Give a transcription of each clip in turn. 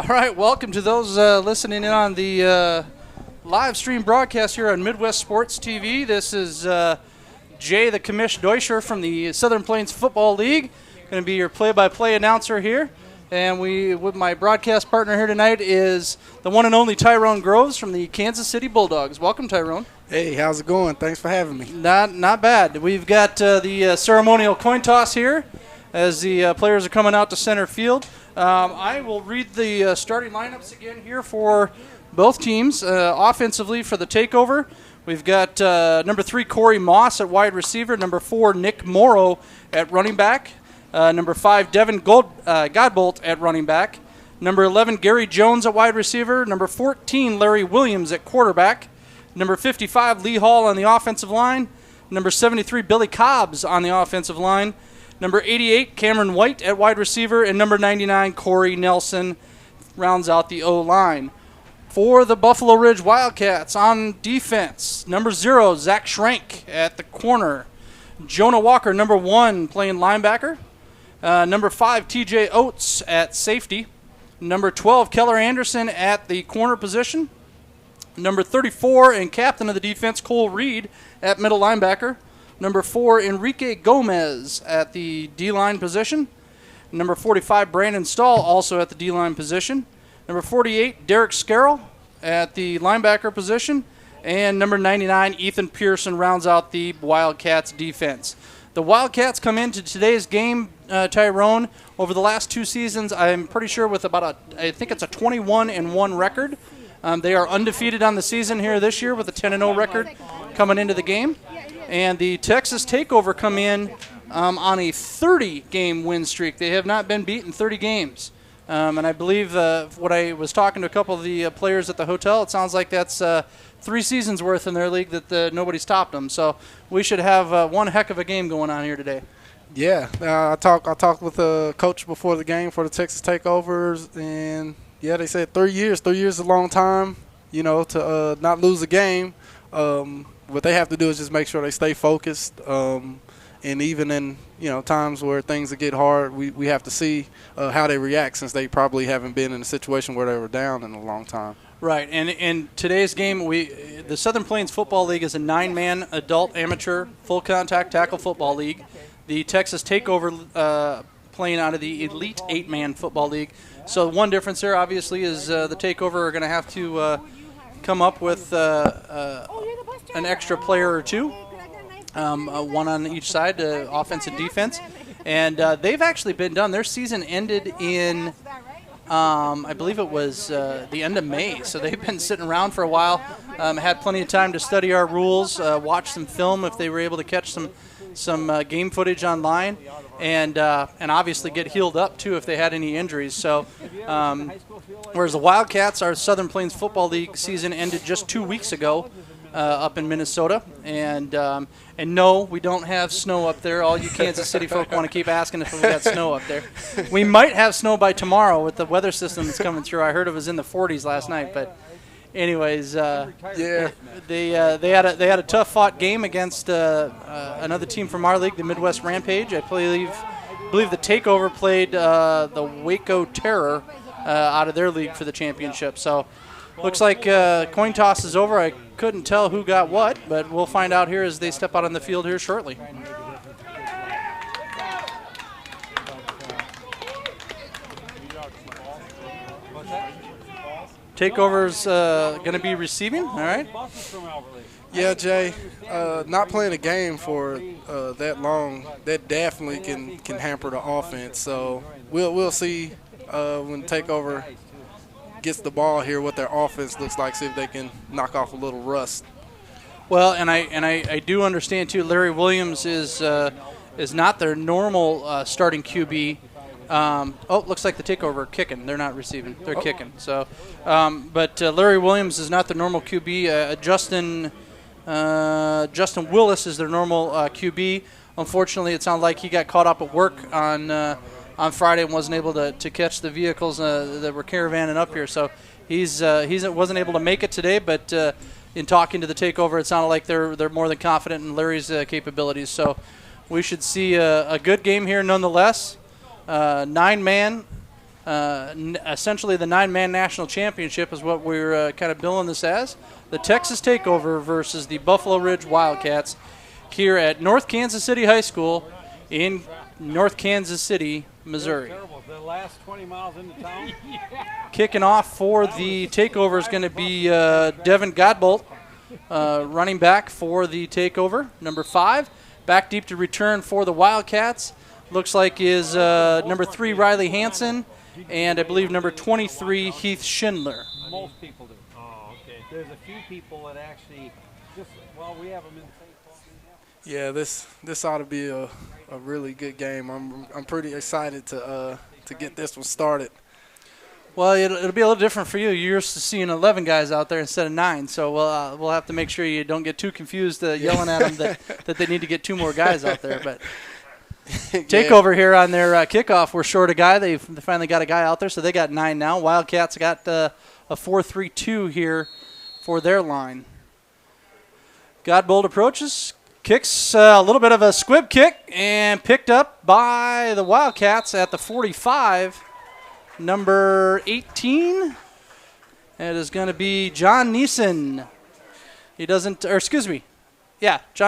All right, welcome to those listening in on the live stream broadcast here on Midwest Sports TV. This is Jay the Commish Deutscher from the Southern Plains Football League. Going to be your play-by-play announcer here. And with my broadcast partner here tonight is the one and only Tyrone Groves from the Kansas City Bulldogs. Welcome, Tyrone. Hey, how's it going? Thanks for having me. Not bad. We've got the ceremonial coin toss here as the players are coming out to center field. I will read the starting lineups again here for both teams. Offensively for the takeover, we've got number 3, Corey Moss at wide receiver. Number 4, Nick Morrow at running back. Number 5, Devin Godbolt at running back. Number 11, Gary Jones at wide receiver. Number 14, Larry Williams at quarterback. Number 55, Lee Hall on the offensive line. Number 73, Billy Cobbs on the offensive line. Number 88, Cameron White at wide receiver. And number 99, Corey Nelson rounds out the O-line. For the Buffalo Ridge Wildcats on defense, number 0, Zach Schrank at the corner. Jonah Walker, number 1, playing linebacker. Number 5, TJ Oates at safety. Number 12, Keller Anderson at the corner position. Number 34 and captain of the defense, Cole Reed at middle linebacker. Number 4, Enrique Gomez at the D-line position. Number 45, Brandon Stahl also at the D-line position. Number 48, Derek Scarroll at the linebacker position. And number 99, Ethan Pearson rounds out the Wildcats defense. The Wildcats come into today's game, Tyrone, over the last 2 seasons, I'm pretty sure with I think it's a 21-1 record. They are undefeated on the season here this year with a 10-0 record coming into the game. And the Texas Takeover come in on a 30-game win streak. They have not been beaten 30 games. And I believe what I was talking to a couple of the players at the hotel, it sounds like that's 3 seasons worth in their league that nobody's topped them. So we should have one heck of a game going on here today. Yeah, I talked with a coach before the game for the Texas Takeovers, and yeah, they said 3 years. 3 years is a long time, to not lose a game. What they have to do is just make sure they stay focused. And even in times where things get hard, we have to see how they react, since they probably haven't been in a situation where they were down in a long time. Right, and in today's game, the Southern Plains Football League is a 9-man adult amateur full contact tackle football league. The Texas Takeover playing out of the Elite 8-man football league. So one difference there, obviously, is the Takeover are going to have to come up with an extra player or 2. One on each side, offense and defense. And they've actually been done. Their season ended in, I believe it was the end of May. So they've been sitting around for a while, had plenty of time to study our rules, watch some film if they were able to catch some game footage online, and obviously get healed up, too, if they had any injuries. So whereas the Wildcats, our Southern Plains Football League season ended just 2 weeks ago, up in Minnesota, and no, we don't have snow up there. All you Kansas City folk want to keep asking if we got snow up there. We might have snow by tomorrow with the weather system that's coming through. I heard it was in the 40s last night, but anyways, yeah, they had a tough fought game against another team from our league, the Midwest Rampage. I believe the Takeover played the Waco Terror out of their league for the championship. So. Looks like coin toss is over. I couldn't tell who got what, but we'll find out here as they step out on the field here shortly. Takeover's going to be receiving, all right? Yeah, Jay, not playing a game for that long, that definitely can hamper the offense. So we'll see when Takeover gets the ball here what their offense looks like, see if they can knock off a little rust. Well, and I do understand too, Larry Williams is not their normal starting QB. Looks like the Takeover kicking. They're not receiving. They're kicking. So, but Larry Williams is not their normal QB. Justin Willis is their normal QB. Unfortunately, it sounded like he got caught up at work on Friday and wasn't able to catch the vehicles that were caravanning up here. So he wasn't able to make it today, but in talking to the Takeover, it sounded like they're more than confident in Larry's capabilities. So we should see a good game here nonetheless. 9-man Essentially, the 9-man national championship is what we're kind of billing this as. The Texas Takeover versus the Buffalo Ridge Wildcats here at North Kansas City High School in North Kansas City, Missouri. The last 20 miles into town. Kicking off for the takeover is going to be Devin Godbolt, running back for the takeover. Number 5, back deep to return for the Wildcats. Looks like is number 3, Riley Hansen, and I believe number 23, Heath Schindler. Most people do. Oh, okay. There's a few people that actually just, well, we have them in the same class. Yeah, this ought to be a really good game. I'm pretty excited to get this one started. Well, it'll be a little different for you. You're used to seeing 11 guys out there instead of 9, so we'll have to make sure you don't get too confused yelling at them that they need to get 2 more guys out there. But takeover here on their kickoff, we're short a guy. They finally got a guy out there, so they got 9 now. Wildcats got a 4-3-2 here for their line. Godbolt approaches, kicks a little bit of a squib kick, and picked up by the Wildcats at the 45. Number 18, it is going to be John Neeson. John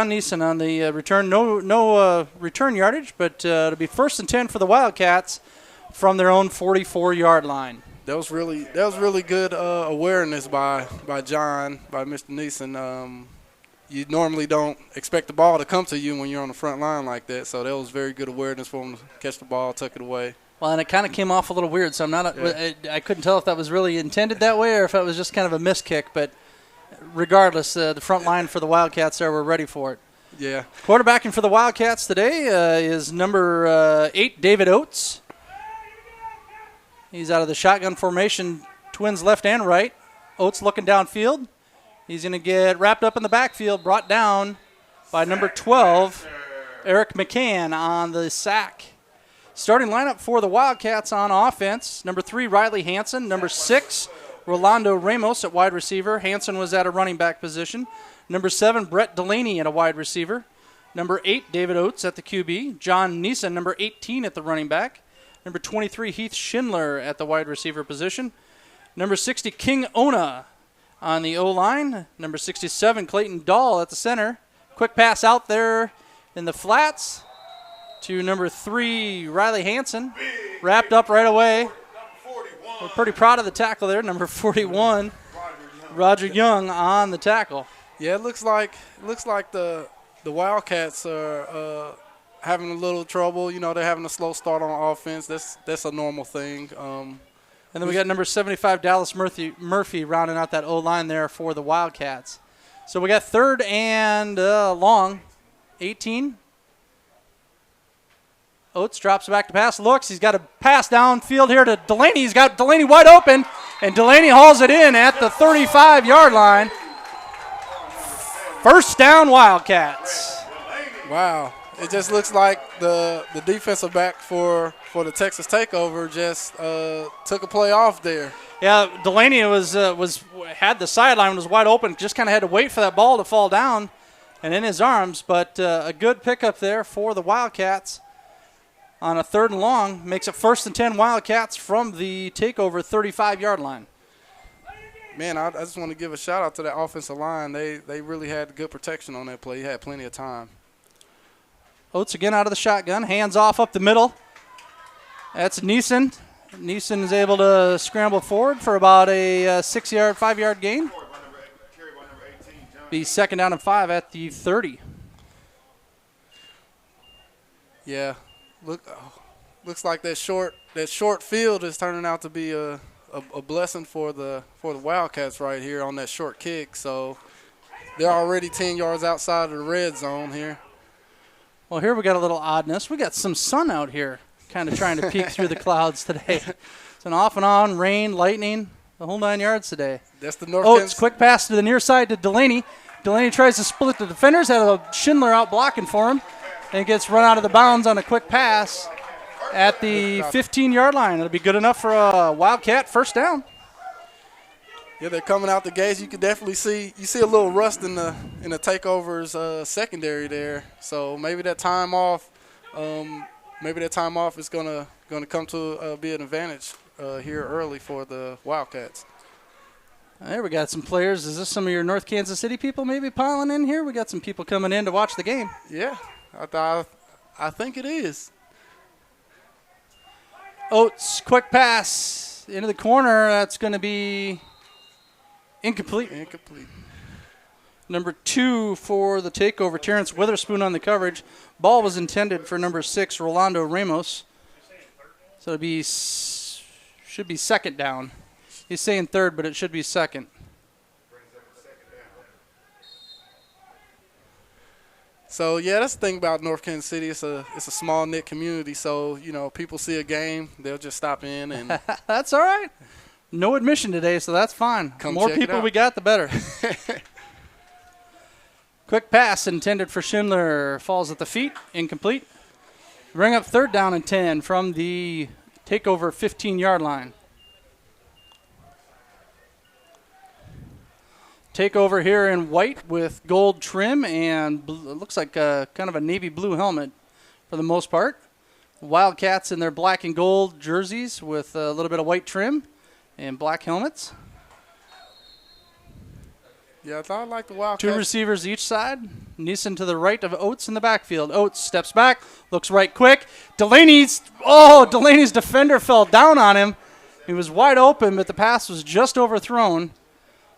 Neeson on the return. No return yardage, but it'll be 1st and 10 for the Wildcats from their own 44-yard line. That was really good awareness by John, by Mr. Neeson. You normally don't expect the ball to come to you when you're on the front line like that, so that was very good awareness for him to catch the ball, tuck it away. Well, and it kind of came off a little weird, so I couldn't tell if that was really intended that way or if it was just kind of a miss kick. But regardless, the front line for the Wildcats there were ready for it. Yeah. Quarterbacking for the Wildcats today is number 8, David Oates. He's out of the shotgun formation, twins left and right. Oates looking downfield. He's going to get wrapped up in the backfield, brought down by number 12, Eric McCann on the sack. Starting lineup for the Wildcats on offense, number 3, Riley Hansen. Number 6, Rolando Ramos at wide receiver. Hansen was at a running back position. Number 7, Brett Delaney at a wide receiver. Number 8, David Oates at the QB. John Neeson, number 18 at the running back. Number 23, Heath Schindler at the wide receiver position. Number 60, King Ona on the O-line. Number 67, Clayton Dahl at the center. Quick pass out there in the flats to number 3, Riley Hansen. Wrapped up right away. We're pretty proud of the tackle there. Number 41, Roger Young on the tackle. Yeah, it looks like the Wildcats are having a little trouble. You know, they're having a slow start on offense. That's a normal thing. And then we got number 75, Dallas Murphy rounding out that O-line there for the Wildcats. So we got 3rd and long, 18. Oates drops back to pass, looks. He's got a pass downfield here to Delaney. He's got Delaney wide open, and Delaney hauls it in at the 35-yard line. 1st down, Wildcats. Wow. It just looks like the defensive back for the Texas Takeover just took a play off there. Yeah, Delaney had the sideline, was wide open, just kind of had to wait for that ball to fall down and in his arms, but a good pickup there for the Wildcats. On a 3rd and long, makes it 1st and 10 Wildcats from the takeover 35-yard line. Man, I just want to give a shout-out to that offensive line. They really had good protection on that play. He had plenty of time. Oates again out of the shotgun, hands off up the middle. That's Neeson. Neeson is able to scramble forward for about a 6-yard, 5-yard gain. Be 2nd down and 5 at the 30. Yeah. Looks like that short field is turning out to be a blessing for the Wildcats right here on that short kick. So they're already 10 yards outside of the red zone here. Well, here we got a little oddness. We got some sun out here, kind of trying to peek through the clouds today. It's an off and on, rain, lightning, the whole 9 yards today. That's the North Oates, Kansas. quick pass to the near side to Delaney. Delaney tries to split the defenders, had a Schindler out blocking for him. And gets run out of the bounds on a quick pass at the 15-yard line. It'll be good enough for a Wildcat 1st down. Yeah, they're coming out the gates. You can definitely see a little rust in the takeover's secondary there. So maybe that time off is gonna come to be an advantage here early for the Wildcats. There we got some players. Is this some of your North Kansas City people maybe piling in here? We got some people coming in to watch the game. Yeah, I think it is. Oates, quick pass into the corner. That's going to be incomplete. Incomplete. Number 2 for the takeover, Terrence Witherspoon on the coverage. Ball was intended for number 6, Rolando Ramos. So should be second down. He's saying third, but it should be second. So, yeah, that's the thing about North Kansas City. It's a small-knit community, so, people see a game, they'll just stop in and That's all right. No admission today, so that's fine. The more people we got, the better. Quick pass intended for Schindler. Falls at the feet. Incomplete. Bring up third down and 10 from the takeover 15-yard line. Takeover here in white with gold trim and it looks like kind of a navy blue helmet for the most part. Wildcats in their black and gold jerseys with a little bit of white trim and black helmets. Yeah, I like the Wildcats. 2 receivers each side. Neeson to the right of Oates in the backfield. Oates steps back, looks right quick. Delaney's defender fell down on him. He was wide open, but the pass was just overthrown.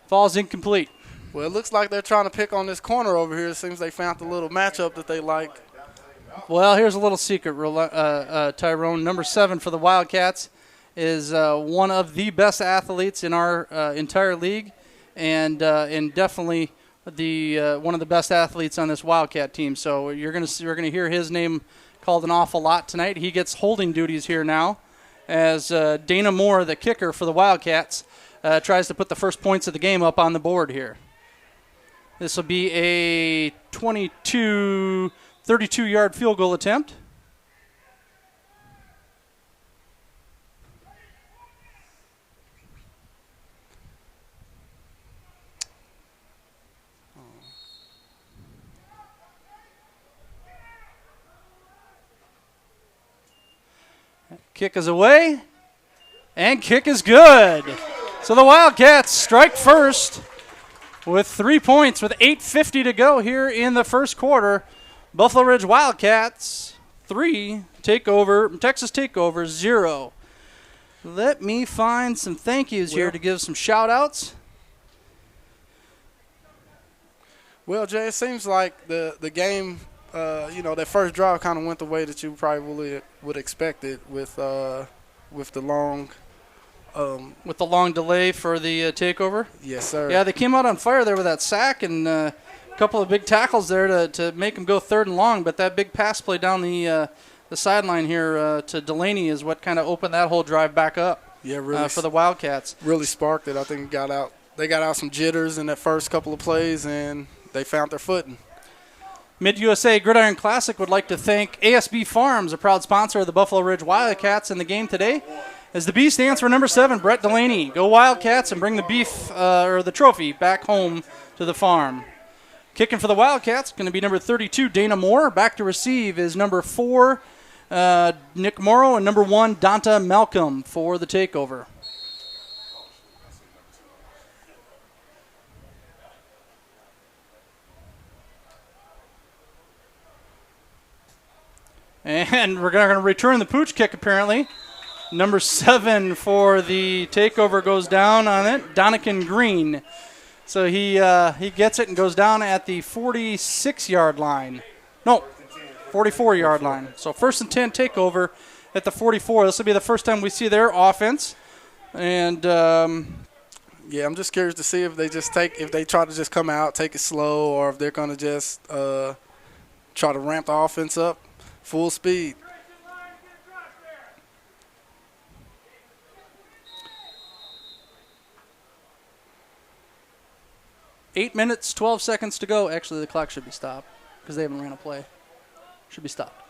Falls incomplete. Well, it looks like they're trying to pick on this corner over here. It seems they found the little matchup that they like. Well, here's a little secret, Tyrone. Number 7 for the Wildcats is one of the best athletes in our entire league, and definitely one of the best athletes on this Wildcat team. So you're gonna hear his name called an awful lot tonight. He gets holding duties here now, as Dana Moore, the kicker for the Wildcats, tries to put the first points of the game up on the board here. This will be a 32-yard field goal attempt. Kick is away, and kick is good. So the Wildcats strike first with 3 points with 8:50 to go here in the first quarter. Buffalo Ridge Wildcats 3, Texas Takeover 0. Let me find some thank yous here to give some shout outs. Well, Jay, it seems like the game, that first drive kind of went the way that you probably would expect it with the long. With the long delay for the takeover? Yes, sir. Yeah, they came out on fire there with that sack and a couple of big tackles there to make them go third and long, but that big pass play down the sideline here to Delaney is what kind of opened that whole drive back up. Yeah, really. For the Wildcats. Really sparked it. I think they got out some jitters in that first couple of plays, and they found their footing. Mid-USA Gridiron Classic would like to thank ASB Farms, a proud sponsor of the Buffalo Ridge Wildcats in the game today. As the B stands for number 7, Brett Delaney. Go Wildcats and bring the beef or the trophy back home to the farm. Kicking for the Wildcats, going to be number 32, Dana Moore. Back to receive is number 4, Nick Morrow, and number 1, Donta Malcolm for the takeover. And we're going to return the pooch kick, apparently. Number 7 for the takeover goes down on it, Donican Green. So he gets it and goes down at the 46-yard line. No, 44-yard line. So first and 10 takeover at the 44. This will be the first time we see their offense. And yeah, I'm just curious to see if they try to just come out, take it slow, or if they're going to just try to ramp the offense up full speed. Eight minutes, 12 seconds to go. Actually, the clock should be stopped because they haven't ran a play. Should be stopped.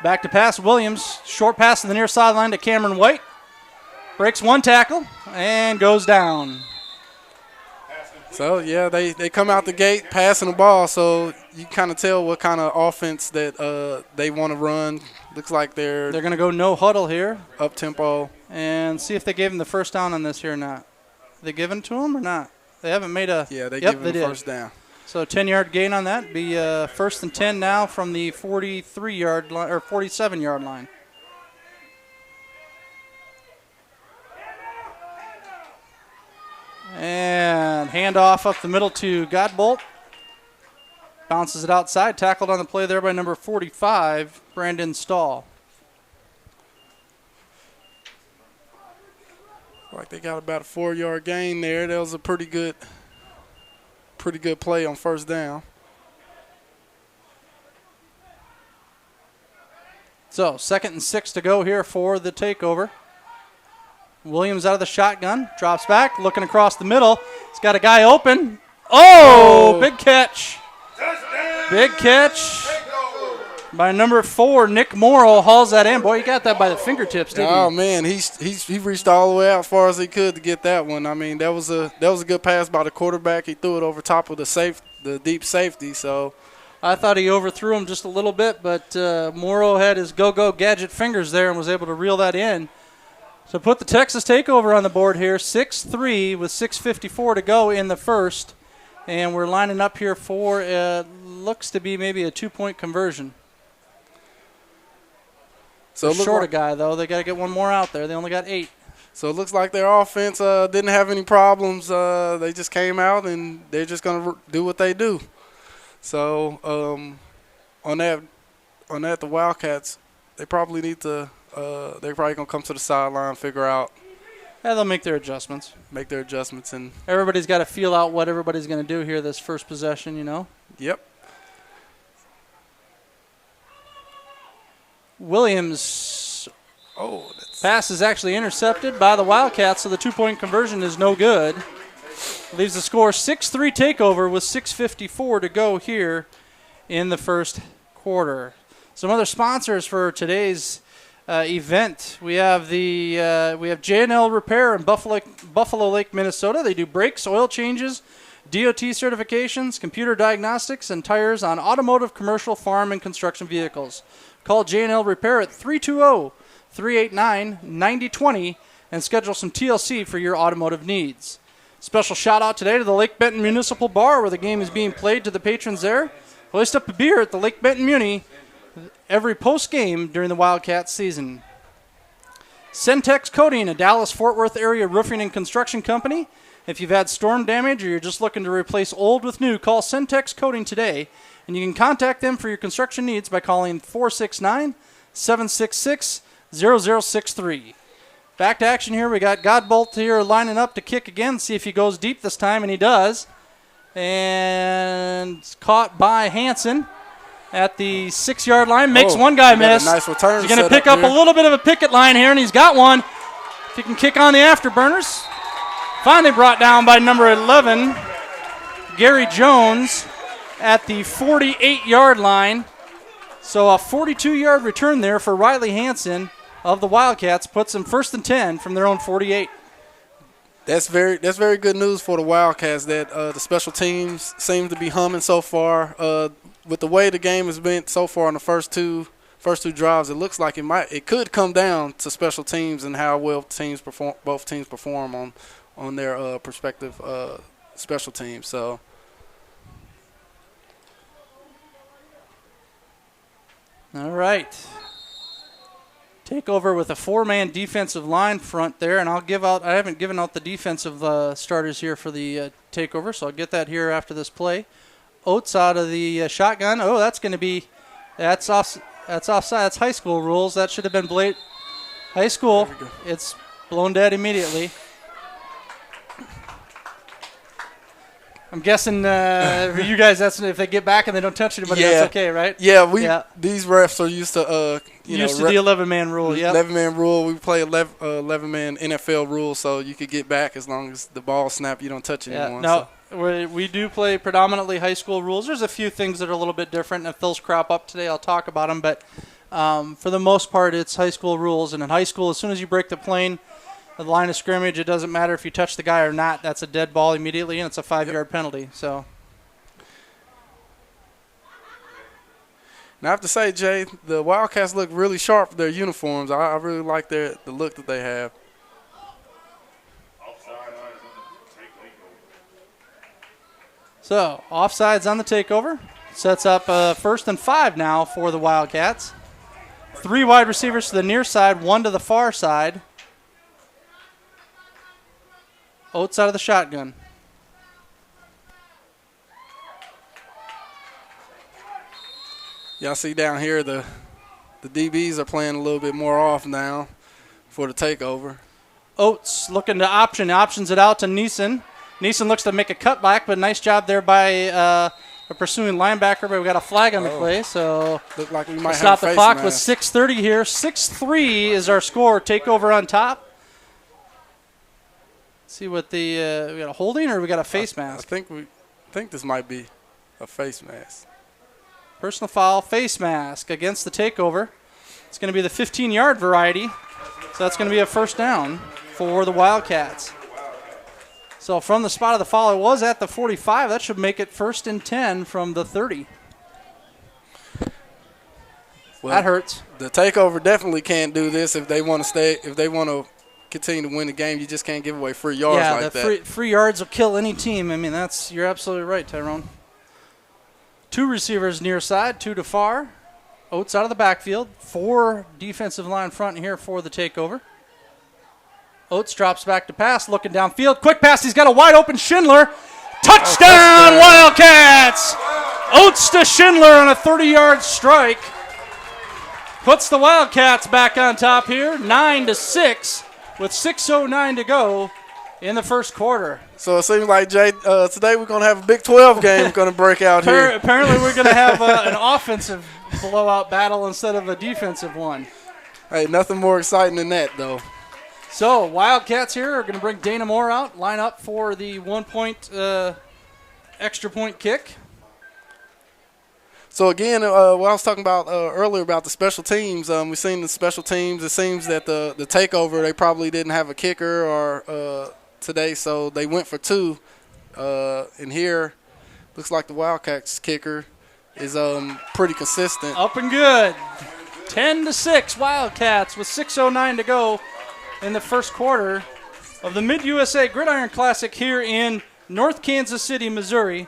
Back to pass, Williams. Short pass to the near sideline to Cameron White. Breaks one tackle and goes down. So, yeah, they come out the gate passing the ball, so you kind of tell what kind of offense that they want to run. Looks like they're going to go no huddle here up-tempo. and see if they gave him the first down on this here or not. Are they giving it to him or not? They haven't made a – Yeah, they give him the first down. So 10-yard gain on that. Be first and 10 now from the 43-yard line or 47-yard line. And handoff up the middle to Godbolt. Bounces it outside. Tackled on the play there by number 45, Brandon Stahl. Like they got about a 4-yard gain there. That was a pretty good play on first down. So 2nd and 6 to go here for the takeover. Williams out of the shotgun, drops back, looking across the middle. He's got a guy open. Oh, big catch. Big catch by number 4, Nick Morrow, hauls that in. Boy, he got that by the fingertips, didn't he? Oh man, he reached all the way out as far as he could to get that one. I mean, that was a good pass by the quarterback. He threw it over top of the deep safety. So I thought he overthrew him just a little bit, but Morrow had his go-go gadget fingers there and was able to reel that in. So put the Texas takeover on the board here, 6-3 with 6:54 to go in the first. And we're lining up here for looks to be maybe a 2-point conversion. So it short a guy, though. They got to get one more out there. They only got 8. So it looks like their offense didn't have any problems. They just came out, and they're just going to do what they do. So on that, the Wildcats, they probably need to they're probably going to come to the sideline, figure out. Yeah, they'll make their adjustments. And everybody's got to feel out what everybody's going to do here this first possession, you know. Yep. Williams' pass is actually intercepted by the Wildcats, so the 2-point conversion is no good. Leaves the score 6-3 takeover with 6:54 to go here in the first quarter. Some other sponsors for today's event. We have J&L Repair in Buffalo Lake, Minnesota. They do brakes, oil changes, DOT certifications, computer diagnostics, and tires on automotive, commercial, farm, and construction vehicles. Call J&L Repair at 320-389-9020 and schedule some TLC for your automotive needs. Special shout out today to the Lake Benton Municipal Bar where the game is being played, to the patrons there. Hoist up a beer at the Lake Benton Muni every post-game during the Wildcats season. Centex Coating, a Dallas-Fort Worth area roofing and construction company. If you've had storm damage or you're just looking to replace old with new, call Centex Coating today. And you can contact them for your construction needs by calling 469-766-0063. Back to action here. We got Godbolt here lining up to kick again. See if he goes deep this time, and he does. And caught by Hanson at the 6-yard line. Makes one guy miss. Nice return. He's going to pick up a little bit of a picket line here, and he's got one. If he can kick on the afterburners. Finally brought down by number 11, Gary Jones, at the 48-yard line. So a 42-yard return there for Riley Hanson of the Wildcats puts them 1st and 10 from their own 48. That's very good news for the Wildcats that the special teams seem to be humming so far. With the way the game has been so far on the first two drives, it looks like it could come down to special teams and how well both teams perform on their respective special teams. So. All right. Take over with a 4-man defensive line front there, and I haven't given out the defensive starters here for the takeover, so I'll get that here after this play. Oates out of the shotgun. Oh, that's offside. That's high school rules. That should have been high school. It's blown dead immediately. I'm guessing for you guys, that's if they get back and they don't touch anybody, that's okay, right? Yeah, these refs are used to the 11-man rule. Yeah, 11-man rule. We play 11-man NFL rule, so you could get back as long as the ball snap. You don't touch anyone. No, we do play predominantly high school rules. There's a few things that are a little bit different. And if those crop up today, I'll talk about them. But for the most part, it's high school rules. And in high school, as soon as you break the plane, the line of scrimmage. It doesn't matter if you touch the guy or not. That's a dead ball immediately, and it's a 5-yard penalty. So. And I have to say, Jay, the Wildcats look really sharp with their uniforms. I really like the look that they have. So, offsides on the takeover. Sets up 1st and 5 now for the Wildcats. 3 wide receivers to the near side, 1 to the far side. Oates out of the shotgun. Y'all see down here the DBs are playing a little bit more off now for the takeover. Oates looking to options it out to Neeson. Neeson looks to make a cutback, but nice job there by a pursuing linebacker, but we got a flag on the play, so look like we might stop have the clock with 6:30 here. 6-3 is our score. Takeover on top. Let's see what we got a holding or we got a face mask. I think this might be a face mask. Personal foul, face mask against the takeover. It's going to be the 15-yard variety, so that's going to be a first down for the Wildcats. So from the spot of the foul, it was at the 45. That should make it 1st and 10 from the 30. Well, that hurts. The takeover definitely can't do this if they want to stay. If they want to continue to win the game, you just can't give away free yards like that. Yeah, free yards will kill any team. I mean, you're absolutely right, Tyrone. 2 receivers near side, 2 to far. Oates out of the backfield. 4 defensive line front here for the takeover. Oates drops back to pass, looking downfield. Quick pass. He's got a wide open Schindler. Touchdown, Wildcats! Oates to Schindler on a 30-yard strike. Puts the Wildcats back on top here, 9-6, with 6:09 to go in the first quarter. So it seems like, Jay, today we're going to have a Big 12 game going to break out here. Apparently we're going to have an offensive blowout battle instead of a defensive one. Hey, nothing more exciting than that, though. So Wildcats here are going to bring Dana Moore out, line up for the 1-point extra point kick. So, again, what I was talking about earlier about the special teams, we've seen the special teams. It seems that the takeover, they probably didn't have a kicker or today, so they went for 2. And here, looks like the Wildcats kicker is pretty consistent. Up and good. 10-6 Wildcats with 6:09 to go in the first quarter of the Mid-USA Gridiron Classic here in North Kansas City, Missouri.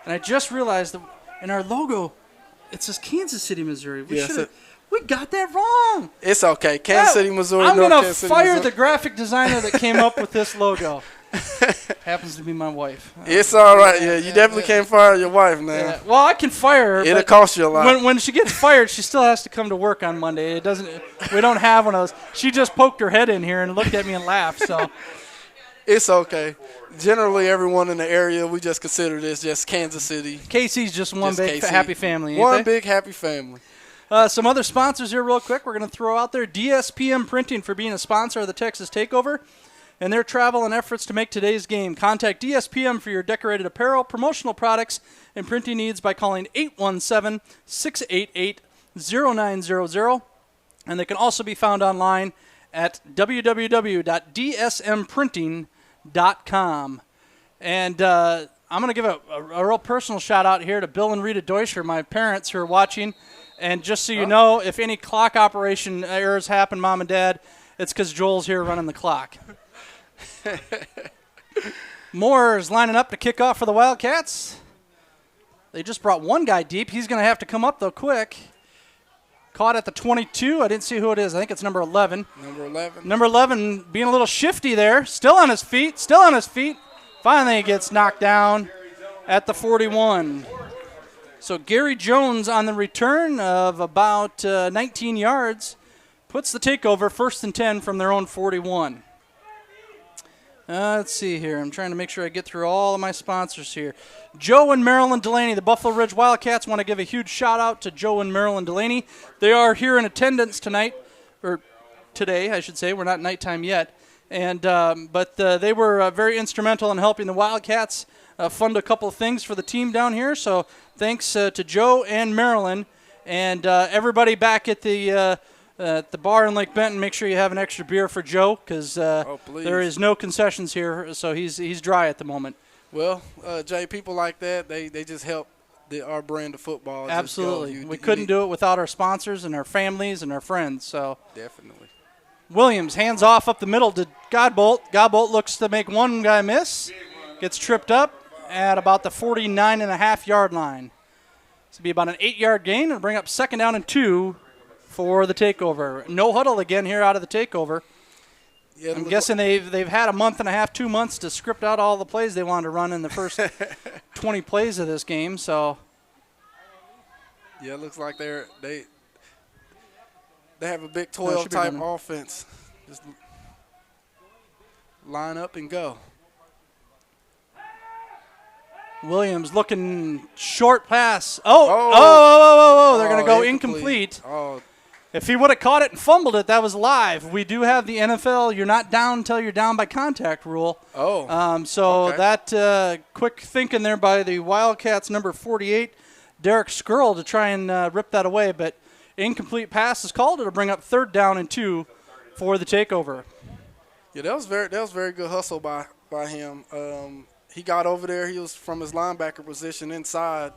And I just realized that in our logo, it says Kansas City, Missouri. We got that wrong. It's okay. Kansas City, Missouri. I'm going to fire the graphic designer that came up with this logo. Happens to be my wife. It's all right. Yeah, you definitely can't fire your wife, man. Yeah. Well, I can fire her. It'll cost you a lot. When she gets fired, she still has to come to work on Monday. We don't have one of those. She just poked her head in here and looked at me and laughed. So it's okay. Generally, everyone in the area, we just consider this just Kansas City. KC's just one big happy family. One big happy family. Some other sponsors here real quick we're going to throw out there. DSPM Printing for being a sponsor of the Texas Takeover and their travel and efforts to make today's game. Contact DSPM for your decorated apparel, promotional products, and printing needs by calling 817-688-0900. And they can also be found online at www.dsmprinting.com. And I'm going to give a real personal shout-out here to Bill and Rita Deutscher, my parents who are watching. And just so you know, if any clock operation errors happen, Mom and Dad, it's because Joel's here running the clock. Moore is lining up to kick off for the Wildcats. They just brought one guy deep. He's going to have to come up, though, quick. Caught at the 22. I didn't see who it is. I think it's number 11. Number 11 being a little shifty there. Still on his feet. Finally he gets knocked down at the 41. So Gary Jones on the return of about 19 yards puts the takeover 1st and 10 from their own 41. Let's see here. I'm trying to make sure I get through all of my sponsors here. Joe and Marilyn Delaney, the Buffalo Ridge Wildcats, want to give a huge shout-out to Joe and Marilyn Delaney. They are here in attendance tonight, or today, I should say. We're not nighttime yet. And but they were very instrumental in helping the Wildcats fund a couple of things for the team down here. So thanks to Joe and Marilyn and everybody back at the at the bar in Lake Benton, make sure you have an extra beer for Joe because please. there is no concessions here, so he's dry at the moment. Well, Jay, people like that, they just help our brand of football. just Absolutely. go. We couldn't do it without our sponsors and our families and our friends. So Definitely. Williams hands off up the middle to Godbolt. Godbolt looks to make one guy miss. Gets tripped up at about the 49.5-yard line. This will be about an 8-yard gain and bring up 2nd down and 2 for the takeover. No huddle again here out of the takeover. Yeah, I'm guessing they've had a month and a half, 2 months to script out all the plays they wanted to run in the first 20 plays of this game. So yeah, it looks like they have a Big 12 type offense. Just line up and go. Williams looking short pass. Oh, they're going to go incomplete. Oh, If he would have caught it and fumbled it, that was live. We do have the NFL, you're not down until you're down by contact rule. Okay. That quick thinking there by the Wildcats, number 48, Derek Skrull, to try and rip that away. But incomplete pass is called. It'll bring up 3rd down and 2 for the takeover. Yeah, that was very good hustle by him. He got over there. He was from his linebacker position inside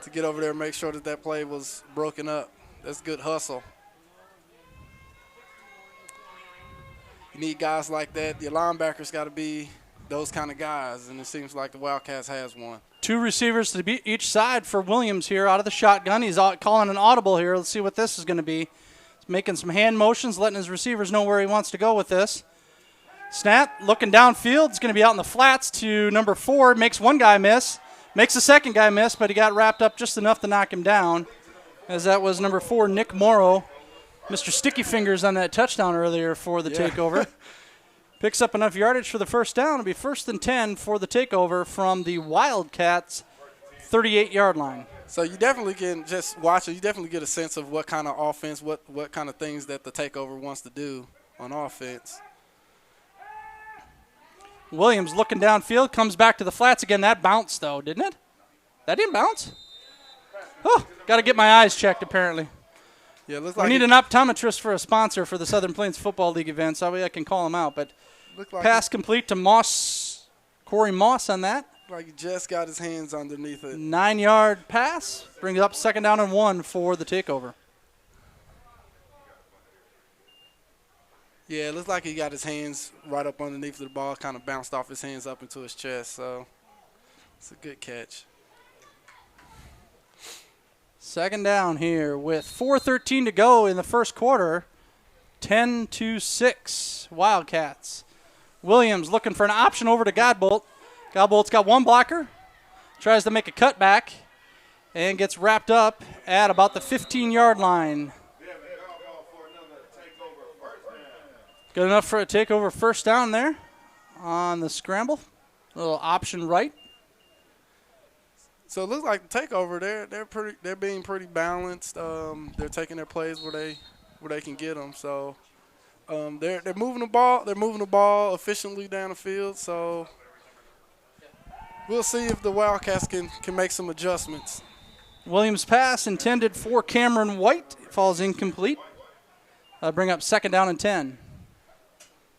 to get over there and make sure that play was broken up. That's good hustle. You need guys like that. Your linebackers got to be those kind of guys, and it seems like the Wildcats has one. 2 receivers to each side for Williams here out of the shotgun. He's calling an audible here. Let's see what this is going to be. He's making some hand motions, letting his receivers know where he wants to go with this. Snap, looking downfield. It's going to be out in the flats to number 4. Makes one guy miss. Makes the second guy miss, but he got wrapped up just enough to knock him down, as that was number 4, Nick Morrow. Mr. Sticky Fingers on that touchdown earlier for the takeover. Picks up enough yardage for the 1st down. It'll be 1st and 10 for the takeover from the Wildcats' 38-yard line. So you definitely can just watch it. You definitely get a sense of what kind of offense, what kind of things that the takeover wants to do on offense. Williams looking downfield, comes back to the flats again. That bounced, though, didn't it? That didn't bounce? Oh, got to get my eyes checked, apparently. Yeah, looks like we need an optometrist for a sponsor for the Southern Plains Football League event, so I can call him out. But like pass complete to Moss, Corey Moss on that. Like he just got his hands underneath it. 9-yard pass. Brings up 2nd down and 1 for the takeover. Yeah, it looks like he got his hands right up underneath the ball, kind of bounced off his hands up into his chest. So it's a good catch. 2nd down here with 4:13 to go in the first quarter. 10-6 Wildcats. Williams looking for an option over to Godbolt. Godbolt's got one blocker. Tries to make a cutback and gets wrapped up at about the 15-yard line. Good enough for a takeover 1st down there on the scramble. A little option right. So it looks like the takeover. They're being pretty balanced. They're taking their plays where they can get them. So they're moving the ball. They're moving the ball efficiently down the field. So we'll see if the Wildcats can make some adjustments. Williams' pass intended for Cameron White falls incomplete. Bring up 2nd down and 10.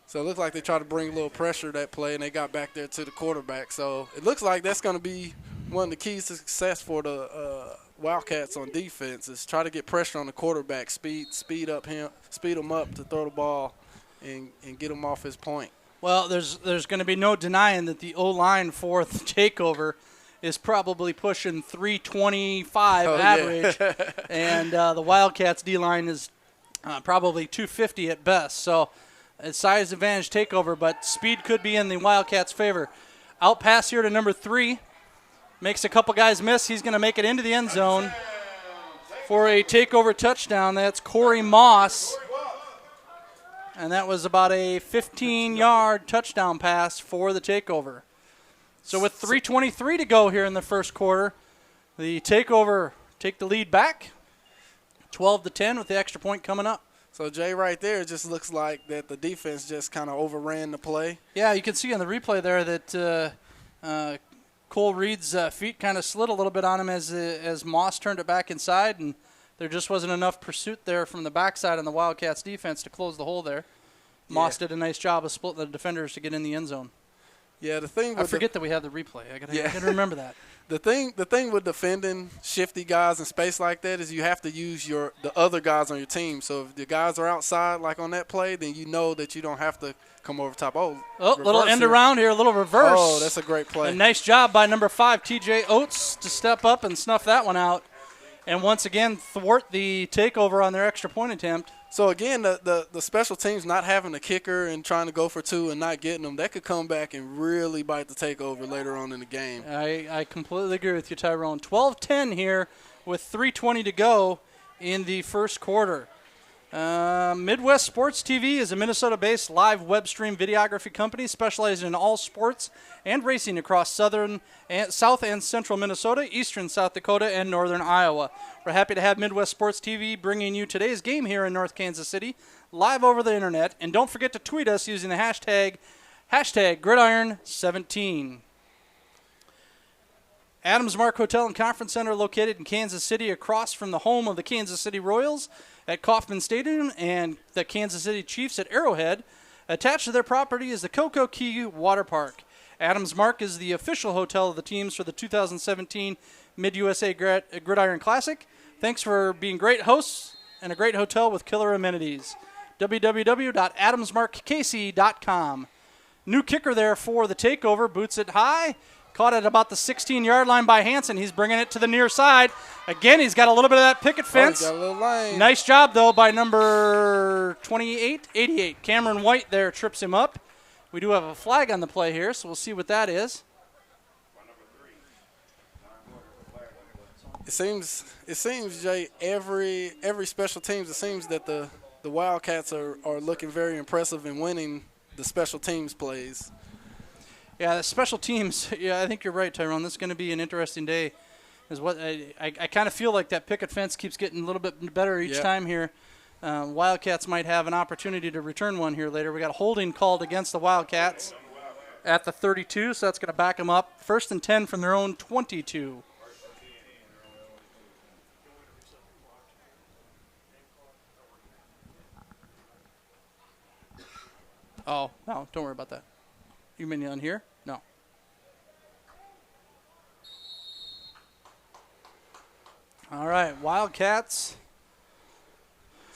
So it looks like they tried to bring a little pressure that play, and they got back there to the quarterback. So it looks like that's going to be one of the keys to success for the Wildcats on defense is try to get pressure on the quarterback, speed him up to throw the ball and get him off his point. Well, there's going to be no denying that the O-line for the takeover is probably pushing 325 average, yeah. and the Wildcats D-line is probably 250 at best. So it's size advantage takeover, but speed could be in the Wildcats' favor. Out pass here to number 3. Makes a couple guys miss. He's going to make it into the end zone for a takeover touchdown. That's Corey Moss. And that was about a 15-yard touchdown pass for the takeover. So with 3:23 to go here in the first quarter, the takeover take the lead back, 12-10 with the extra point coming up. So, Jay, right there, it just looks like that the defense just kind of overran the play. Yeah, you can see on the replay there that Cole Reed's feet kind of slid a little bit on him as Moss turned it back inside and There just wasn't enough pursuit there from the backside on the Wildcats defense to close the hole there. Moss did a nice job of splitting the defenders to get in the end zone. Yeah, the thing. I forget that we have the replay. I gotta remember that. The thing with defending shifty guys in space like that is you have to use the other guys on your team. So if the guys are outside, like on that play, then you know that you don't have to come over top. Little end around here, a little reverse. Oh, that's a great play. A nice job by number 5, T.J. Oates, to step up and snuff that one out. And once again, thwart the takeover on their extra point attempt. So, again, the special teams not having a kicker and trying to go for 2 and not getting them, that could come back and really bite the takeover later on in the game. I completely agree with you, Tyrone. 12-10 here with 3:20 to go in the first quarter. Midwest Sports TV is a Minnesota-based live web stream videography company specializing in all sports and racing across South and Central Minnesota, Eastern South Dakota, and Northern Iowa. We're happy to have Midwest Sports TV bringing you today's game here in North Kansas City, live over the internet. And don't forget to tweet us using the hashtag Gridiron17. Adams Mark Hotel and Conference Center located in Kansas City across from the home of the Kansas City Royals at Kauffman Stadium and the Kansas City Chiefs at Arrowhead. Attached to their property is the Cocoa Key Water Park. Adams Mark is the official hotel of the teams for the 2017 Mid-USA Gridiron Classic. Thanks for being great hosts and a great hotel with killer amenities. www.adamsmarkkc.com. New kicker there for the takeover, boots it high. Caught at about the 16-yard line by Hansen. He's bringing it to the near side. Again, he's got a little bit of that picket fence. Got a little lane. Nice job, though, by number 88. Cameron White there trips him up. We do have a flag on the play here, so we'll see what that is. It seems, Jay, every special teams, it seems that the Wildcats are looking very impressive in winning the special teams plays. Yeah, the special teams, I think you're right, Tyrone. This is going to be an interesting day. Is what I kind of feel like that picket fence keeps getting a little bit better each time here. Wildcats might have an opportunity to return one here later. We got a holding called against the Wildcats at the 32, so that's going to back them up. 1st and 10 from their own 22. Oh, no, don't worry about that. You mean on here? No. All right, Wildcats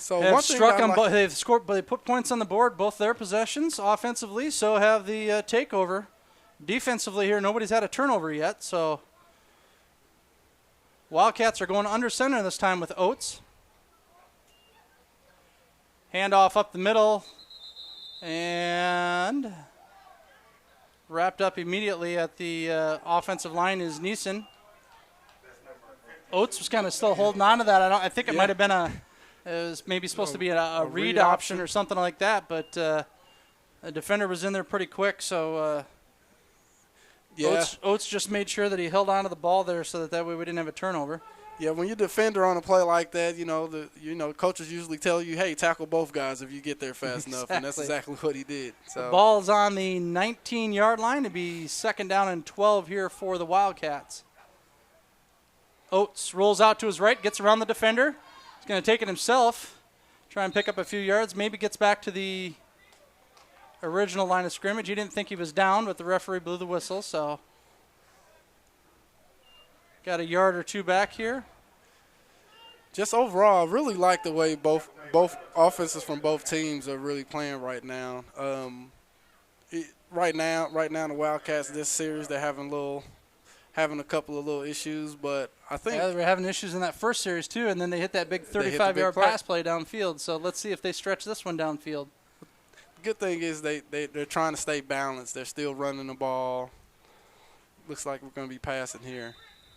So have one thing struck I on. like- They've scored, but they put points on the board both their possessions offensively. So have the takeover. Defensively here, nobody's had a turnover yet. So Wildcats are going under center this time with Oates. Handoff up the middle, and wrapped up immediately at the offensive line is Neeson. Oates was kind of still holding on to that. I think it might have been it was maybe supposed to be a read option or something like that, but the defender was in there pretty quick, so Oates just made sure that he held on to the ball there so that way we didn't have a turnover. Yeah, when you're defender on a play like that, coaches usually tell you, hey, tackle both guys if you get there fast enough, and that's exactly what he did. So. The ball's on the 19-yard line to be 2nd down and 12 here for the Wildcats. Oates rolls out to his right, gets around the defender. He's going to take it himself, try and pick up a few yards, maybe gets back to the original line of scrimmage. He didn't think he was down, but the referee blew the whistle, so got a yard or two back here. Just overall, I really like the way both offenses from both teams are really playing right now. Right now, the Wildcats this series they're having a couple of little issues, but I think they were having issues in that first series too, and then they hit that big 35-yard pass play downfield. So let's see if they stretch this one downfield. The good thing is they're trying to stay balanced. They're still running the ball. Looks like we're going to be passing here.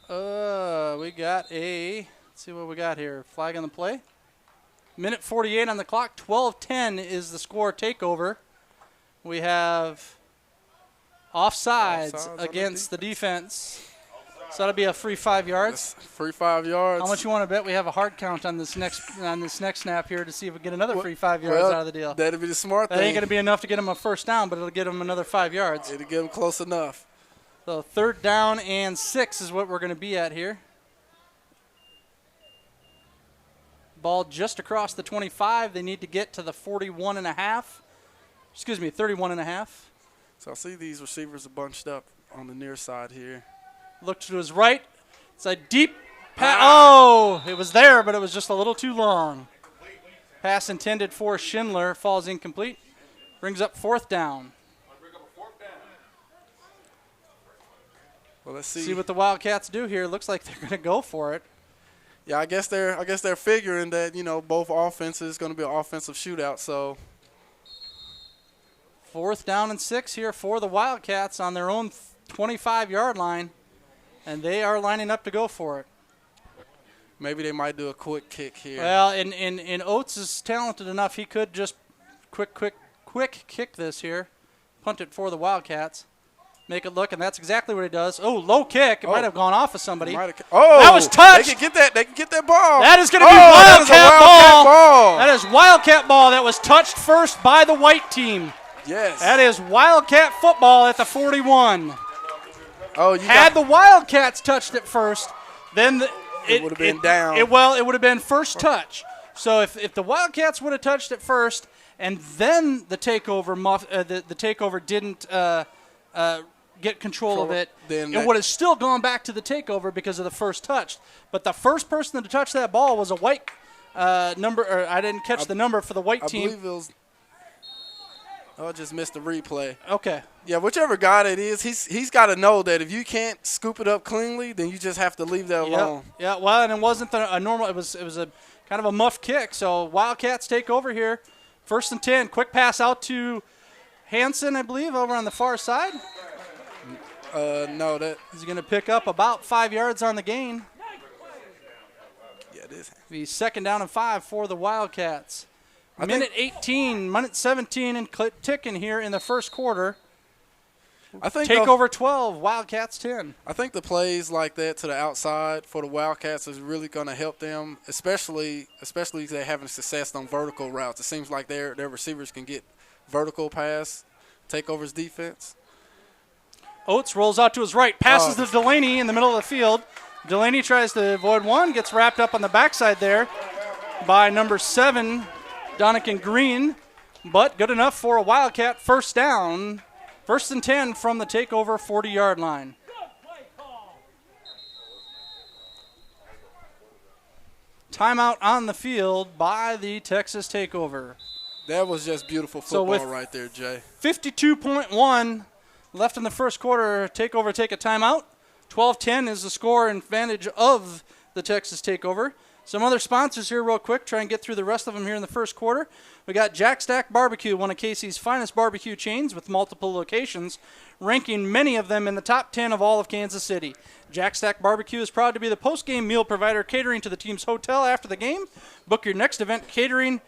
We got let's see what we got here. Flag on the play. Minute 48 on the clock. 12-10 is the score takeover. We have offsides against the defense. So that'll be a free 5 yards. Free 5 yards. How much you want to bet we have a hard count on this next snap here to see if we get another free 5 yards out of the deal? That'd be the smart thing. That ain't going to be enough to get him a first down, but it'll get him another 5 yards. It'll get him close enough. So 3rd down and 6 is what we're going to be at here. ball just across the 25. They need to get to the 41 and a half. Excuse me, 31 and a half. So I see these receivers are bunched up on the near side here. Look to his right. It's a deep pass. Oh, it was there, but it was just a little too long. Pass intended for Schindler falls incomplete. Brings up 4th down. Well, let's See what the Wildcats do here. Looks like they're going to go for it. Yeah, I guess they're figuring that, you know, both offenses going to be an offensive shootout. So 4th down and 6 here for the Wildcats on their own 25-yard line, and they are lining up to go for it. maybe they might do a quick kick here. Well, and Oates is talented enough. He could just quick kick this here, punt it for the Wildcats. Make it look, and that's exactly what he does. Oh, low kick. It might have gone off of somebody. Oh, that was touched. They can get that. They can get that ball. That is going to be Wildcat ball. That is Wildcat ball that was touched first by the white team. Yes. That is Wildcat football at the 41. Oh, had the Wildcats touched it first, then it would have been down. It would have been first touch. So if the Wildcats would have touched it first, and then the takeover the takeover didn't get control of it, then it would have still gone back to the takeover because of the first touch. But the first person to touch that ball was a white number. Or I didn't catch the number for the white team. I believe it was. Oh, I just missed the replay. Okay. Yeah, whichever guy it is, he's got to know that if you can't scoop it up cleanly, then you just have to leave that alone. Yeah. Well, and it wasn't a normal. It was a kind of a muff kick. So Wildcats take over here. 1st and 10. Quick pass out to Hansen, I believe, over on the far side. No, that he's going to pick up about 5 yards on the gain. Yeah, it is. Be 2nd down and 5 for the Wildcats. Minute 18, minute 17, and ticking here in the first quarter. I think take over 12, Wildcats 10. I think the plays like that to the outside for the Wildcats is really going to help them, especially if they're having success on vertical routes. It seems like their receivers can get vertical pass, take over his defense. Oates rolls out to his right, passes to Delaney in the middle of the field. Delaney tries to avoid one, gets wrapped up on the backside there by number 7, Donican Green, but good enough for a Wildcat 1st down. 1st and 10 from the takeover 40-yard line. Timeout on the field by the Texas Takeover. That was just beautiful football right there, Jay. 52.1 left in the first quarter. Takeover take a timeout. 12-10 is the score in advantage of the Texas Takeover. Some other sponsors here real quick. Try and get through the rest of them here in the first quarter. We got Jack Stack Barbecue, one of Casey's finest barbecue chains with multiple locations, ranking many of them in the top 10 of all of Kansas City. Jack Stack Barbecue is proud to be the post-game meal provider catering to the team's hotel after the game. Book your next event catering.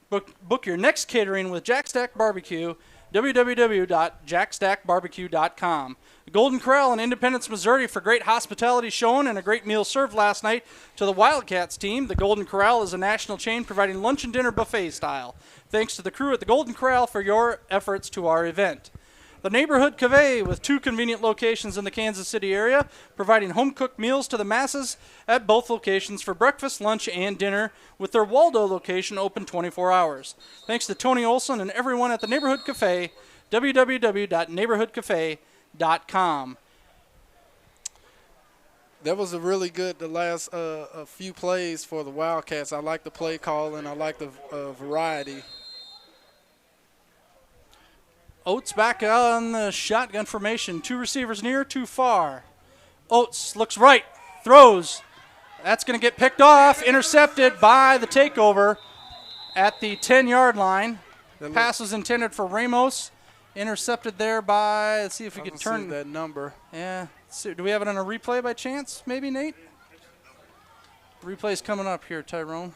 Book your next catering with Jack Stack Barbecue. www.jackstackbarbecue.com. Golden Corral in Independence, Missouri for great hospitality shown and a great meal served last night to the Wildcats team. The Golden Corral is a national chain providing lunch and dinner buffet style. Thanks to the crew at the Golden Corral for your efforts to our event. The Neighborhood Cafe with 2 convenient locations in the Kansas City area, providing home-cooked meals to the masses at both locations for breakfast, lunch, and dinner, with their Waldo location open 24 hours. Thanks to Tony Olson and everyone at the Neighborhood Cafe, www.neighborhoodcafe.com. That was a really good, the last a few plays for the Wildcats. I like the play call, and I like the variety. Oates back on the shotgun formation. 2 receivers near, 2 far. Oates looks right, throws. That's going to get picked off, intercepted by the takeover at the 10-yard line. Pass was intended for Ramos. Intercepted there by, let's see if we can turn that number. Yeah. Do we have it on a replay by chance, maybe, Nate? Replay's coming up here, Tyrone.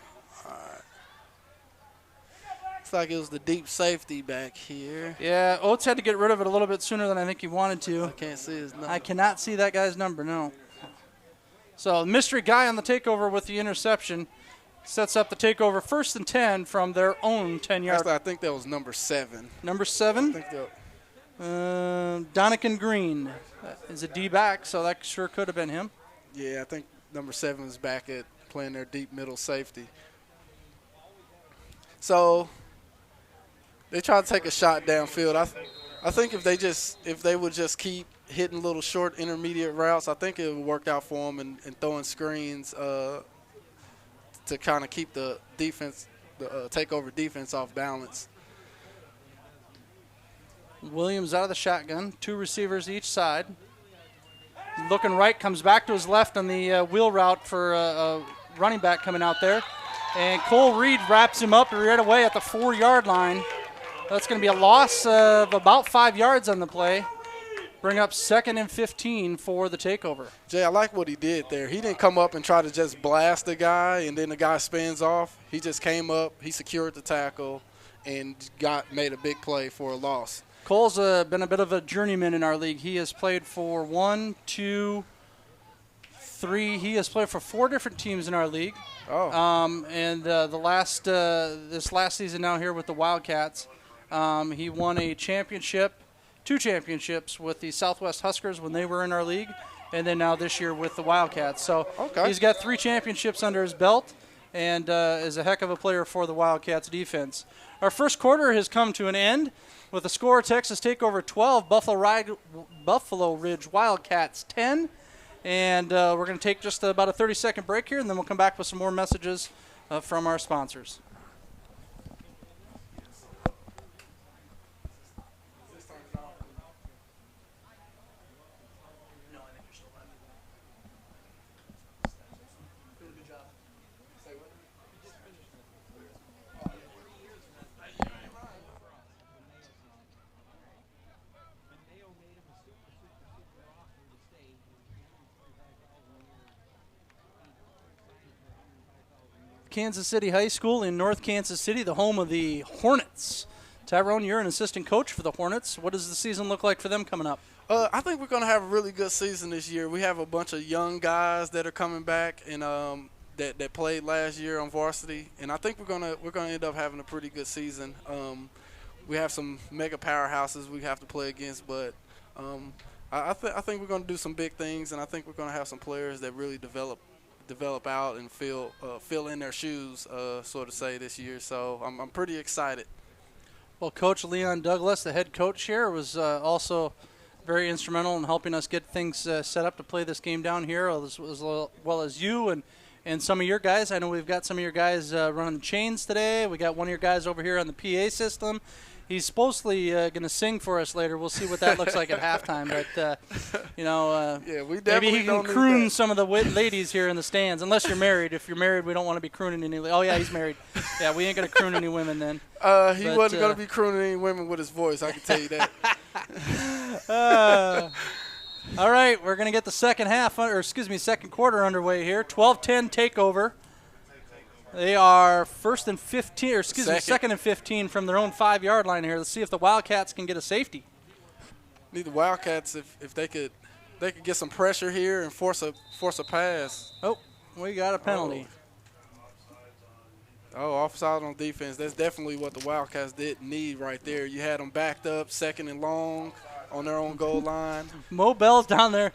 Looks like it was the deep safety back here. Yeah, Oates had to get rid of it a little bit sooner than I think he wanted to. I can't see his number. I cannot see that guy's number, no. So, mystery guy on the takeover with the interception sets up the takeover 1st and 10 from their own 10-yard. Actually, I think that was number 7. Number 7? I think that Donican Green is a D-back, so that sure could have been him. Yeah, I think number 7 is back at playing their deep middle safety. So they try to take a shot downfield. I think if they would just keep hitting little short intermediate routes, I think it would work out for them and throwing screens to kind of keep the defense, the takeover defense off balance. Williams out of the shotgun, 2 receivers each side. Looking right, comes back to his left on the wheel route for a running back coming out there. And Cole Reed wraps him up right away at the 4-yard line. That's going to be a loss of about 5 yards on the play. Bring up 2nd and 15 for the takeover. Jay, I like what he did there. He didn't come up and try to just blast the guy and then the guy spins off. He just came up, he secured the tackle, and made a big play for a loss. Cole's been a bit of a journeyman in our league. He has played for 1, 2, 3. He has played for 4 different teams in our league. Oh. And this last season now here with the Wildcats, he won a championship, 2 championships with the Southwest Huskers when they were in our league, and then now this year with the Wildcats. So He's got 3 championships under his belt and is a heck of a player for the Wildcats defense. Our first quarter has come to an end with a score: Texas Takeover 12, Buffalo Ridge Wildcats 10. And we're going to take just about a 30-second break here, and then we'll come back with some more messages from our sponsors. Kansas City High School in North Kansas City, the home of the Hornets. Tyrone, you're an assistant coach for the Hornets. What does the season look like for them coming up? I think we're going to have a really good season this year. We have a bunch of young guys that are coming back and that played last year on varsity, and I think we're going to end up having a pretty good season. We have some mega powerhouses we have to play against, but I think we're going to do some big things, and I think we're going to have some players that really develop out and fill in their shoes, so to say, this year. So I'm pretty excited. Well, Coach Leon Douglas, the head coach here, was also very instrumental in helping us get things set up to play this game down here, as well as you and some of your guys. I know we've got some of your guys running the chains today. We got one of your guys over here on the PA system. He's supposedly going to sing for us later. We'll see what that looks like at halftime. But, yeah, we maybe he can don't croon some of the ladies here in the stands, unless you're married. If you're married, we don't want to be crooning any. Oh, yeah, he's married. Yeah, we ain't going to croon any women then. He wasn't going to be crooning any women with his voice, I can tell you that. All right, we're going to get the second quarter underway here. 12-10 takeover. They are second and 15 from their own 5-yard line here. Let's see if the Wildcats can get a safety. Need the Wildcats if they could get some pressure here and force a pass. Oh, we got a penalty. Offside on defense. That's definitely what the Wildcats didn't need right there. You had them backed up, 2nd and long on their own goal line. Mo Bell's down there.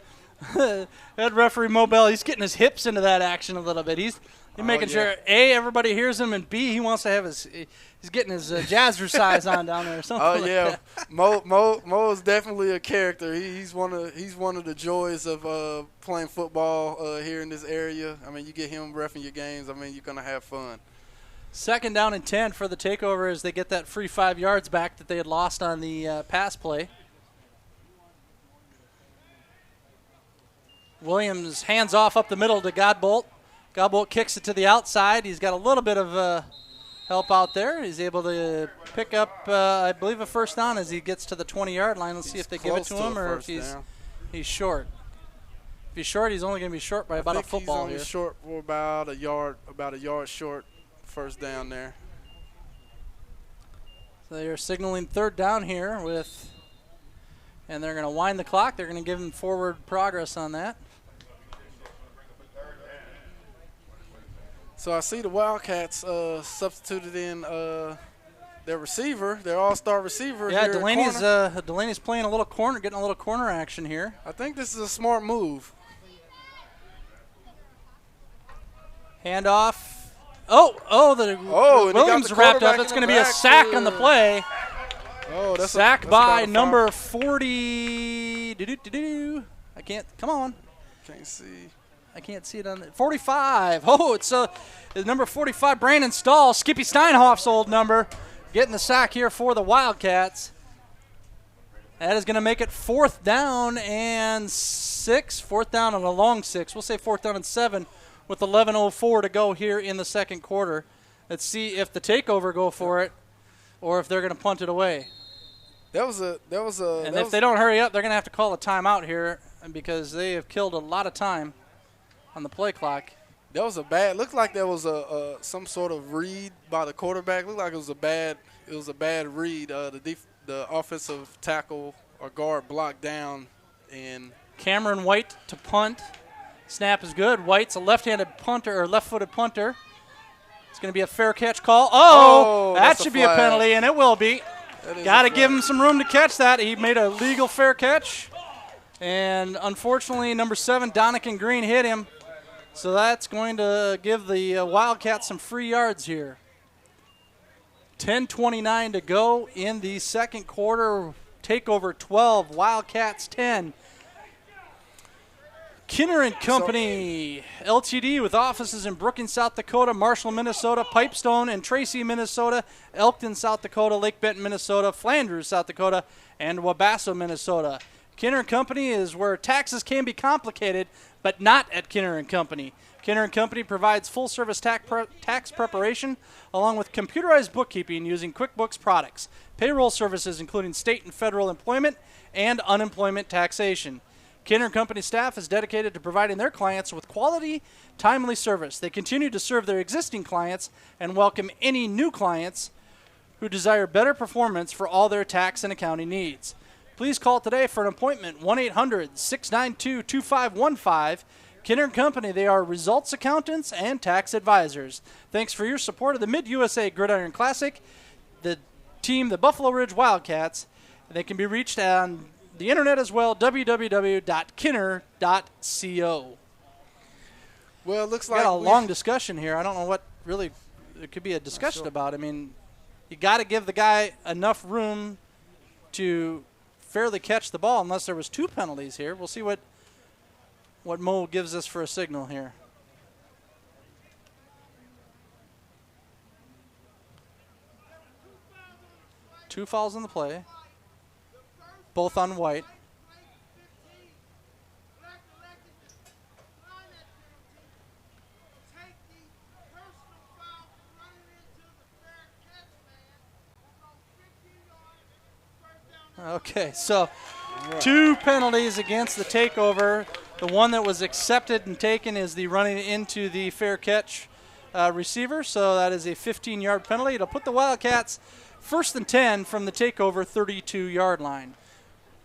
Head referee Mo Bell, he's getting his hips into that action a little bit. He's making sure, A, everybody hears him, and B, he wants to have he's getting his jazzercise on down there or something. Like that. Mo is definitely a character. He's one of the joys of playing football here in this area. I mean, you get him reffing your games. I mean, you're going to have fun. 2nd down and 10 for the takeover as they get that free 5 yards back that they had lost on the pass play. Williams hands off up the middle to Godbolt. Godbolt kicks it to the outside. He's got a little bit of help out there. He's able to pick up, I believe, a first down as he gets to the 20-yard line. Let's see if they give it to him or if he's short. If he's short, he's only going to be short by about a football here. He's short for about a yard short first down there. So they're signaling 3rd down here and they're going to wind the clock. They're going to give him forward progress on that. So I see the Wildcats substituted in their receiver, their all-star receiver. Yeah, here Delaney's playing a little corner, getting a little corner action here. I think this is a smart move. Handoff The and they got Williams the wrapped up. quarterback It's in going to the be a sack on the backfield. play. Oh, that's Sack that's by about a foul. number 40. I can't. Come on. Can't see. I can't see it on the 45. Oh, it's number 45, Brandon Stahl, Skippy Steinhoff's old number, getting the sack here for the Wildcats. That is going to make it 4th down and 6. 4th down and a long 6. We'll say 4th down and 7 with 11:04 to go here in the second quarter. Let's see if the takeover go for it or if they're going to punt it away. And if they don't hurry up, they're going to have to call a timeout here because they have killed a lot of time on the play clock. That was a bad. Looked like there was some sort of read by the quarterback. Looked like it was a bad read. The offensive tackle or guard blocked down, and Cameron White to punt. Snap is good. White's a left-handed punter or left-footed punter. It's going to be a fair catch call. Oh, that that's a should be a flag. penalty, and it will be. that is Got to a give flag. him some room to catch that. He made a legal fair catch. And unfortunately, number 7, Donican Green, hit him. So that's going to give the Wildcats some free yards here. 10:29 to go in the second quarter. Takeover 12, Wildcats 10. Kinner and Company, LTD, with offices in Brookings, South Dakota, Marshall, Minnesota, Pipestone and Tracy, Minnesota, Elkton, South Dakota, Lake Benton, Minnesota, Flanders, South Dakota, and Wabasso, Minnesota. Kinner and Company is where taxes can be complicated, but not at Kinner and Company. Kinner and Company provides full-service tax preparation along with computerized bookkeeping using QuickBooks products, payroll services including state and federal employment, and unemployment taxation. Kinner and Company staff is dedicated to providing their clients with quality, timely service. They continue to serve their existing clients and welcome any new clients who desire better performance for all their tax and accounting needs. Please call today for an appointment, 1-800-692-2515. Kinner and Company, they are results accountants and tax advisors. Thanks for your support of the Mid-USA Gridiron Classic, the team, the Buffalo Ridge Wildcats. They can be reached on the internet as well, www.kinner.co. Well, it looks We like got a long discussion here. I don't know what really it could be a discussion about. I mean, you got to give the guy enough room to fairly catch the ball unless there was 2 penalties here. We'll see what Mo gives us for a signal here. Two fouls in the play, both on White. Okay, so 2 penalties against the takeover. The one that was accepted and taken is the running into the fair catch receiver, so that is a 15-yard penalty. It'll put the Wildcats 1st and 10 from the takeover 32-yard line.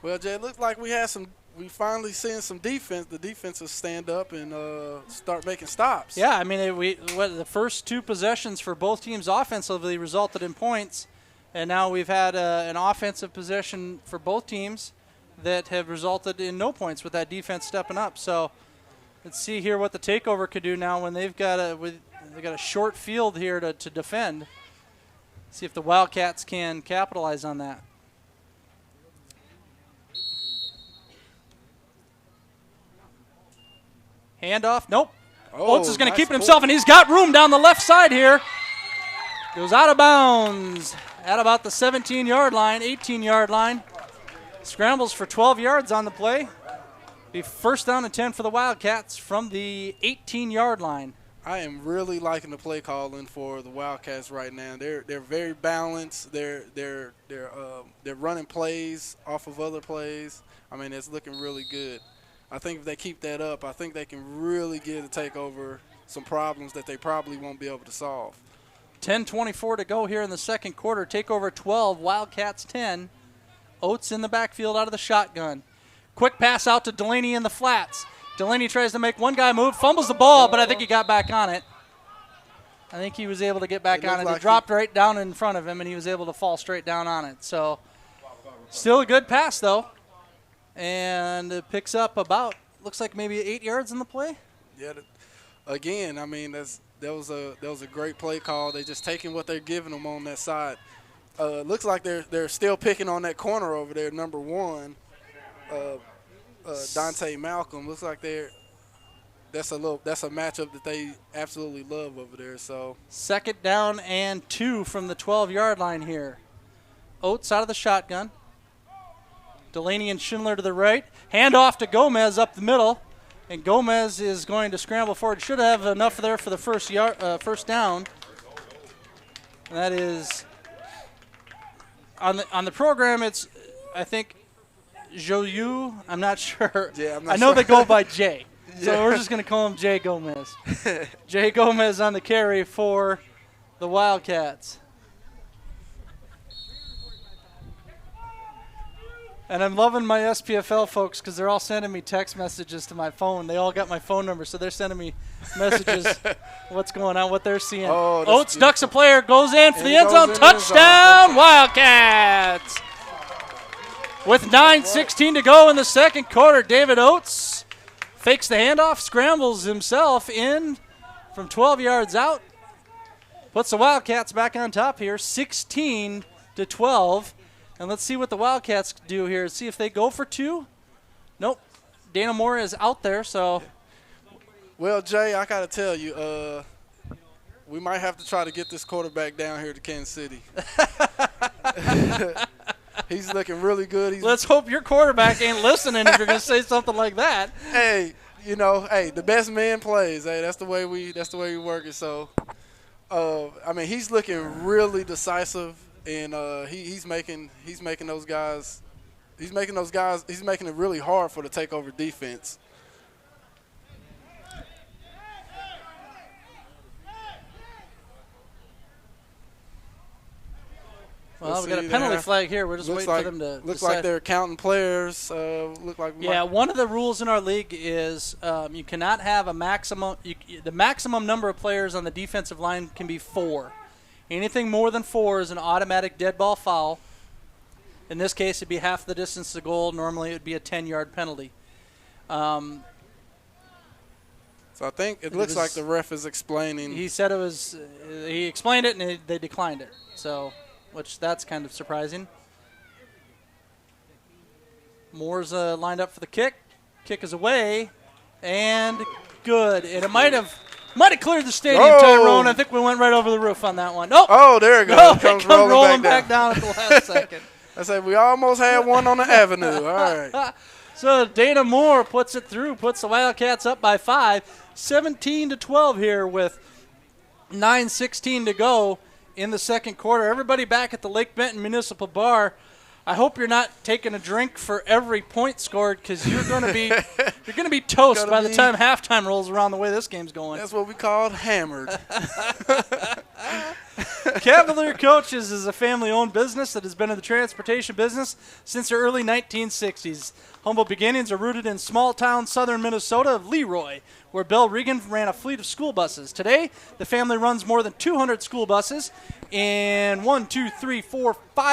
Well, Jay, it looked like we finally seeing some defense. The defenses stand up and start making stops. Yeah, I mean, the first 2 possessions for both teams offensively resulted in points, and now we've had an offensive possession for both teams that have resulted in no points with that defense stepping up. So let's see here what the takeover could do now when they've got a short field here to defend. See if the Wildcats can capitalize on that. Handoff, nope. Oates is going to nice keep it pull. himself, and he's got room down the left side here. Goes out of bounds at about the 17-yard line, 18-yard line. Scrambles for 12 yards on the play. Be 1st down and 10 for the Wildcats from the 18-yard line. I am really liking the play calling for the Wildcats right now. They're very balanced. They're running plays off of other plays. I mean, it's looking really good. I think if they keep that up, I think they can really give the takeover some problems that they probably won't be able to solve. 10:24 to go here in the second quarter. Takeover 12, Wildcats 10. Oates in the backfield out of the shotgun. Quick pass out to Delaney in the flats. Delaney tries to make one guy move, fumbles the ball, but I think he got back on it. I think he was able to get back on it. It dropped right down in front of him, and he was able to fall straight down on it. So still a good pass, though. And it picks up about, looks like maybe 8 yards in the play. Yeah. Again, I mean, that was a great play call. They just taking what they're giving them on that side. Looks like they're still picking on that corner over there, number 1, Dante Malcolm. Looks like that's a matchup that they absolutely love over there. So 2nd down and 2 from the 12-yard line here. Oates out of the shotgun. Delaney and Schindler to the right. Handoff to Gomez up the middle. And Gomez is going to scramble forward. Should have enough there for the first down. And that is on the program. It's, I think, Joyu. I'm not sure. Yeah, I'm not I know sure. they go by Jay. Yeah. So we're just going to call him Jay Gomez. Jay Gomez on the carry for the Wildcats. And I'm loving my SPFL folks because they're all sending me text messages to my phone. They all got my phone number, so they're sending me messages, what's going on, what they're seeing. Oh, Oates ducks a player, goes in for And the he end zone, goes in the end zone. touchdown, Wildcats! With 9:16 to go in the second quarter, David Oates fakes the handoff, scrambles himself in from 12 yards out, puts the Wildcats back on top here, 16-12. And let's see what the Wildcats do here. See if they go for 2. Nope. Dana Moore is out there, so. Well, Jay, I got to tell you, we might have to try to get this quarterback down here to Kansas City. He's looking really good. Let's hope your quarterback ain't listening if you're going to say something like that. Hey, the best man plays. Hey, that's the way we work it. So, he's looking really decisive. And he's making it really hard for the takeover defense. Well, we got a penalty flag here. We're just waiting for them to Looks decide. like they're counting players. One of the rules in our league is you cannot have a maximum. The maximum number of players on the defensive line can be 4. Anything more than 4 is an automatic dead ball foul. In this case, it'd be half the distance to goal. Normally, it would be a 10-yard penalty. So I think it looks like the ref is explaining. He said it was. He explained it, and they declined it. So, that's kind of surprising. Moore's lined up for the kick. Kick is away, and good. And it might have cleared the stadium, Tyrone. I think we went right over the roof on that one. Oh, there it goes. No, It comes rolling back down at the last second. I said we almost had one on the avenue. All right. So Dana Moore puts it through, puts the Wildcats up by 5, 17-12 here with 9:16 to go in the second quarter. Everybody back at the Lake Benton Municipal Bar. I hope you're not taking a drink for every point scored because you're going to be toast by the time halftime rolls around the way this game's going. That's what we called hammered. Cavalier Coaches is a family-owned business that has been in the transportation business since the early 1960s. Humble beginnings are rooted in small-town southern Minnesota of Leroy, where Bill Regan ran a fleet of school buses. Today, the family runs more than 200 school buses in 5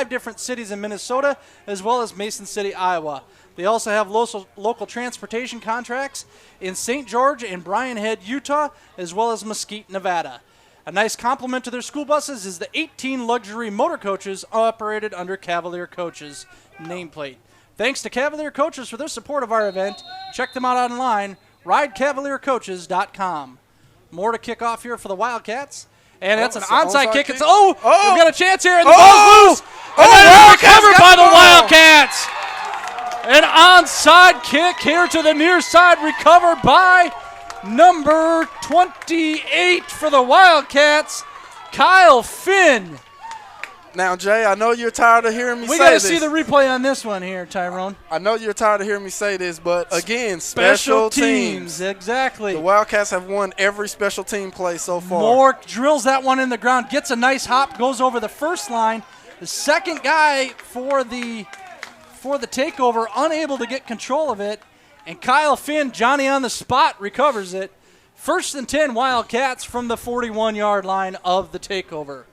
different cities in Minnesota, as well as Mason City, Iowa. They also have local transportation contracts in St. George and Bryan Head, Utah, as well as Mesquite, Nevada. A nice complement to their school buses is the 18 luxury motor coaches operated under Cavalier Coaches nameplate. Thanks to Cavalier Coaches for their support of our event. Check them out online, ridecavaliercoaches.com. More to kick off here for the Wildcats. And that's an onside kick. We've got a chance here, and the ball's loose. And then it's recovered by the Wildcats. An onside kick here to the near side, recovered by number 28 for the Wildcats, Kyle Finn. Now, Jay, I know you're tired of hearing me say this. We got to see the replay on this one here, Tyrone. I know you're tired of hearing me say this, but again, special teams. Exactly. The Wildcats have won every special team play so far. Moore drills that one in the ground, gets a nice hop, goes over the first line. The second guy for the takeover, unable to get control of it. And Kyle Finn, Johnny on the spot, recovers it. 1st and 10 Wildcats from the 41-yard line of the takeover.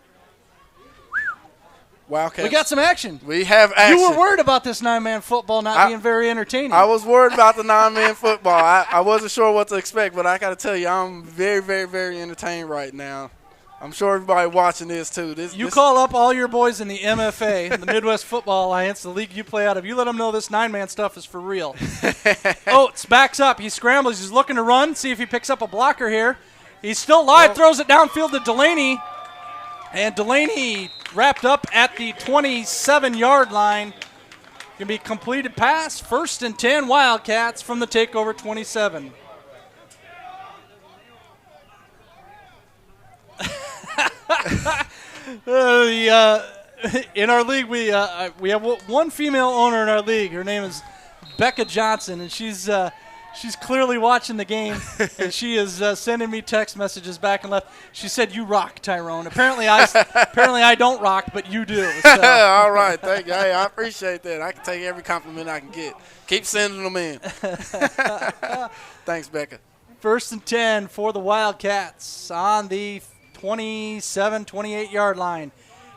Wildcats. We got some action. We have action. You were worried about this 9-man football not being very entertaining. I was worried about the 9-man football. I wasn't sure what to expect, but I got to tell you, I'm very, very, very entertained right now. I'm sure everybody watching this, too. Call up all your boys in the MFA, the Midwest Football Alliance, the league you play out of. You let them know this 9-man stuff is for real. Oates backs up. He scrambles. He's looking to run, see if he picks up a blocker here. He's still live, throws it downfield to Delaney. And Delaney wrapped up at the 27-yard line. Can be completed pass. 1st and 10 Wildcats from the takeover 27. In our league, we have one female owner in our league. Her name is Becca Johnson, and she's clearly watching the game, and she is sending me text messages back and left. She said, "You rock, Tyrone." Apparently I don't rock, but you do. So. All right, thank you. Hey, I appreciate that. I can take every compliment I can get. Keep sending them in. Thanks, Becca. 1st and 10 for the Wildcats on the 27, 28-yard line.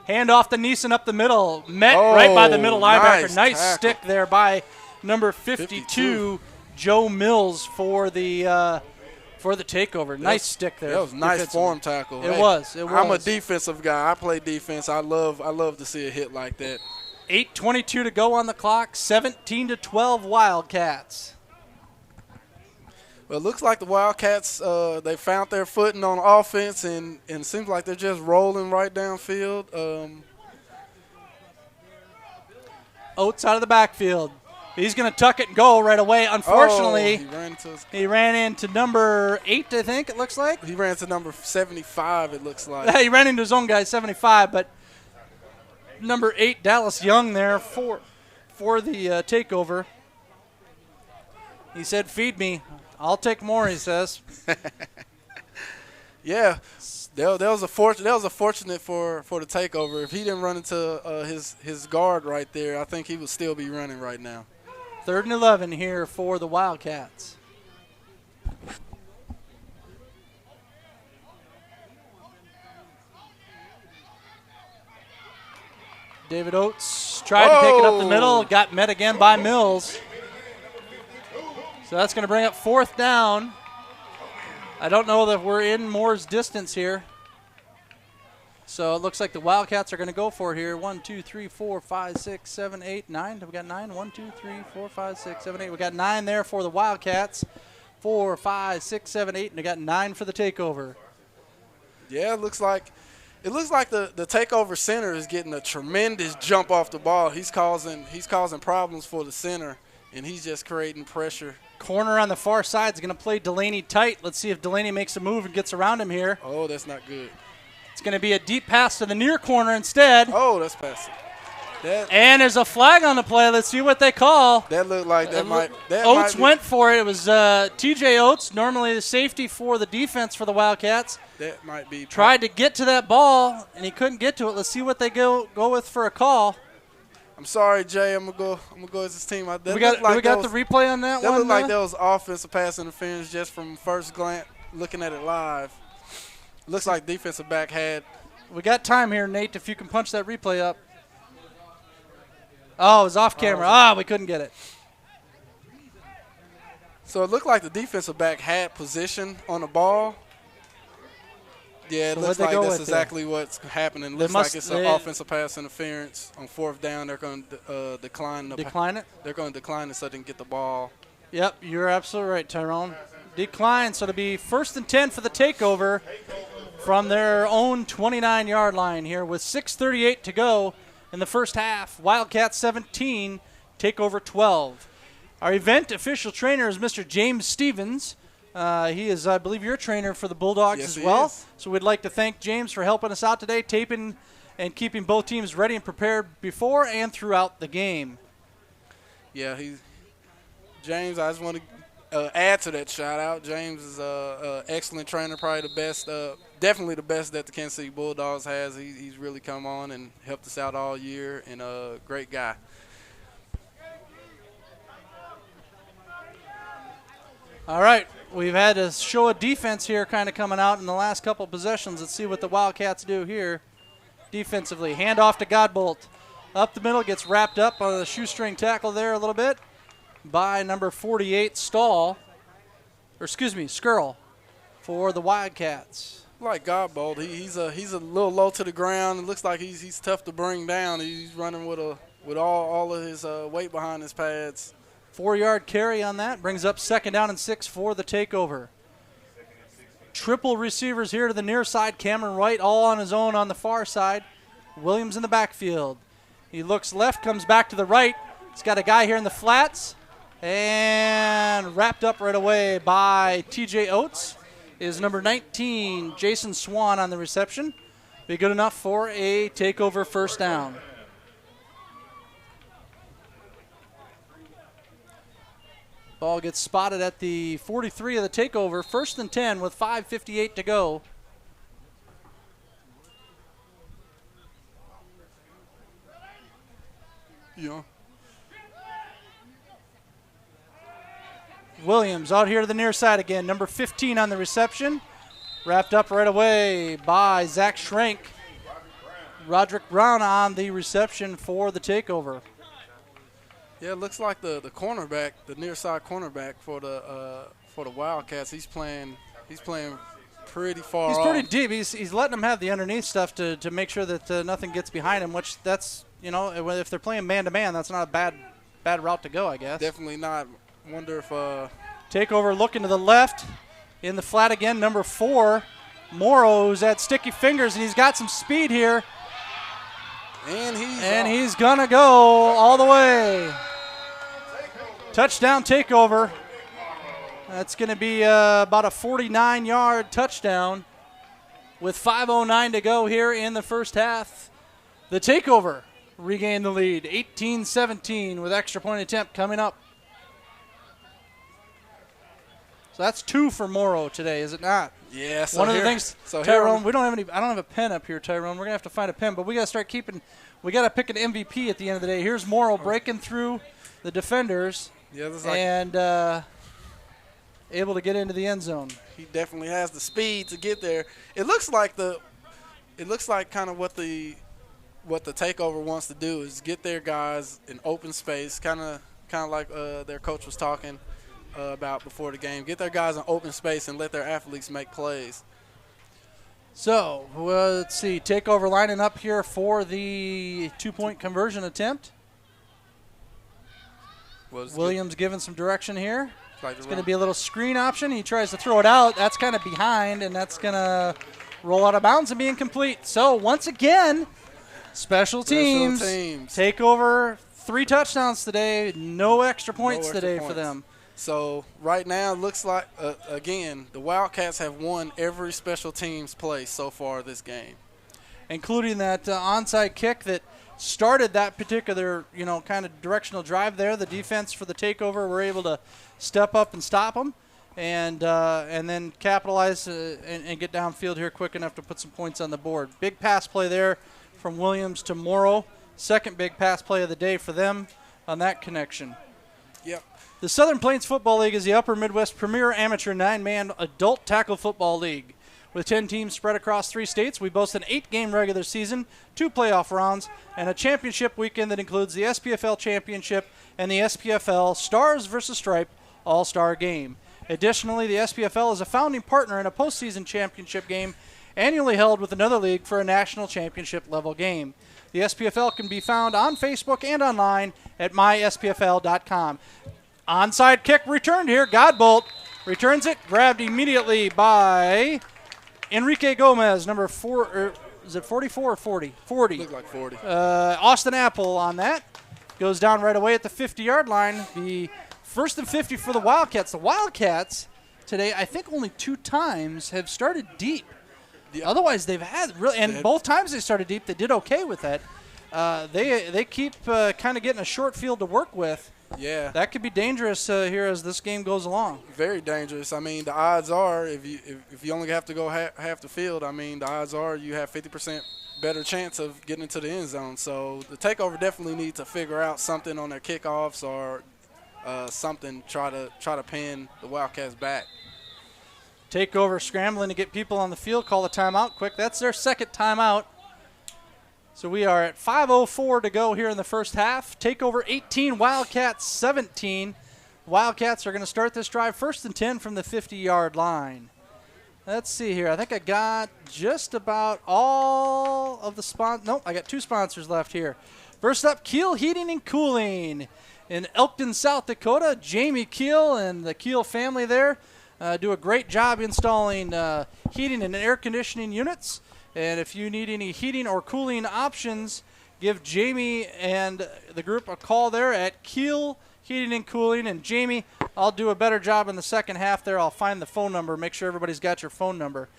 Hand off to Neeson up the middle. Met right by the middle linebacker. Nice stick there by number 52. Joe Mills for the takeover. Nice stick there. That was a nice form tackle. It was. I'm a defensive guy. I play defense. I love to see a hit like that. 8:22 to go on the clock. 17-12 Wildcats. Well, it looks like the Wildcats, they found their footing on offense, and it seems like they're just rolling right downfield. Oates out of the backfield. He's going to tuck it and go right away. Unfortunately, he ran into number 8, I think it looks like. He ran to number 75, it looks like. He ran into his own guy, 75, but number 8, Dallas Young there for the takeover. He said, "Feed me. I'll take more," he says. Yeah, that was a fortunate for the takeover. If he didn't run into his guard right there, I think he would still be running right now. 3rd and 11 here for the Wildcats. David Oates tried to take it up the middle, got met again by Mills. So that's going to bring up 4th down. I don't know that we're in Moore's distance here. So it looks like the Wildcats are going to go for it here. 1, 2, 3, 4, 5, 6, 7, 8, 9. Have we got 9? 1, 2, 3, 4, 5, 6, 7, 8. We got 9 there for the Wildcats. 4, 5, 6, 7, 8, and we got 9 for the takeover. Yeah, it looks like the takeover center is getting a tremendous jump off the ball. He's causing problems for the center, and he's just creating pressure. Corner on the far side is going to play Delaney tight. Let's see if Delaney makes a move and gets around him here. Oh, that's not good. It's going to be a deep pass to the near corner instead. Oh, that's passing. And there's a flag on the play. Let's see what they call. That looked like Oates went for it. It was T.J. Oates, normally the safety for the defense for the Wildcats. That might be. Tried to get to that ball, and he couldn't get to it. Let's see what they go with for a call. I'm sorry, Jay. I'm gonna go as this team. We got the replay on that one. That looked like that was offensive pass interference just from first glance, looking at it live. Looks like defensive back had. We got time here, Nate, if you can punch that replay up. Oh, it was off camera. We couldn't get it. So it looked like the defensive back had position on the ball. Yeah, it looks like that's exactly what's happening. It looks like it's an offensive pass interference. On 4th down, they're going to decline it. They're going to decline it so they can get the ball. Yep, you're absolutely right, Tyrone. Decline, so it'll be 1st and 10 for the takeover from their own 29-yard line here with 6:38 to go in the first half. Wildcats 17, takeover 12. Our event official trainer is Mr. James Stevens. He is, I believe, your trainer for the Bulldogs as well. So we'd like to thank James for helping us out today, taping and keeping both teams ready and prepared before and throughout the game. Yeah, James, I just want to add to that shout-out. James is an excellent trainer, probably the best, definitely the best that the Kansas City Bulldogs has. He's really come on and helped us out all year, and a great guy. All right, we've had a show of defense here kind of coming out in the last couple of possessions. Let's see what the Wildcats do here. defensively. Handoff to Godbolt. Up the middle, gets wrapped up on the shoestring tackle there a little bit by number 48, Skrull for the Wildcats. Like Godbolt, he's a little low to the ground. It looks like he's tough to bring down. He's running with all of his weight behind his pads. 4-yard carry on that brings up 2nd down and 6 for the takeover. Triple receivers here to the near side. Cameron Wright all on his own on the far side. Williams in the backfield. He looks left, comes back to the right. He's got a guy here in the flats. And wrapped up right away by TJ Oates is number 19, Jason Swan on the reception. Be good enough for a takeover 1st down. Ball gets spotted at the 43 of the takeover. 1st and 10 with 5:58 to go. Yeah. Williams out here to the near side again. Number 15 on the reception. Wrapped up right away by Zach Schrank. Roderick Brown on the reception for the takeover. Yeah, it looks like the cornerback, the near side cornerback for the Wildcats. He's playing pretty far He's off. pretty deep. He's letting them have the underneath stuff to make sure that nothing gets behind him, which that's, if they're playing man-to-man, that's not a bad route to go, I guess. Definitely not. Wonder if Takeover looking to the left. In the flat again, number 4. Morrow's at sticky fingers, and he's got some speed here. and he's going to go all the way. Touchdown takeover. That's going to be about a 49-yard touchdown with 5:09 to go here in the first half. The takeover regained the lead, 18-17 with extra point attempt coming up. So that's 2 for Morrow today, is it not? yeah. So One of the here- things, so Tyrone, here, we don't have any. I don't have a pen up here, Tyrone. We're gonna have to find a pen, but we gotta start keeping. We gotta pick an MVP at the end of the day. Here's Morrow breaking through the defenders yeah, this is like, and able to get into the end zone. he definitely has the speed to get there. It looks like kind of what the takeover wants to do is get their guys in open space, kind of like their coach was talking about before the game. Get their guys in open space and let their athletes make plays. So let's see, takeover lining up here for the 2-point conversion attempt. Williams giving some direction here. It's going to be a little screen option. He tries to throw it out. That's kind of behind, and that's going to roll out of bounds and be incomplete. So once again, special teams. Take over 3 touchdowns today. No extra points today for them. So right now it looks like, again, the Wildcats have won every special teams play so far this game. Including that onside kick that started that particular, kind of directional drive there. The defense for the takeover were able to step up and stop them and then capitalize and get downfield here quick enough to put some points on the board. Big pass play there from Williams to Morrow. Second big pass play of the day for them on that connection. Yep. The Southern Plains Football League is the Upper Midwest premier amateur 9-man adult tackle football league. With 10 teams spread across 3 states, we boast an 8-game regular season, 2 playoff rounds, and a championship weekend that includes the SPFL Championship and the SPFL Stars vs. Stripe All-Star Game. Additionally, the SPFL is a founding partner in a postseason championship game annually held with another league for a national championship level game. The SPFL can be found on Facebook and online at myspfl.com. Onside kick returned here. Godbolt returns it, grabbed immediately by Enrique Gomez, number 4. Is it 44 or 40? 40. Looked like 40. Austin Apple on that. Goes down right away at the 50-yard line. The 1st and 50 for the Wildcats. The Wildcats today, I think only 2 times have started deep. Otherwise, they've had really, and both times they started deep, they did okay with that. They keep kind of getting a short field to work with. Yeah. That could be dangerous here as this game goes along. Very dangerous. I mean, the odds are if you only have to go half the field, I mean, the odds are you have 50% better chance of getting into the end zone. So the takeover definitely needs to figure out something on their kickoffs or something, try to pin the Wildcats back. Takeover scrambling to get people on the field, call a timeout quick. That's their second timeout. So we are at 5:04 to go here in the first half. Takeover 18, Wildcats 17. Wildcats are going to start this drive 1st and 10 from the 50-yard line. Let's see here. I think I got just about all of the sponsors. Nope, I got 2 sponsors left here. First up, Keel Heating and Cooling in Elkton, South Dakota. Jamie Keel and the Keel family there do a great job installing heating and air conditioning units. And if you need any heating or cooling options, give Jamie and the group a call there at Keel Heating and Cooling. And Jamie, I'll do a better job in the second half there. I'll find the phone number, make sure everybody's got your phone number.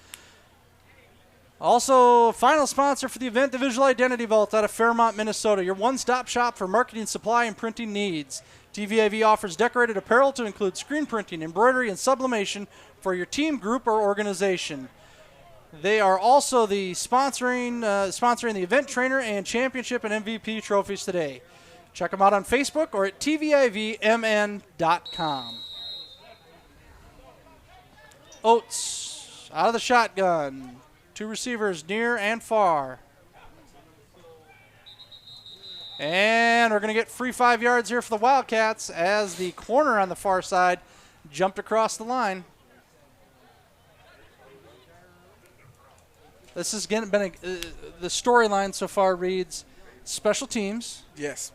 Also, final sponsor for the event, the Visual Identity Vault out of Fairmont, Minnesota, your one-stop shop for marketing, supply, and printing needs. TVIV offers decorated apparel to include screen printing, embroidery, and sublimation for your team, group, or organization. They are also the sponsoring the event trainer and championship and MVP trophies today. Check them out on Facebook or at tvivmn.com. Oates out of the shotgun. 2 receivers near and far. And we're going to get free 5 yards here for the Wildcats as the corner on the far side jumped across the line. This has been the storyline so far reads special teams. Yes.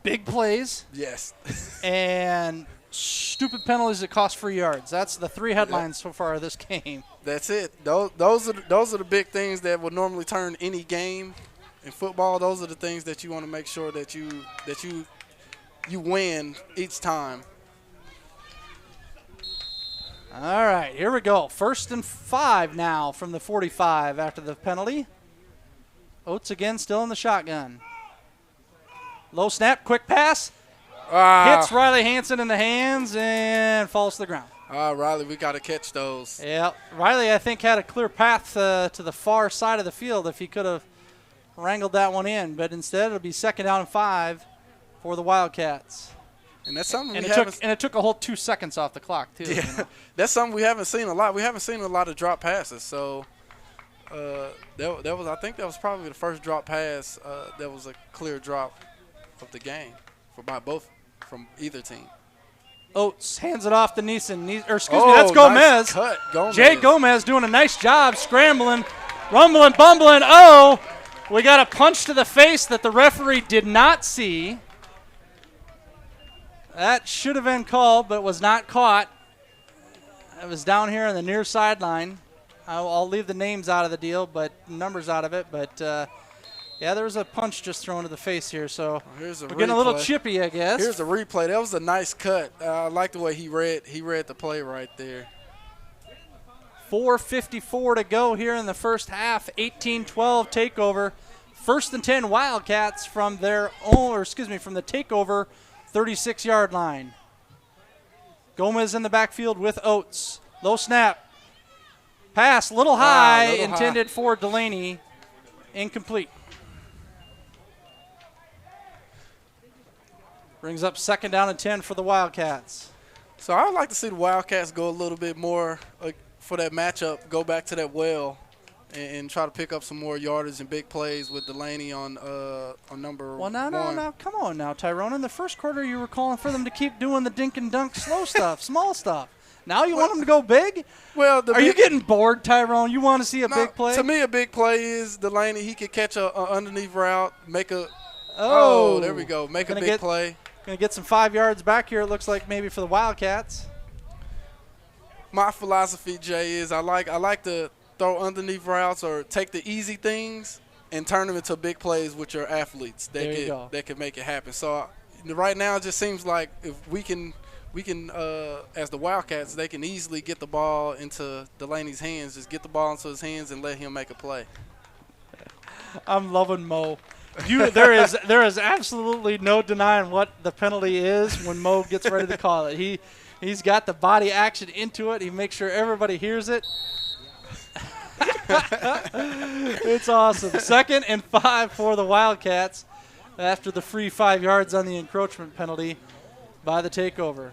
Big plays. Yes. And stupid penalties that cost free yards. That's the 3 headlines so far of this game. That's it. Those are the big things that will normally turn any game in football. Those are the things that you want to make sure that you win each time. All right, here we go. 1st and 5 now from the 45 after the penalty. Oates again still in the shotgun. Low snap, quick pass. Hits Riley Hansen in the hands and falls to the ground. Riley, we got to catch those. Yeah, Riley, I think, had a clear path to the far side of the field if he could have wrangled that one in. But instead, it'll be 2nd down and 5 for the Wildcats. And that's something it took a whole 2 seconds off the clock, too. Yeah, you know? That's something we haven't seen a lot. We haven't seen a lot of drop passes. So I think that was probably the first drop pass that was a clear drop of the game from either team. Oates hands it off to Neeson. That's Gomez. Nice cut, Gomez. Jay Gomez doing a nice job scrambling, rumbling, bumbling. Oh, we got a punch to the face that the referee did not see. That should have been called, but was not caught. It was down here on the near sideline. I'll leave the names out of the deal, but numbers out of it. But, yeah, there was a punch just thrown to the face here. So we're getting a little chippy, I guess. Here's the replay. That was a nice cut. I like the way he read the play right there. 4:54 to go here in the first half. 18-12 takeover. 1st and 10 Wildcats from from the takeover 36-yard line. Gomez in the backfield with Oates. Low snap. Pass, little high, intended for Delaney. Incomplete. Brings up 2nd down and 10 for the Wildcats. So I would like to see the Wildcats go a little bit more for that matchup, go back to that well and try to pick up some more yardage and big plays with Delaney on number one. Well, now, come on now, Tyrone. In the first quarter, you were calling for them to keep doing the dink and dunk slow stuff, small stuff. Now you want them to go big? Well, are you getting bored, Tyrone? You want to see a big play? To me, a big play is Delaney. He could catch a underneath route, make a there we go, make a big play. Going to get some 5 yards back here, it looks like, maybe for the Wildcats. My philosophy, Jay, is I like to throw underneath routes or take the easy things and turn them into big plays with your athletes that can make it happen. So right now it just seems like if we can as the Wildcats, they can easily get the ball into Delaney's hands. Just get the ball into his hands and let him make a play. I'm loving Mo. There is absolutely no denying what the penalty is when Mo gets ready to call it. He's got the body action into it. He makes sure everybody hears it. It's awesome. 2nd and 5 for the Wildcats after the free 5 yards on the encroachment penalty by the takeover.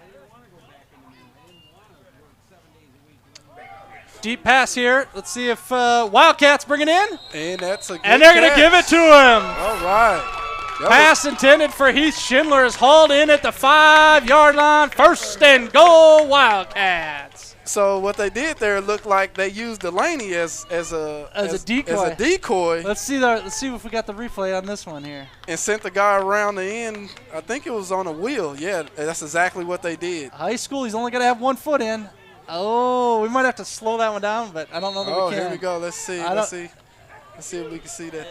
Deep pass here. Let's see if Wildcats bring it in. And that's a good And they're going to catch. give it to him. All right. That Pass intended for Heath Schindler is hauled in at the 5-yard line. First and goal, Wildcats. So what they did there looked like they used Delaney as a decoy. Let's see if we got the replay on this one here. And sent the guy around the end. I think it was on a wheel. Yeah, that's exactly what they did. High school, he's only going to have 1 foot in. Oh, we might have to slow that one down, but I don't know that we can. Here we go. Let's see. Let's see if we can see that.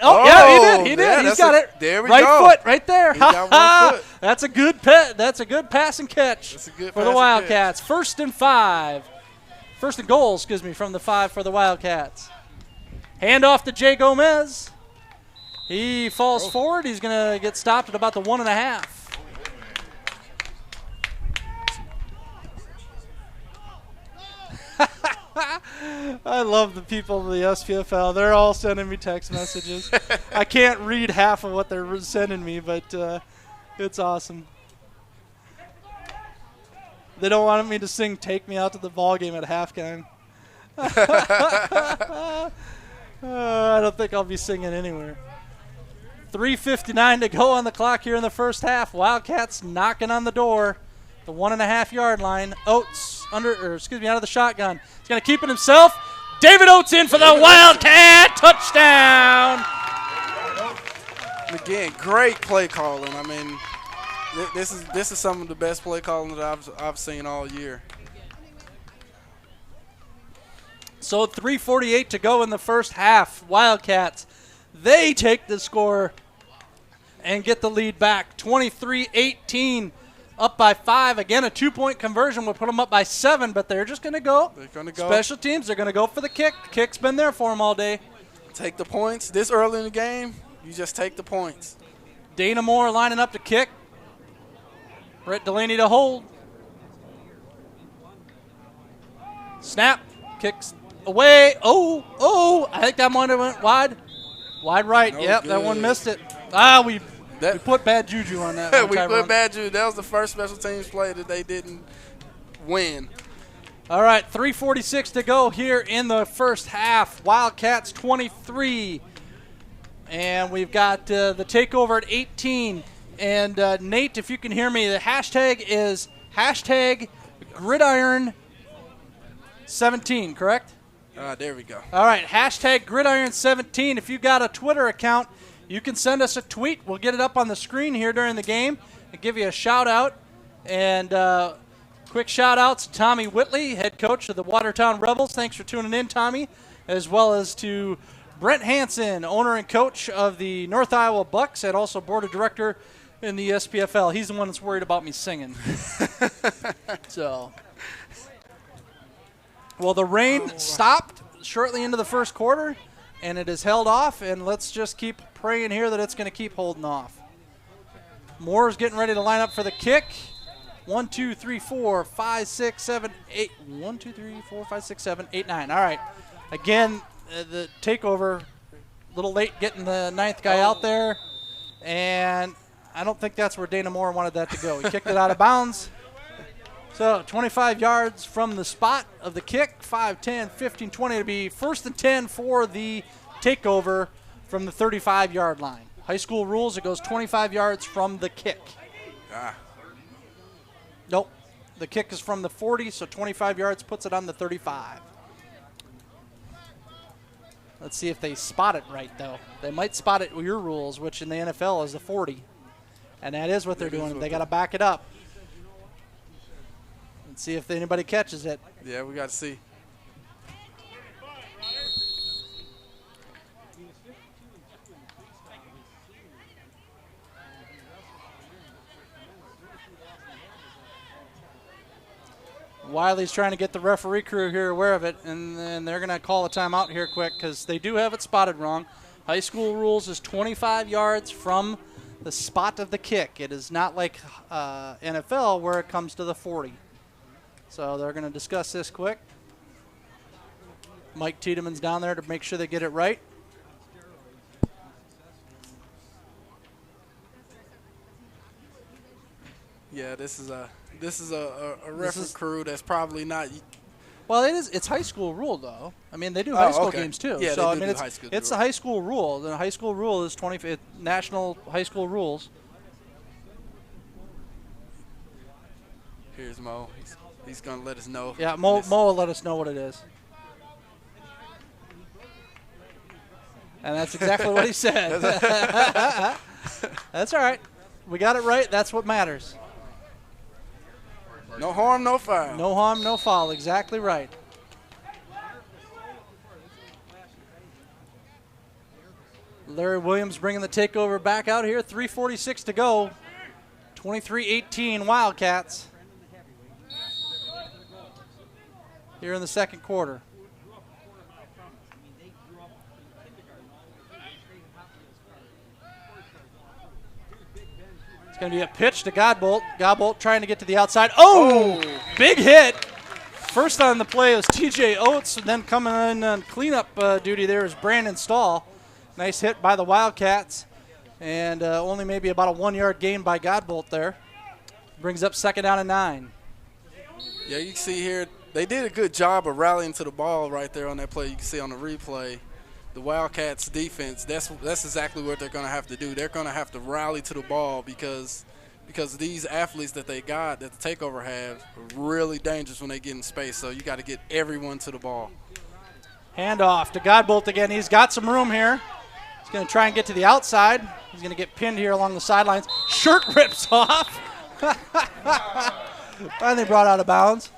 Yeah, he did. Yeah, He's got it. There we right go. Foot, right there. He got 1 foot. That's a good pass and catch for the Wildcats. First and goal, from the 5 for the Wildcats. Hand off to Jay Gomez. He falls forward. He's going to get stopped at about the 1.5. I love the people of the SPFL. They're all sending me text messages. I can't read half of what they're sending me, but it's awesome. They don't want me to sing "Take Me Out to the Ball Game" at halftime. I don't think I'll be singing anywhere. 3:59 to go on the clock here in the first half. Wildcats knocking on the door. The 1.5-yard line. Oates out of the shotgun. He's going to keep it himself. David Oates in for the Wildcat touchdown. Again, great play calling. I mean, this is some of the best play calling that I've seen all year. So 3:48 to go in the first half. Wildcats, they take the score and get the lead back. 23-18. Up by 5. Again, a 2-point conversion would put them up by 7, but they're just going to go. They're going to go. Special teams, they're going to go for the kick. The kick's been there for them all day. Take the points. This early in the game, you just take the points. Dana Moore lining up to kick. Brett Delaney to hold. Snap. Kicks away. Oh. I think that one went wide. Wide right. Yep, that one missed it. We put bad juju on that. We put bad juju. That was the first special teams play that they didn't win. All right, 3:46 to go here in the first half. Wildcats 23. And we've got the takeover at 18. And Nate, if you can hear me, the hashtag is #gridiron17, correct? There we go. All right, #gridiron17. If you've got a Twitter account, you can send us a tweet. We'll get it up on the screen here during the game and give you a shout-out. And quick shout-out to Tommy Whitley, head coach of the Watertown Rebels. Thanks for tuning in, Tommy, as well as to Brent Hansen, owner and coach of the North Iowa Bucks and also board of director in the SPFL. He's the one that's worried about me singing. Well, the rain stopped shortly into the first quarter, and it is held off, and let's just keep praying here that it's going to keep holding off. Moore's getting ready to line up for the kick. 1, 2, 3, 4, 5, 6, 7, 8. 1, 2, 3, 4, 5, 6, 7, 8, 9. All right. Again, the takeover, a little late getting the 9th guy out there, and I don't think that's where Dana Moore wanted that to go. He kicked it out of bounds. So 25 yards from the spot of the kick, 5, 10, 15, 20 to be 1st and 10 for the takeover from the 35-yard line. High school rules, it goes 25 yards from the kick. Nope. The kick is from the 40, so 25 yards puts it on the 35. Let's see if they spot it right, though. They might spot it with your rules, which in the NFL is the 40. And that is what they're doing. They got to back it up. Let's see if anybody catches it. Yeah, we got to see. Wiley's trying to get the referee crew here aware of it, and then they're going to call a timeout here quick because they do have it spotted wrong. High school rules is 25 yards from the spot of the kick. It is not like NFL where it comes to the 40. So they're going to discuss this quick. Mike Tiedemann's down there to make sure they get it right. Yeah, this is a reference crew that's probably not. Well, it's high school rule, though. I mean, they do high school games, too. Yeah, so, they I do mean, do it's, high school. it's the high school rule. The high school rule is national high school rules. Here's Mo. He's going to let us know. Yeah, Mo will let us know what it is. And that's exactly what he said. That's all right. We got it right. That's what matters. No harm, no foul. No harm, no foul. Exactly right. Larry Williams bringing the takeover back out here. 3:46 to go. 23-18 Wildcats here in the second quarter. It's going to be a pitch to Godbolt. Godbolt trying to get to the outside. Oh! Big hit. First on the play was TJ Oates, and then coming in on cleanup duty there is Brandon Stahl. Nice hit by the Wildcats, and only maybe about a 1 yard gain by Godbolt there. Brings up second down and 9. Yeah, you can see here, they did a good job of rallying to the ball right there on that play. You can see on the replay. The Wildcats defense, that's exactly what they're going to have to do. They're going to have to rally to the ball because these athletes that they got, that the takeover have, are really dangerous when they get in space. So you got to get everyone to the ball. Handoff to Godbolt again. He's got some room here. He's going to try and get to the outside. He's going to get pinned here along the sidelines. Shirt rips off. Finally brought out of bounds.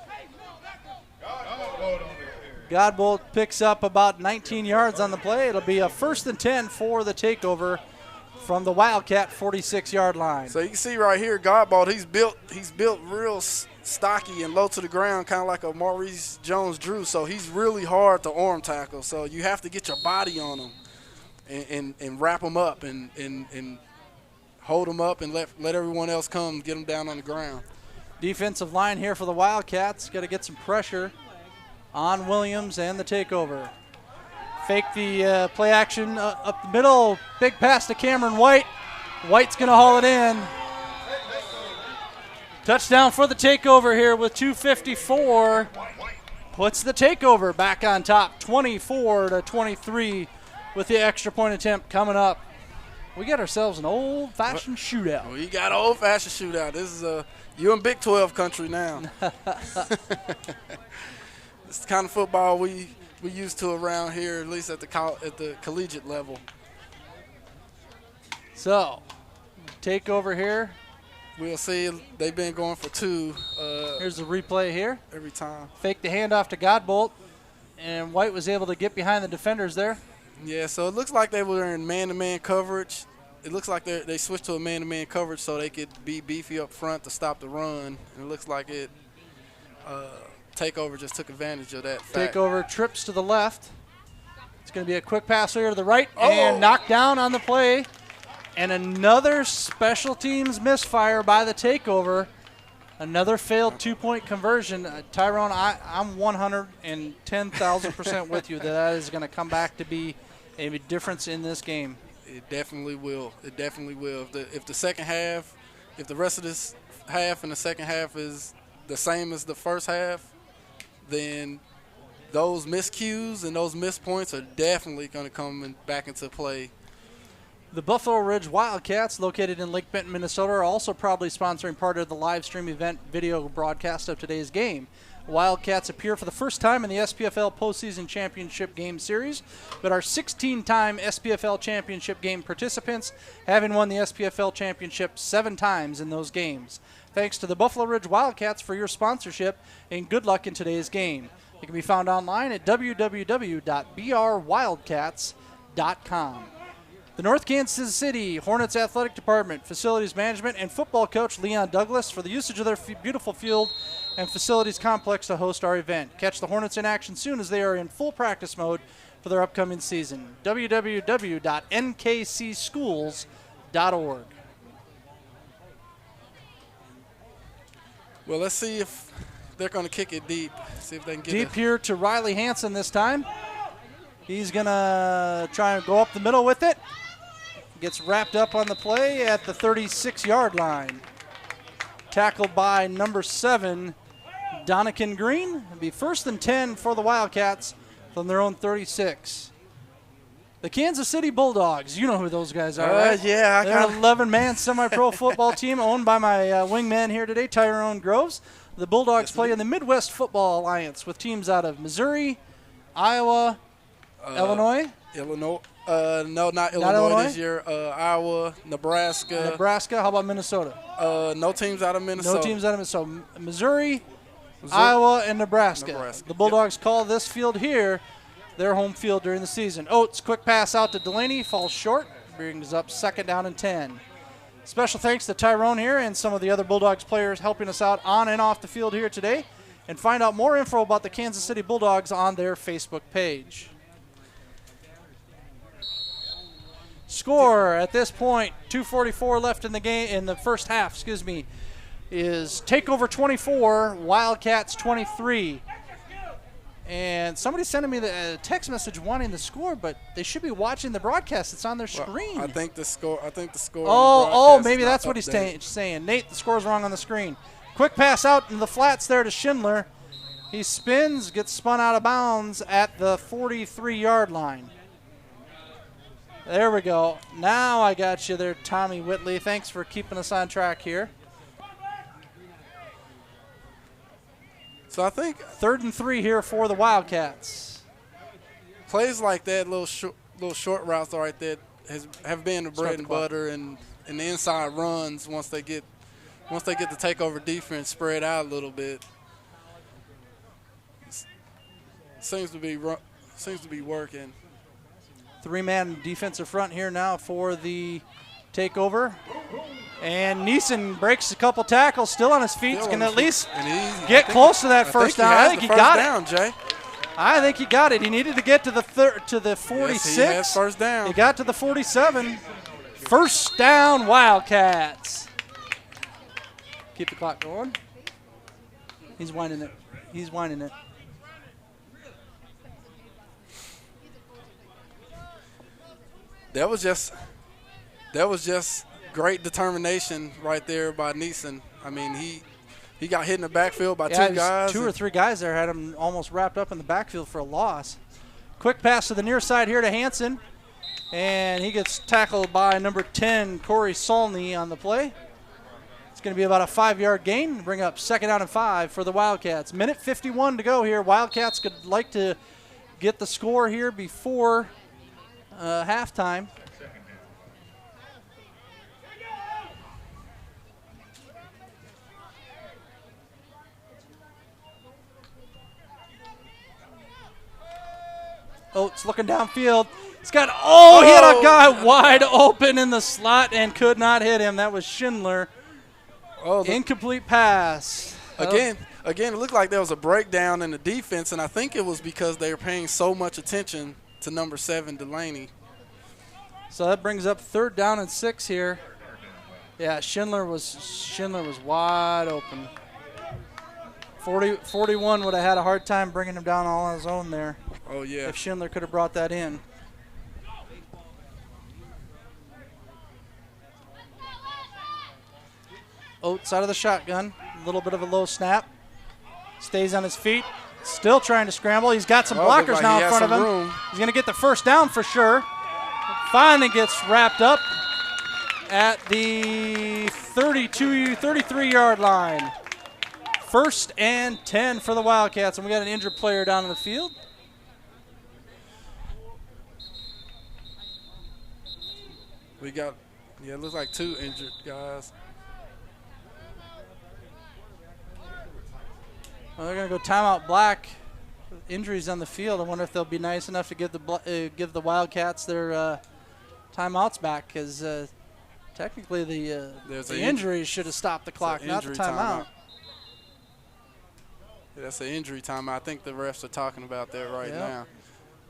Godbolt picks up about 19 yards on the play. It'll be a 1st and 10 for the takeover from the Wildcat 46-yard line. So you can see right here, Godbolt, he's built real stocky and low to the ground, kind of like a Maurice Jones-Drew. So he's really hard to arm tackle. So you have to get your body on him and wrap him up and hold him up and let everyone else come get him down on the ground. Defensive line here for the Wildcats. Got to get some pressure on Williams and the takeover. Fake the play action up the middle. Big pass to Cameron White. White's going to haul it in. Touchdown for the takeover here with 2:54. Puts the takeover back on top, 24-23, with the extra point attempt coming up. We got ourselves an old-fashioned shootout. We got an old-fashioned shootout. This is you in Big 12 country now. It's the kind of football we used to around here, at least at the collegiate level. So, takeover here. We'll see. They've been going for 2. Here's the replay here. Every time. Fake the handoff to Godbolt, and White was able to get behind the defenders there. Yeah, so it looks like they were in man-to-man coverage. It looks like they switched to a man-to-man coverage so they could be beefy up front to stop the run. And it looks like takeover just took advantage of that fact. Takeover trips to the left. It's going to be a quick pass here to the right and knocked down on the play. And another special teams misfire by the takeover. Another failed 2-point conversion. Tyrone, I'm 110,000% with you that is going to come back to be a difference in this game. It definitely will. It definitely will. If the second half, if the rest of this half and the second half is the same as the first half, then those miscues and those missed points are definitely going to come back into play. The Buffalo Ridge Wildcats, located in Lake Benton, Minnesota, are also proudly sponsoring part of the live stream event video broadcast of today's game. Wildcats appear for the first time in the SPFL Postseason Championship Game Series, but are 16-time SPFL Championship Game participants, having won the SPFL Championship 7 times in those games. Thanks to the Buffalo Ridge Wildcats for your sponsorship, and good luck in today's game. It can be found online at www.brwildcats.com. The North Kansas City Hornets Athletic Department, Facilities Management, and football coach Leon Douglas for the usage of their beautiful field and facilities complex to host our event. Catch the Hornets in action soon as they are in full practice mode for their upcoming season. www.nkcschools.org. Well, let's see if they're going to kick it deep. See if they can get deep here to Riley Hansen this time. He's going to try and go up the middle with it. Gets wrapped up on the play at the 36-yard line. Tackled by number 7, Donikin Green. It'll be 1st and 10 for the Wildcats from their own 36. The Kansas City Bulldogs, you know who those guys are, right? Yeah, They're an 11-man semi-pro football team owned by my wingman here today, Tyrone Groves. The Bulldogs play in the Midwest Football Alliance with teams out of Missouri, Iowa, Illinois. Illinois. No, not Illinois this year. Iowa, Nebraska. Nebraska. How about Minnesota? No teams out of Minnesota. No teams out of Minnesota. Missouri, Iowa, and Nebraska. The Bulldogs call this field here their home field during the season. Oates, quick pass out to Delaney, falls short, brings up 2nd down and 10. Special thanks to Tyrone here and some of the other Bulldogs players helping us out on and off the field here today. And find out more info about the Kansas City Bulldogs on their Facebook page. Score at this point, 2:44 left in the game, in the first half, is Takeover 24, Wildcats 23. And somebody's sending me the text message wanting the score, but they should be watching the broadcast. It's on their screen. I think the score. Maybe that's what he's saying. Nate, the score's wrong on the screen. Quick pass out in the flats there to Schindler. He spins, gets spun out of bounds at the 43-yard line. There we go. Now I got you there, Tommy Whitley. Thanks for keeping us on track here. So I think 3rd and 3 here for the Wildcats. Plays like that, little short routes right there, have been the bread and butter, and the inside runs once they get the takeover defense spread out a little bit. Seems to be working. 3-man defensive front here now for the takeover. And Neeson breaks a couple tackles, still on his feet. Can at least get close to that first down. I think he got it. Jay. I think he got it. He needed to get to the 46. Yes, he has first down. He got to the 47. First down, Wildcats. Keep the clock going. He's winding it. That was just great determination right there by Neeson. I mean, he got hit in the backfield by two guys. 2 or 3 guys there had him almost wrapped up in the backfield for a loss. Quick pass to the near side here to Hanson. And he gets tackled by number 10, Corey Solney on the play. It's going to be about a 5-yard gain, bring up 2nd down and 5 for the Wildcats. Minute 51 to go here. Wildcats could like to get the score here before halftime. Oates looking downfield. He had a guy wide open in the slot and could not hit him. That was Schindler. Incomplete pass. Again, it looked like there was a breakdown in the defense, and I think it was because they were paying so much attention to number 7, Delaney. So that brings up 3rd down and 6 here. Yeah, Schindler was wide open. 41 would have had a hard time bringing him down all on his own there. Oh, yeah. If Schindler could have brought that in. Oates out of the shotgun. A little bit of a low snap. Stays on his feet. Still trying to scramble. He's got some blockers now in front of him. He's going to get the first down for sure. Finally gets wrapped up at the 33-yard line. 1st and 10 for the Wildcats, and we got an injured player down in the field. It looks like 2 injured guys. Well, they're going to go timeout black. Injuries on the field. I wonder if they'll be nice enough to give the Wildcats their timeouts back, because technically the injuries should have stopped the clock, not the timeout. Yeah, that's an injury timeout. I think the refs are talking about that right now.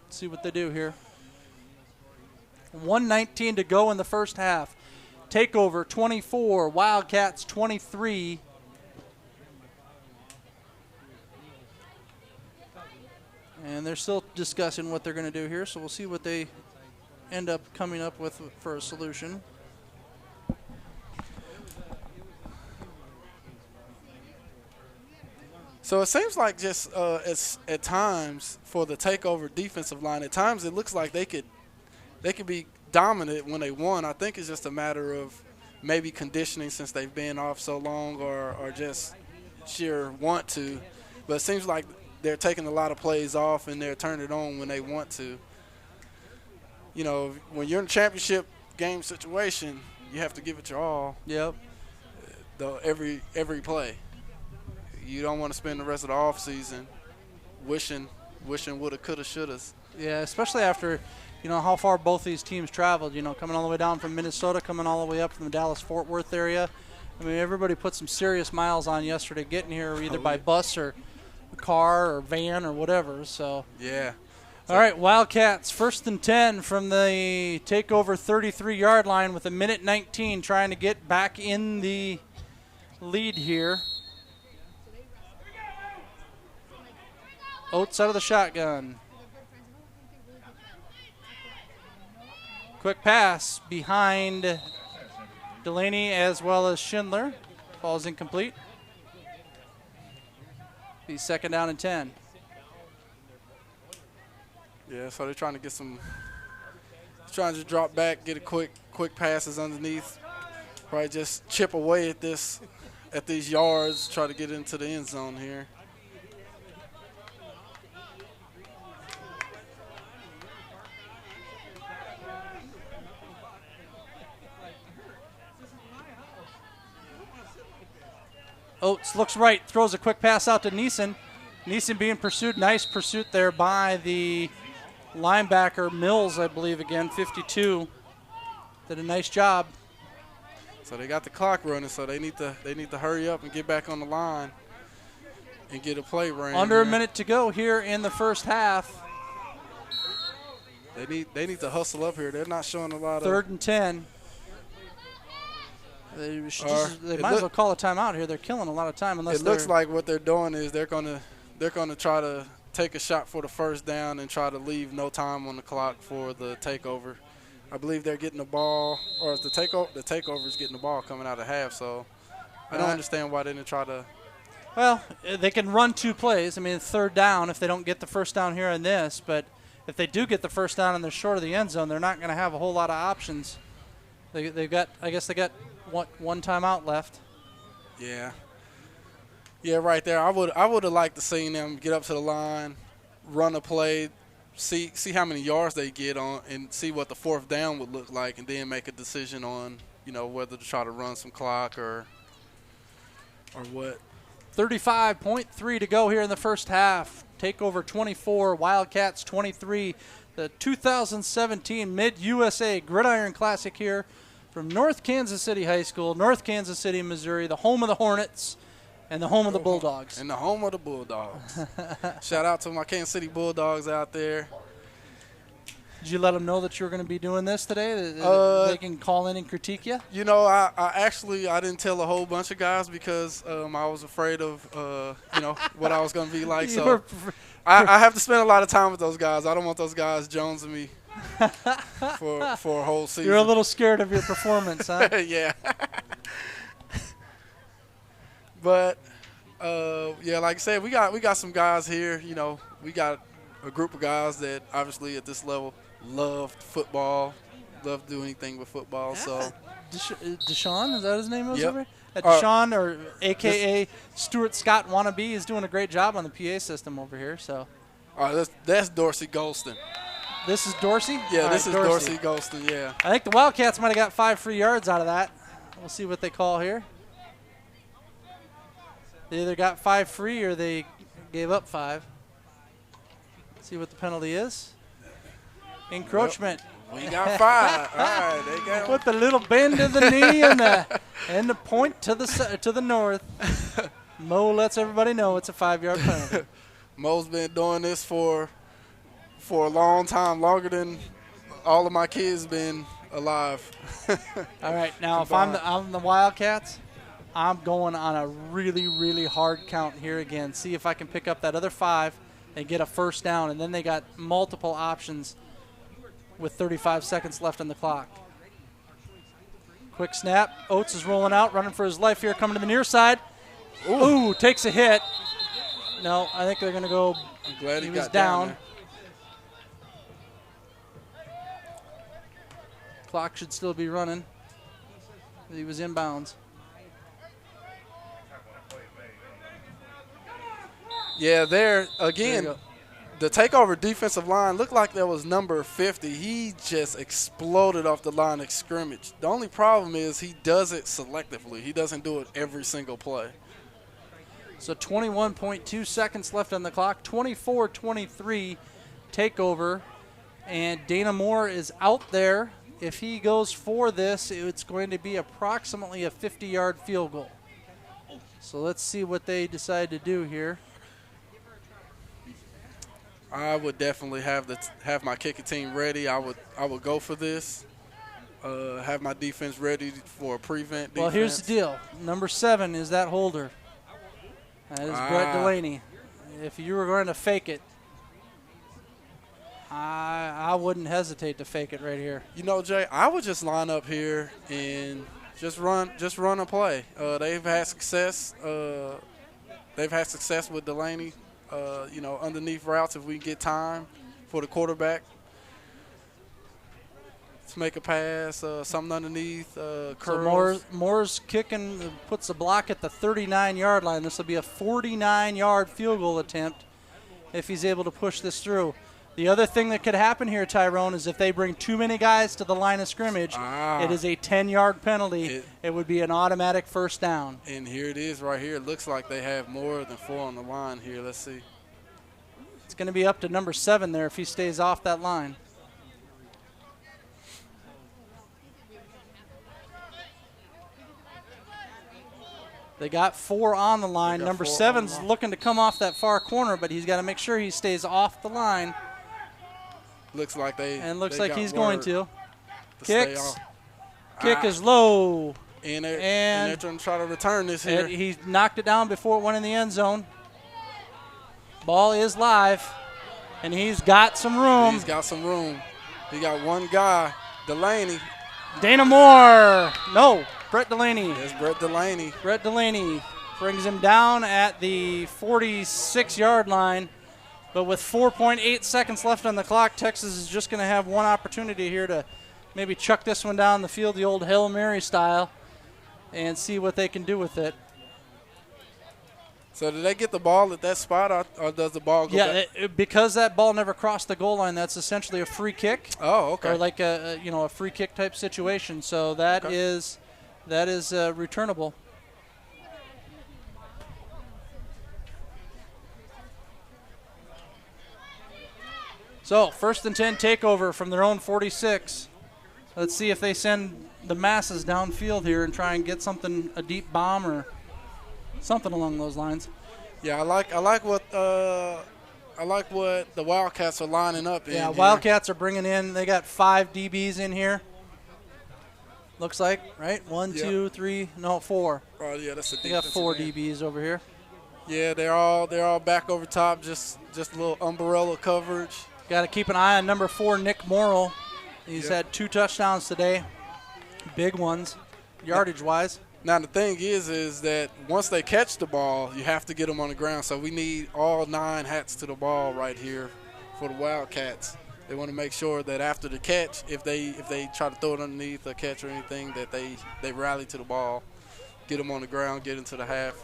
Let's see what they do here. 1:19 to go in the first half. Takeover 24, Wildcats 23. And they're still discussing what they're going to do here, so we'll see what they end up coming up with for a solution. So So it seems like just it's at times for the takeover defensive line, at times it looks like they could be dominant when they won. I think it's just a matter of maybe conditioning since they've been off so long or just sheer want to. But it seems like they're taking a lot of plays off and they're turning it on when they want to. You know, when you're in a championship game situation, you have to give it your all. Yep. Every play. You don't want to spend the rest of the offseason wishing woulda, coulda, shouldas. Yeah, especially after, how far both these teams traveled. Coming all the way down from Minnesota, coming all the way up from the Dallas-Fort Worth area. I mean, everybody put some serious miles on yesterday getting here, either by bus or car or van or whatever. So yeah. All right, Wildcats, 1st and 10 from the takeover 33-yard line with 1:19, trying to get back in the lead here. Oates out of the shotgun. Quick pass behind Delaney as well as Schindler. Falls incomplete. Be 2nd down and 10. Yeah, so they're trying to get trying to drop back, get a quick passes underneath. Probably just chip away at these yards, try to get into the end zone here. Oates looks right, throws a quick pass out to Neeson. Neeson being pursued. Nice pursuit there by the linebacker, Mills, I believe, again, 52. Did a nice job. So they got the clock running, so they need to hurry up and get back on the line and get a play ran. Under a minute to go here in the first half. They need to hustle up here. They're not showing a lot of. 3rd and 10. They might as well call a timeout here. They're killing a lot of time. Unless it looks like what they're doing is they're gonna try to take a shot for the first down and try to leave no time on the clock for the takeover. I believe they're getting the ball, or it's the takeover is getting the ball coming out of half. So I don't understand why they didn't try to. Well, they can run 2 plays. I mean, 3rd down if they don't get the first down here in this. But if they do get the first down and they're short of the end zone, they're not going to have a whole lot of options. They got one timeout left. Yeah. Yeah, right there. I would have liked to seen them get up to the line, run a play, see how many yards they get on, and see what the 4th down would look like, and then make a decision on whether to try to run some clock or what. 35.3 to go here in the first half. Takeover 24, Wildcats 23. The 2017 Mid-USA Gridiron Classic here from North Kansas City High School, North Kansas City, Missouri, the home of the Hornets and the home of the Bulldogs. And the home of the Bulldogs. Shout out to my Kansas City Bulldogs out there. Did you let them know that you were going to be doing this today? They can call in and critique you? I didn't tell a whole bunch of guys because I was afraid of, what I was going to be like. So I have to spend a lot of time with those guys. I don't want those guys jonesing me for a whole season. You're a little scared of your performance, huh? Yeah. But, like I said, we got some guys here. We got a group of guys that obviously at this level loved football, love to do anything with football. So Deshaun, is that his name? Yep. Over? Deshaun, or a.k.a. Stuart Scott wannabe, is doing a great job on the PA system over here. So, that's Dorsey Golston. This is Dorsey? Yeah, this is Dorsey Golston, yeah. I think the Wildcats might have got 5 free yards out of that. We'll see what they call here. They either got 5 free or they gave up 5. See what the penalty is. Encroachment. Well, we got 5. All right, they got with the little bend of the knee and the point to the north. Mo lets everybody know it's a 5-yard penalty. Mo's been doing this for a long time, longer than all of my kids been alive. All right, now if I'm the Wildcats, I'm going on a really, really hard count here again. See if I can pick up that other 5 and get a first down, and then they got multiple options with 35 seconds left on the clock. Quick snap. Oates is rolling out, running for his life here, coming to the near side. Ooh, takes a hit. No, I think they're going to go. I'm glad he was got down down. Clock should still be running. He was inbounds. Yeah, there There again. you go. The takeover defensive line looked like that was number 50. He just exploded off the line of scrimmage. The only problem is he does it selectively. He doesn't do it every single play. So 21.2 seconds left on the clock. 24-23 takeover. And Dana Moore is out there. If he goes for this, it's going to be approximately a 50-yard field goal. So let's see what they decide to do here. I would definitely have my kicking team ready. I would go for this. Have my defense ready for a prevent defense. Well, here's the deal. Number 7 is that holder. That is Brett Delaney. If you were going to fake it, I wouldn't hesitate to fake it right here. You know, Jay, I would just line up here and just run a play. They've had success. They've had success with Delaney. Underneath routes if we get time for the quarterback. Let's make a pass, something underneath, curls. So Moore's kicking, puts the block at the 39-yard line. This will be a 49-yard field goal attempt if he's able to push this through. The other thing that could happen here, Tyrone, is if they bring too many guys to the line of scrimmage, it is a 10-yard penalty. It would be an automatic first down. And here it is right here. It looks like they have more than 4 on the line here. Let's see. It's going to be up to number 7 there if he stays off that line. They got 4 on the line. Number 7's looking to come off that far corner, but he's got to make sure he stays off the line. Looks like he's going to. Kicks. Kick is low. And they're trying to try to return this here. He knocked it down before it went in the end zone. Ball is live, and he's got some room. He's got some room. He got one guy, Delaney. Dana Moore. No, Brett Delaney. It's Brett Delaney. Brett Delaney brings him down at the 46-yard line. But with 4.8 seconds left on the clock, Texas is just going to have one opportunity here to maybe chuck this one down the field the old Hail Mary style and see what they can do with it. So did they get the ball at that spot, or does the ball go back? Yeah, because that ball never crossed the goal line, that's essentially a free kick. Oh, okay. Or like a free kick type situation. So that is returnable. So, 1st and 10 takeover from their own 46. Let's see if they send the masses downfield here and try and get something, a deep bomb or something along those lines. Yeah, I like what the Wildcats are lining up in. Yeah, here. Wildcats are bringing in. They got 5 DBs in here. Looks like, right? 1, 2, 3, no, 4. Oh yeah, that's a. They got 4 DBs over here. Yeah, they're all back over top, just a little umbrella coverage. Got to keep an eye on number 4, Nick Morrill. He's had 2 touchdowns today, big ones, yardage-wise. Now the thing is that once they catch the ball, you have to get them on the ground. So we need all 9 hats to the ball right here for the Wildcats. They want to make sure that after the catch, if they try to throw it underneath a catch or anything, that they rally to the ball, get them on the ground, get into the half.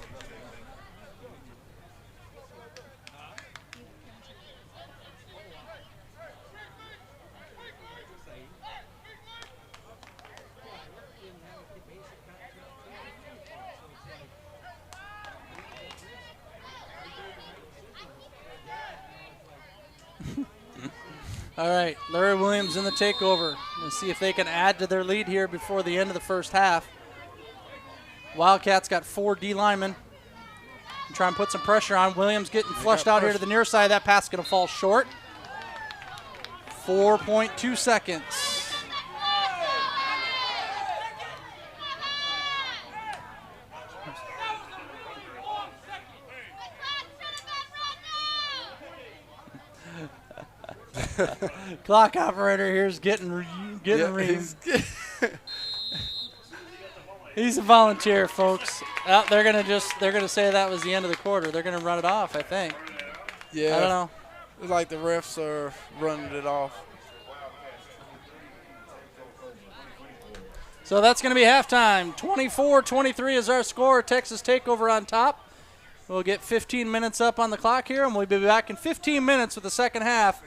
All right, Larry Williams in the takeover. Let's see if they can add to their lead here before the end of the first half. Wildcats got 4 D linemen. Try and put some pressure on. Williams getting flushed out here to the near side. That pass is going to fall short. 4.2 seconds. Clock operator here's getting reamed. He's a volunteer, folks. They're gonna say that was the end of the quarter. They're gonna run it off, I think. Yeah. I don't know. It's like the refs are running it off. So that's going to be halftime. 24-23 is our score. Texas Takeover on top. We'll get 15 minutes up on the clock here, and we'll be back in 15 minutes with the second half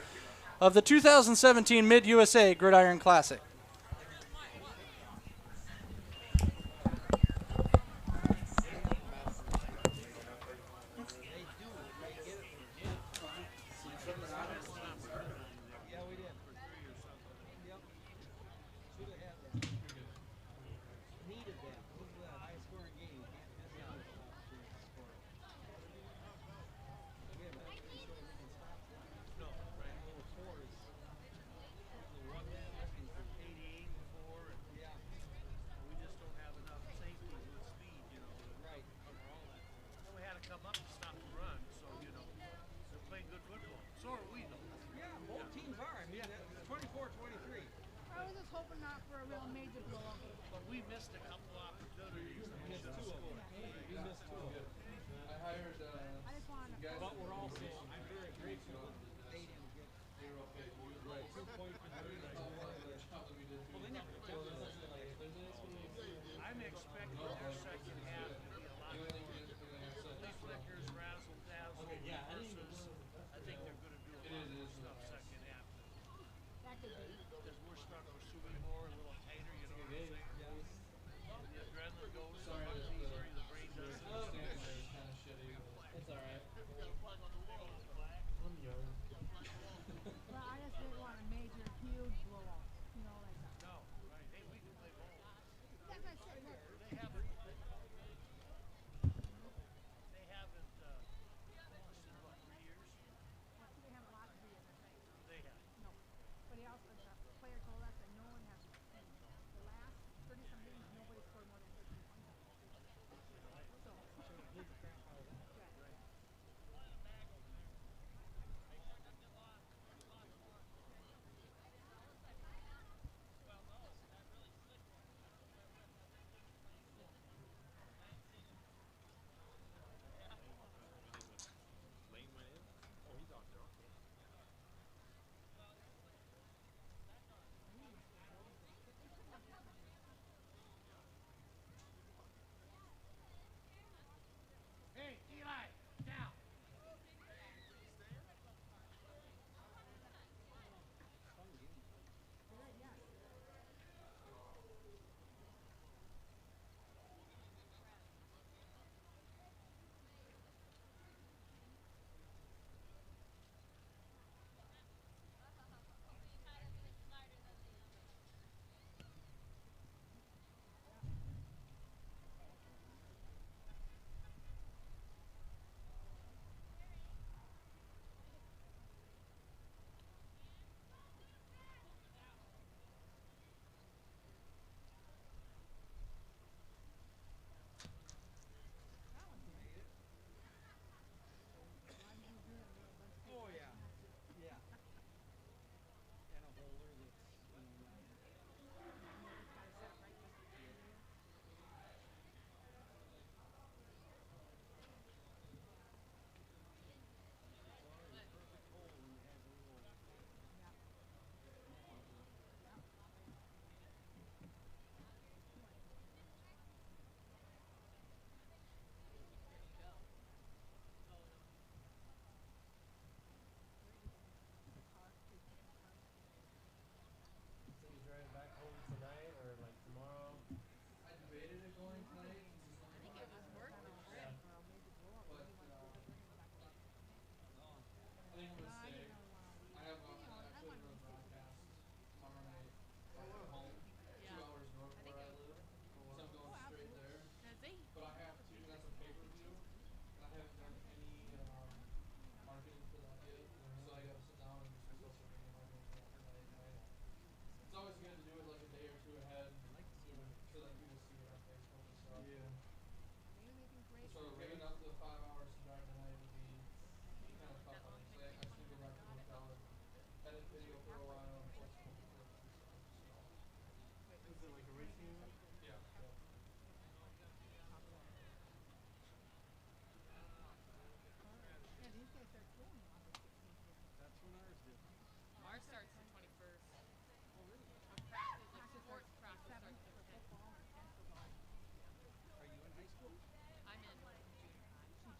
of the 2017 Mid-USA Gridiron Classic.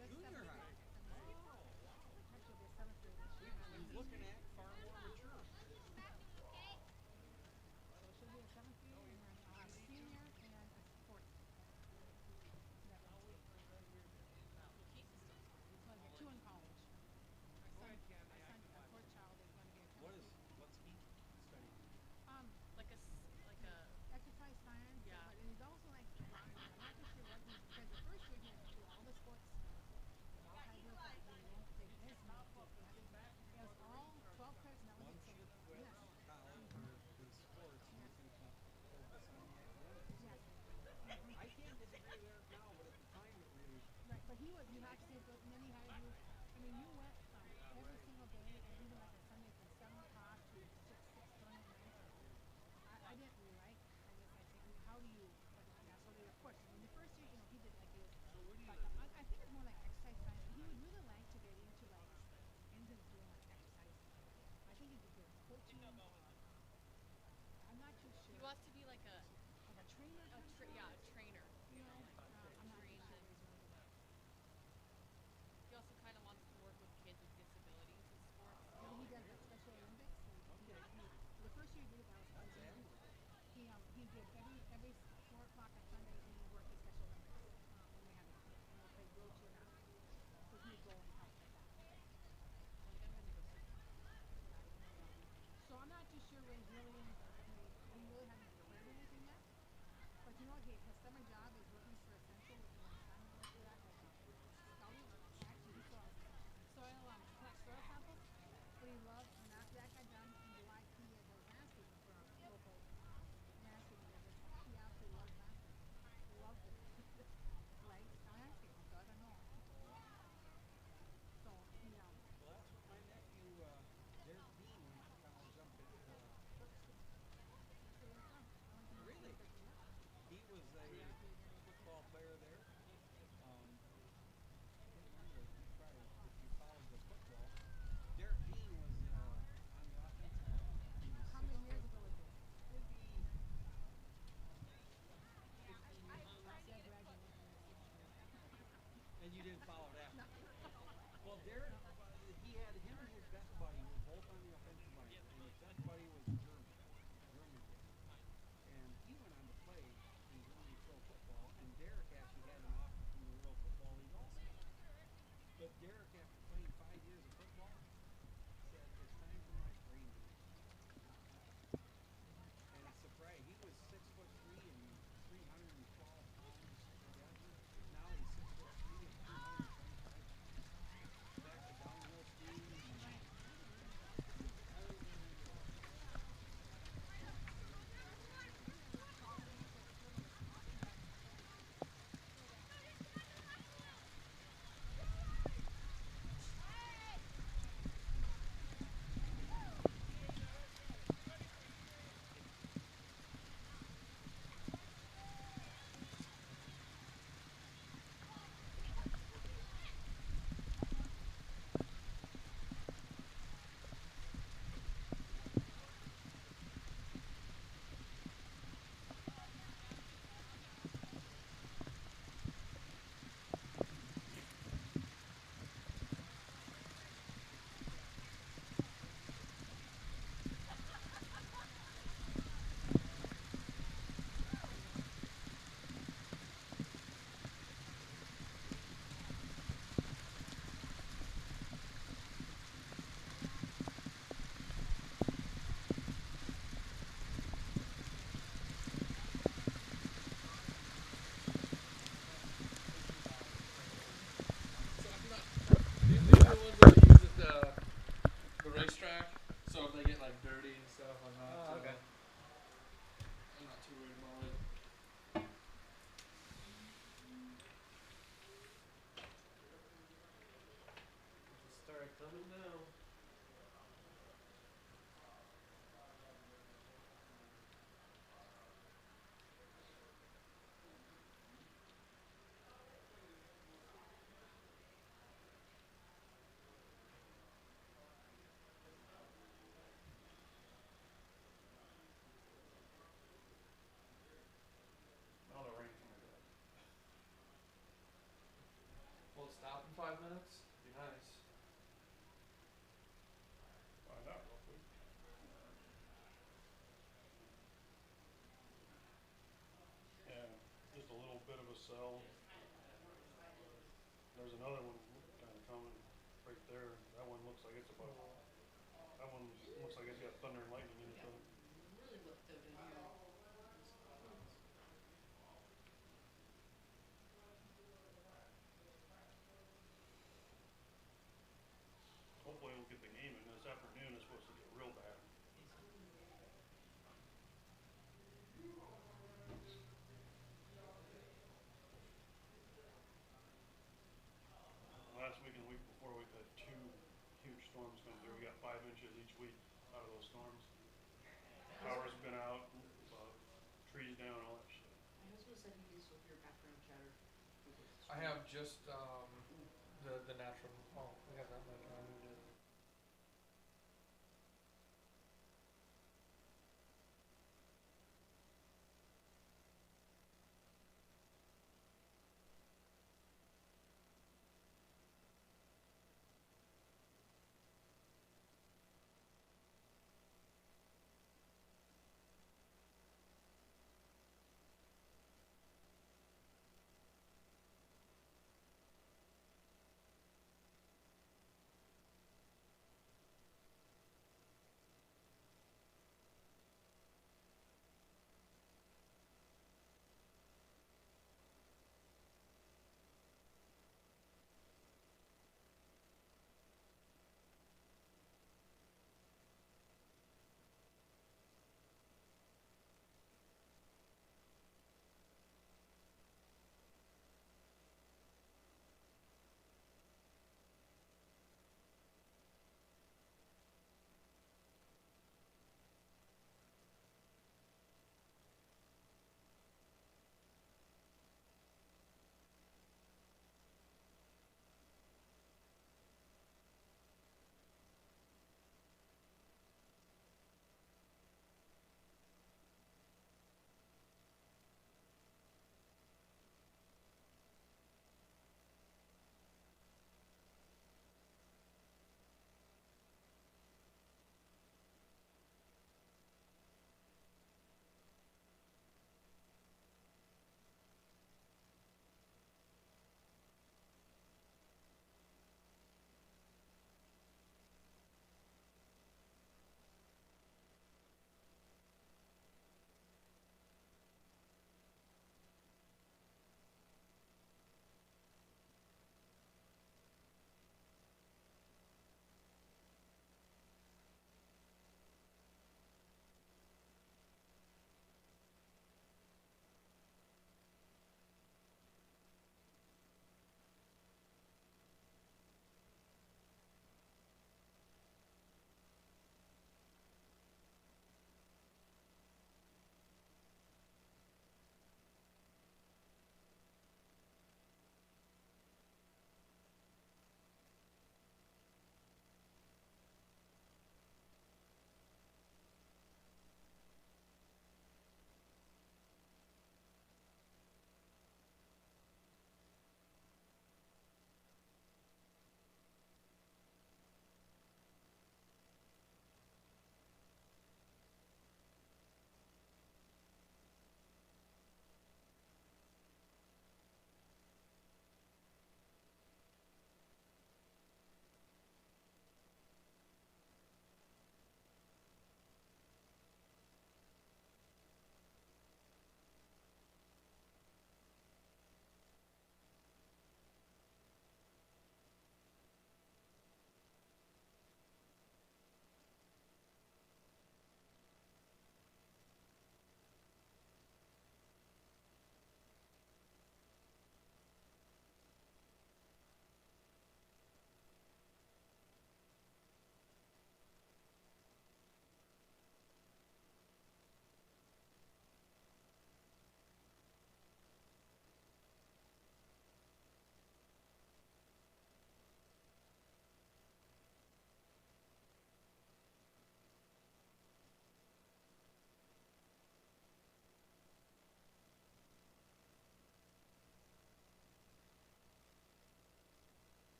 just Junior seventh high. grade. Actually, they're seventh grade this year. He's looking at far more mature. So she'll be a seventh grader and then a senior and a fourth. That one. So I got two in college. My son, our fourth child is going to be a What's he studying? Like a exercise science. Yeah. But he's also like running. I'm not too sure what he's because the first year he had to do all the sports. All high heels, like they missed me. It was all 12 credits and that was Once it. you quit Yes. college or the sports, you can focus on the academics. Yes. I can't disagree there now, but at the time it really. Right, but he had to take and then he had to do, I mean, you went every single day, and even like a Sunday from 7 o'clock to 6:30 at night. I didn't really like, I guess I think, how do you, so they, of course, in the first year, he did like his, like, I think it's more like exercise science, he would really like to get into like, into doing like exercise. I think he could do coaching, I'm not too sure. he wants to be like a Like a trainer? a trainer. You know, I'm not too Train sure. them. He also kind of wants to work with kids with disabilities in sports. He does the Special Olympics. The first year he did it, that was fun. He did every 4 o'clock on Sunday he worked the Special Olympics when they had when they played wheelchair now. So he would go and help with that. So I'm not too sure where he's really in. He really hasn't declared anything yet. But you know what? His summer job is working for Essential with the Simon worked for that. Scouting. Actually, he saw soil soil samples. But he loved, and after that got done in July, he was landscaping for a local landscaping business. He absolutely loves landscaping. He loved it. Right? Landscaping, so I don't know. So, Well, that's what my nephew, Derek Dean, went to college up at Crookston. Really? He was a football player there. I can't remember if you followed the football. Derek Dean was on the offensive line. He was how many years ago was this? Would be 15 years ago. See, I graduated in the 60s. And you didn't follow that. Well, Derek, he had him and his best buddy were both on the offensive line. And his best buddy was German kid. And he went on to play in German pro football. And Derek actually had an offer from the World Football League also. But Derek, after playing 5 years of football, said, it's time for my training. And it's surprising. He was 6'3" and 312 pounds together. Now he's 6'3" and 325 pounds. Back to downhill skiing. bit of a sell. There's another one kind of coming right there. That one looks like it's about. That one looks like it's got thunder and lightning in it. Though. Really looked good in here. Hopefully we'll get the game in this afternoon. It's supposed to get real bad. Last week and the week before we've had 2 huge storms come through. We got 5 inches each week out of those storms. Power's been out, trees down, all that shit. My husband said he needs with your background chatter. I have just the natural. Oh, we got that much on.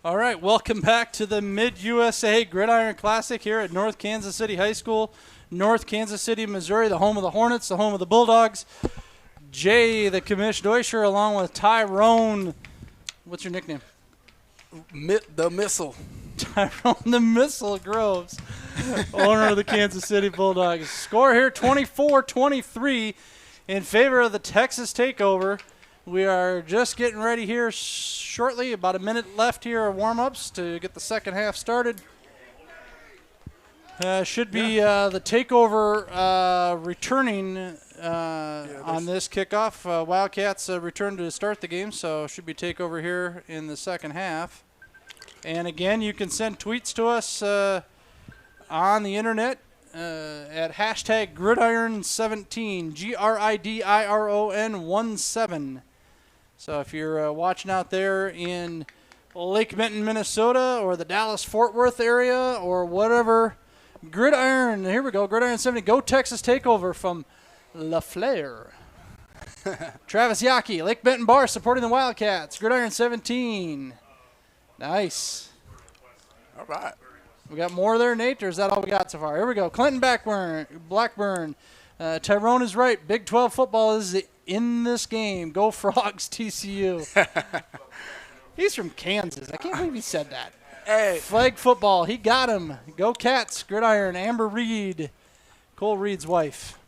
All right, welcome back to the Mid-USA Gridiron Classic here at North Kansas City High School, North Kansas City, Missouri, the home of the Hornets, the home of the Bulldogs. Jay, the commish Deutscher, along with Tyrone. What's your nickname? The Missile. Tyrone the Missile Groves, owner of the Kansas City Bulldogs. Score here 24-23 in favor of the Texas Takeover. We are just getting ready here shortly, about a minute left here of warm-ups to get the second half started. Should be the Takeover returning on this kickoff. Wildcats return to start the game, so should be Takeover here in the second half. And again, you can send tweets to us on the internet at hashtag Gridiron17, GRIDIRON17. So if you're watching out there in Lake Benton, Minnesota, or the Dallas-Fort Worth area, or whatever, Gridiron, here we go, Gridiron 70, go Texas Takeover from LaFleur. Travis Yaki, Lake Benton Bar supporting the Wildcats, Gridiron 17. Nice. All right. We got more there, Nate, or is that all we got so far? Here we go. Clinton Blackburn. Tyrone is right. Big 12 football is in this game. Go Frogs, TCU. He's from Kansas. I can't believe he said that. Hey. Flag football. He got him. Go Cats. Gridiron. Amber Reed. Cole Reed's wife.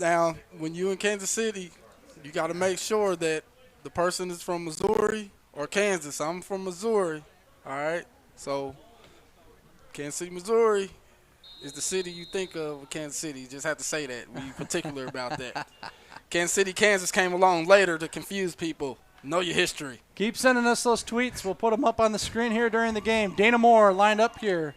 Now, when you in Kansas City, you got to make sure that the person is from Missouri or Kansas. I'm from Missouri. All right, so Kansas City, Missouri is the city you think of with Kansas City. You just have to say that. Be particular about that. Kansas City, Kansas came along later to confuse people. Know your history. Keep sending us those tweets. We'll put them up on the screen here during the game. Dana Moore lined up here.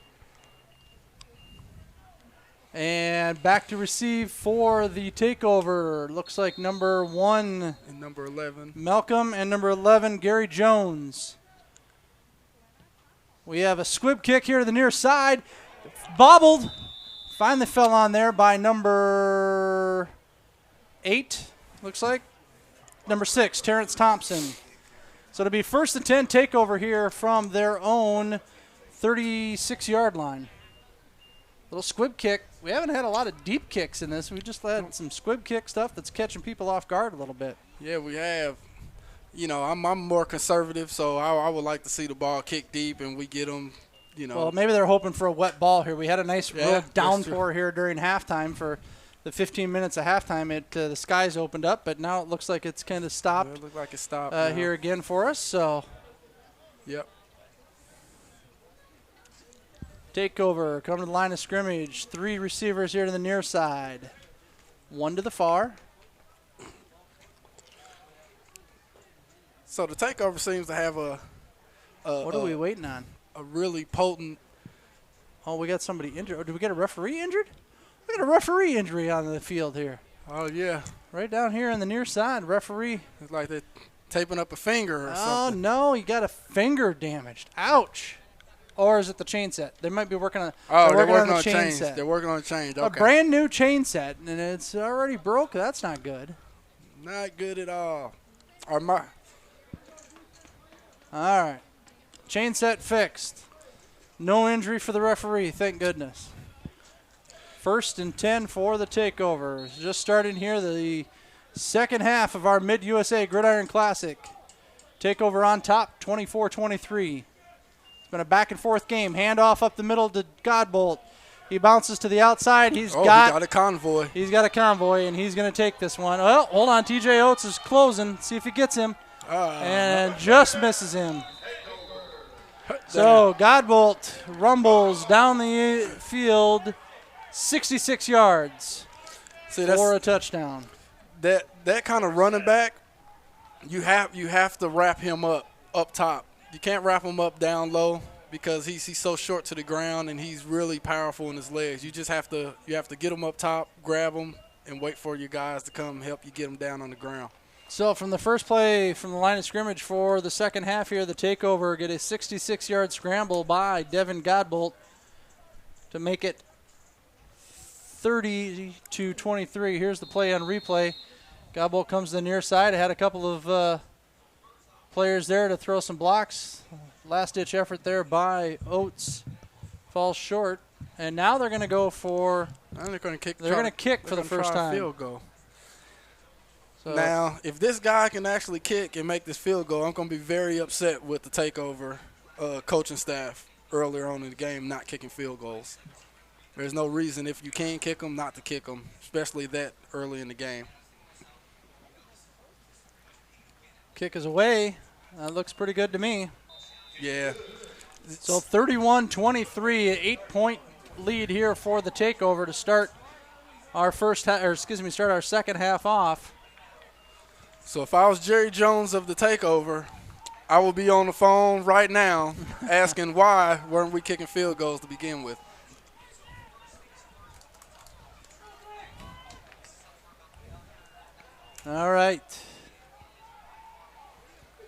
And back to receive for the Takeover. Looks like number 1. And number 11. Malcolm, and number 11, Gary Jones. We have a squib kick here to the near side. Bobbled. Finally fell on there by number 8, looks like. Number 6, Terrence Thompson. So it'll be 1st and 10 Takeover here from their own 36-yard line. Little squib kick. We haven't had a lot of deep kicks in this. We just had some squib kick stuff that's catching people off guard a little bit. Yeah, we have. You know, I'm more conservative, so I would like to see the ball kick deep and we get them, you know. Well, maybe they're hoping for a wet ball here. We had a nice real that's downpour here during halftime for the 15 minutes of halftime. The skies opened up, but now it looks like it's kind of stopped. It looked like it stopped here again for us. So, yep. Takeover, come to the line of scrimmage. 3 receivers here to the near side. 1 to the far. So the Takeover seems to have What are we waiting on? a really potent. Oh, we got somebody injured. Oh, did we get a referee injured? We got a referee injury on the field here. Oh yeah, Right down here on the near side, referee. it's like they're taping up a finger or Oh, something. no, you got a finger damaged. Ouch. Or is it the chain set? They might be working on. Oh, they're working the on chain change. set. They're working on change. A Okay. brand new chain set, and it's already broke. That's not good. Not good at all. Or my. All right. Chain set fixed. No injury for the referee, thank goodness. 1st and 10 for the Takeover. Just starting here the second half of our Mid-USA Gridiron Classic. Takeover on top, 24-23. It's been a back-and-forth game. Handoff up the middle to Godbolt. He bounces to the outside. He got a convoy. He's got a convoy, and he's going to take this one. Well, hold on. TJ Oates is closing. See if he gets him. And just misses him. So Godbolt rumbles down the field 66 yards See, for a touchdown. that kind of running back, you have to wrap him up top. You can't wrap him up down low because he's so short to the ground and he's really powerful in his legs. You just have to get him up top, grab him, and wait for your guys to come help you get him down on the ground. So from the first play from the line of scrimmage for the second half here, the Takeover get a 66-yard scramble by Devin Godbolt to make it 30-23. Here's the play on replay. Godbolt comes to the near side. Had a couple of players there to throw some blocks. Last-ditch effort there by Oates. Falls short. And now they're going to go for Now they're going to kick. They're gonna kick for they're the gonna first try a time. Field goal. so Now, if this guy can actually kick and make this field goal, I'm going to be very upset with the takeover coaching staff earlier on in the game not kicking field goals. There's no reason if you can kick them not to kick them, especially that early in the game. kick is away. That looks pretty good to me. Yeah. So 31-23, an 8-point lead here for the takeover to start our start our second half off. So if I was Jerry Jones of the takeover, I would be on the phone right now asking why weren't we kicking field goals to begin with. All right.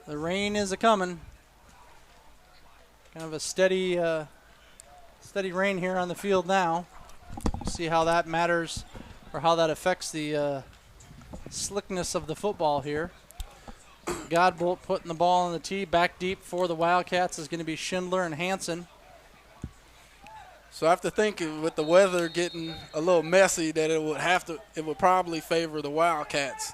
The rain is a-coming. Kind of a steady rain here on the field now. See how that matters or how that affects the slickness of the football here. Godbolt putting the ball on the tee. Back deep for the Wildcats is going to be Schindler and Hansen. So I have to think with the weather getting a little messy that it would probably favor the Wildcats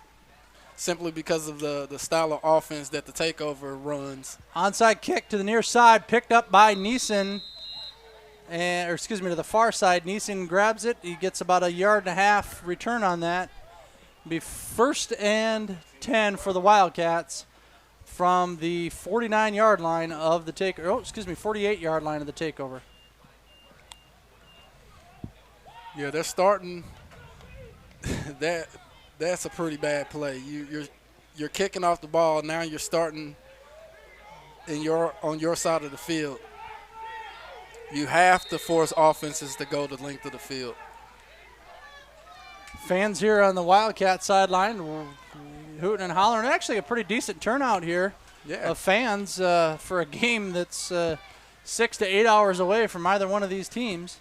simply because of the style of offense that the takeover runs. Onside kick to the near side, picked up by Neeson. To the far side. Neeson grabs it. He gets about 1.5 yard return on that. Be 1st and 10 for the Wildcats from the 49-yard line of the 48-yard line of the takeover. Yeah, they're starting. That's a pretty bad play. You're kicking off the ball. Now you're starting on your side of the field. You have to force offenses to go the length of the field. Fans here on the Wildcat sideline hooting and hollering. Actually a pretty decent turnout here of fans for a game that's 6 to 8 hours away from either one of these teams.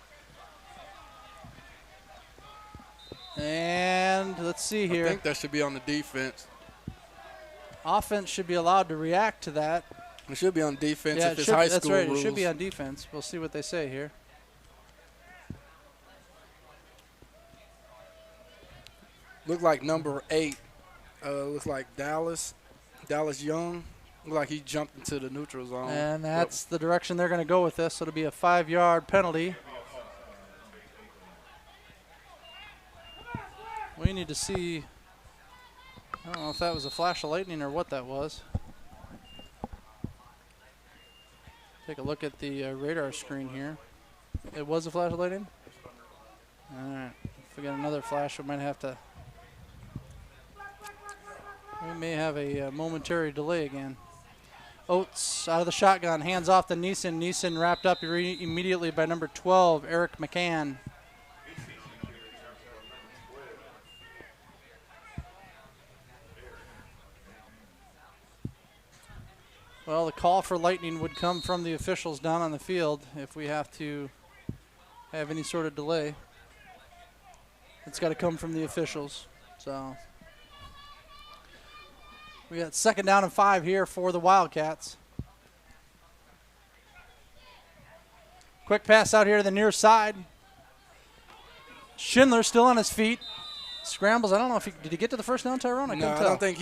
And let's see here. I think that should be on the defense. Offense should be allowed to react to that. It should be on defense Yeah, if it's high school that's right. rules. It should be on defense. We'll see what they say here. Look like number 8. Looks like Dallas Young. Look like he jumped into the neutral zone. And that's the direction they're going to go with this. So it'll be a 5-yard penalty. We need to see. I don't know if that was a flash of lightning or what that was. Take a look at the radar screen here. It was a flash of lightning? All right. If we get another flash, we might have to. We may have a momentary delay again. Oates out of the shotgun, hands off to Neeson. Neeson wrapped up immediately by number 12, Eric McCann. Well, the call for lightning would come from the officials down on the field if we have to have any sort of delay. It's got to come from the officials. So we got 2nd down and 5 here for the Wildcats. Quick pass out here to the near side. Schindler still on his feet. Scrambles. I don't know if did he get to the first down, Tyrone? I No, couldn't I tell. don't think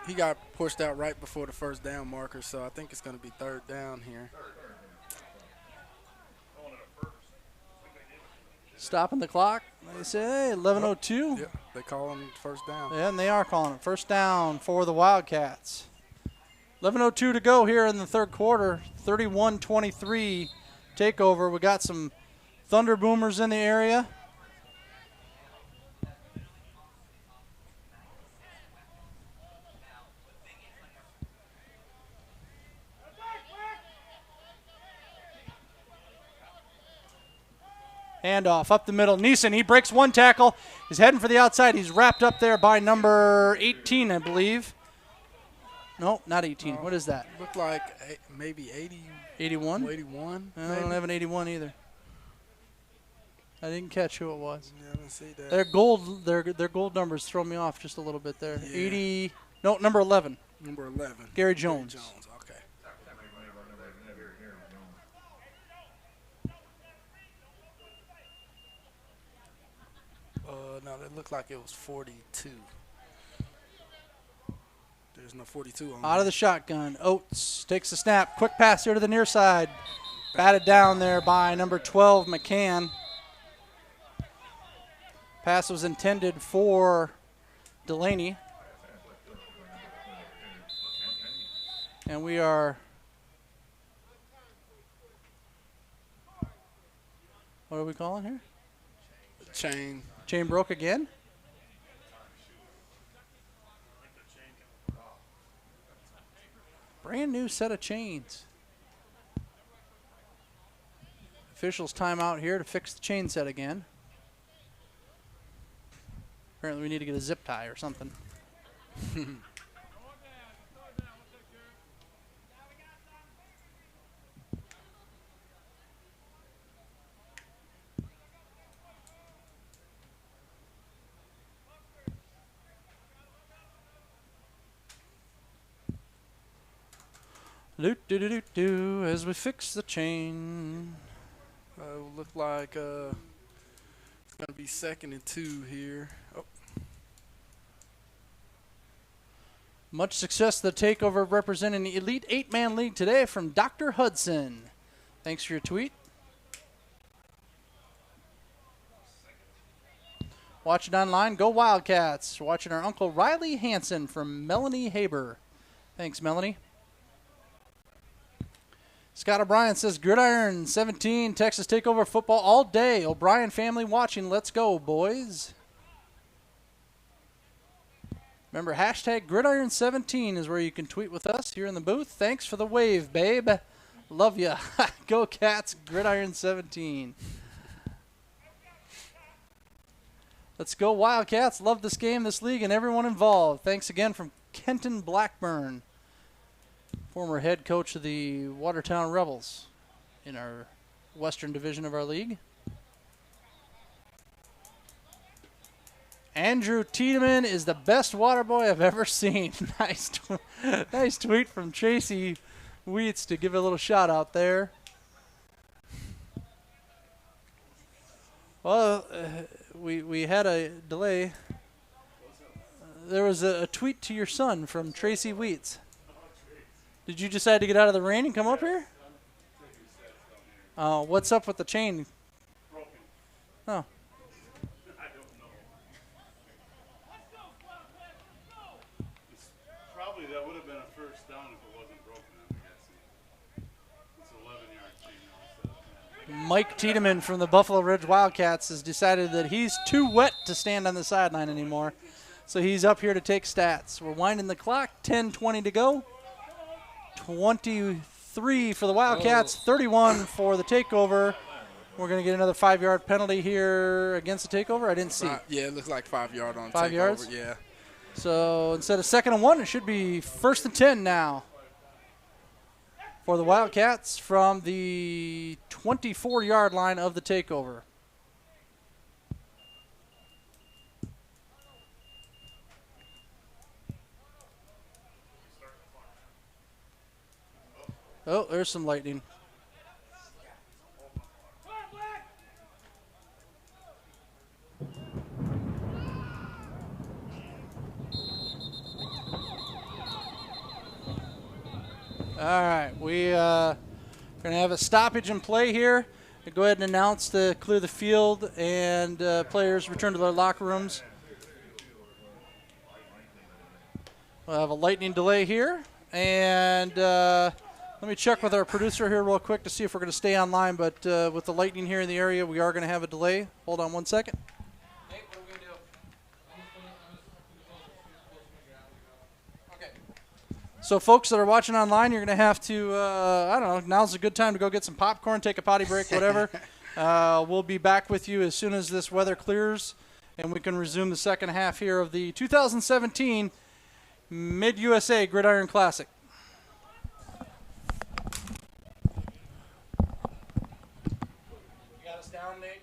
he got pushed out right before the first down marker, so I think it's going to be 3rd down here. Stopping the clock. They say 11:02. Yep, they call him first down. Yeah, and they are calling it first down for the Wildcats. 11:02 to go here in the 3rd quarter. 31-23 takeover. We got some Thunder Boomers in the area. Handoff up the middle. Neeson, he breaks one tackle. He's heading for the outside. He's wrapped up there by number 18, I believe. No, not 18. What is that? Looked like maybe 81? 81. I don't have an 81 either. I didn't catch who it was. Yeah, I didn't see that. Their gold numbers throw me off just a little bit there. Yeah. 80. No, number 11. Number 11. Gary Jones. Okay. No, that looked like it was 42. There's no 42 on Out of the shotgun. Oates takes the snap. Quick pass here to the near side. Batted down there by number 12, McCann. Pass was intended for Delaney. And we are... What are we calling here? chain. Chain broke again? Brand new set of chains. Officials timeout here to fix the chain set again. Apparently we need to get a zip tie or something. Do as we fix the chain. It will look like it's going to be 2nd and 2 here. Oh, Much success to the takeover representing the Elite 8-man league today from Dr. Hudson. Thanks for your tweet. Watching online, go Wildcats. Watching our Uncle Riley Hansen from Melanie Haber. Thanks, Melanie. Scott O'Brien says, Gridiron 17, Texas Takeover football all day. O'Brien family watching. Let's go, boys. Remember, hashtag Gridiron 17 is where you can tweet with us here in the booth. Thanks for the wave, babe. Love ya. Go Cats, Gridiron 17. Let's go Wildcats. Love this game, this league, and everyone involved. Thanks again from Kenton Blackburn, former head coach of the Watertown Rebels in our Western division of our league. Andrew Tiedemann is the best water boy I've ever seen. Nice tweet from Tracy Wheats to give a little shout out there. Well, we had a delay. There was a tweet to your son from Tracy Wheats. Did you decide to get out of the rain and come up here? What's up with the chain? Broken. Oh, I don't know. Probably that would have been a first down if it wasn't broken, I'm guessing. It's 11-yard chain now instead of 10. Mike Tiedemann from the Buffalo Ridge Wildcats has decided that he's too wet to stand on the sideline anymore. So he's up here to take stats. We're winding the clock, 10:20 to go. 23 for the Wildcats, 31 for the takeover. We're going to get another 5-yard penalty here against the takeover. I didn't see. yeah, it looks like 5 yard on 5 takeover. yards? Yeah. So instead of 2nd and 1, it should be 1st and 10 now for the Wildcats from the 24-yard line of the takeover. Oh, there's some lightning. All right, we going to have a stoppage in play here. Go ahead and announce to clear the field and players return to their locker rooms. We'll have a lightning delay here, and let me check with our producer here real quick to see if we're going to stay online, but with the lightning here in the area, we are going to have a delay. Hold on 1 second. Nate, what are we gonna do? Okay. So folks that are watching online, you're going to have to, I don't know, now's a good time to go get some popcorn, take a potty break, whatever. We'll be back with you as soon as this weather clears, and we can resume the second half here of the 2017 Mid-USA Gridiron Classic. You got us down, Nate?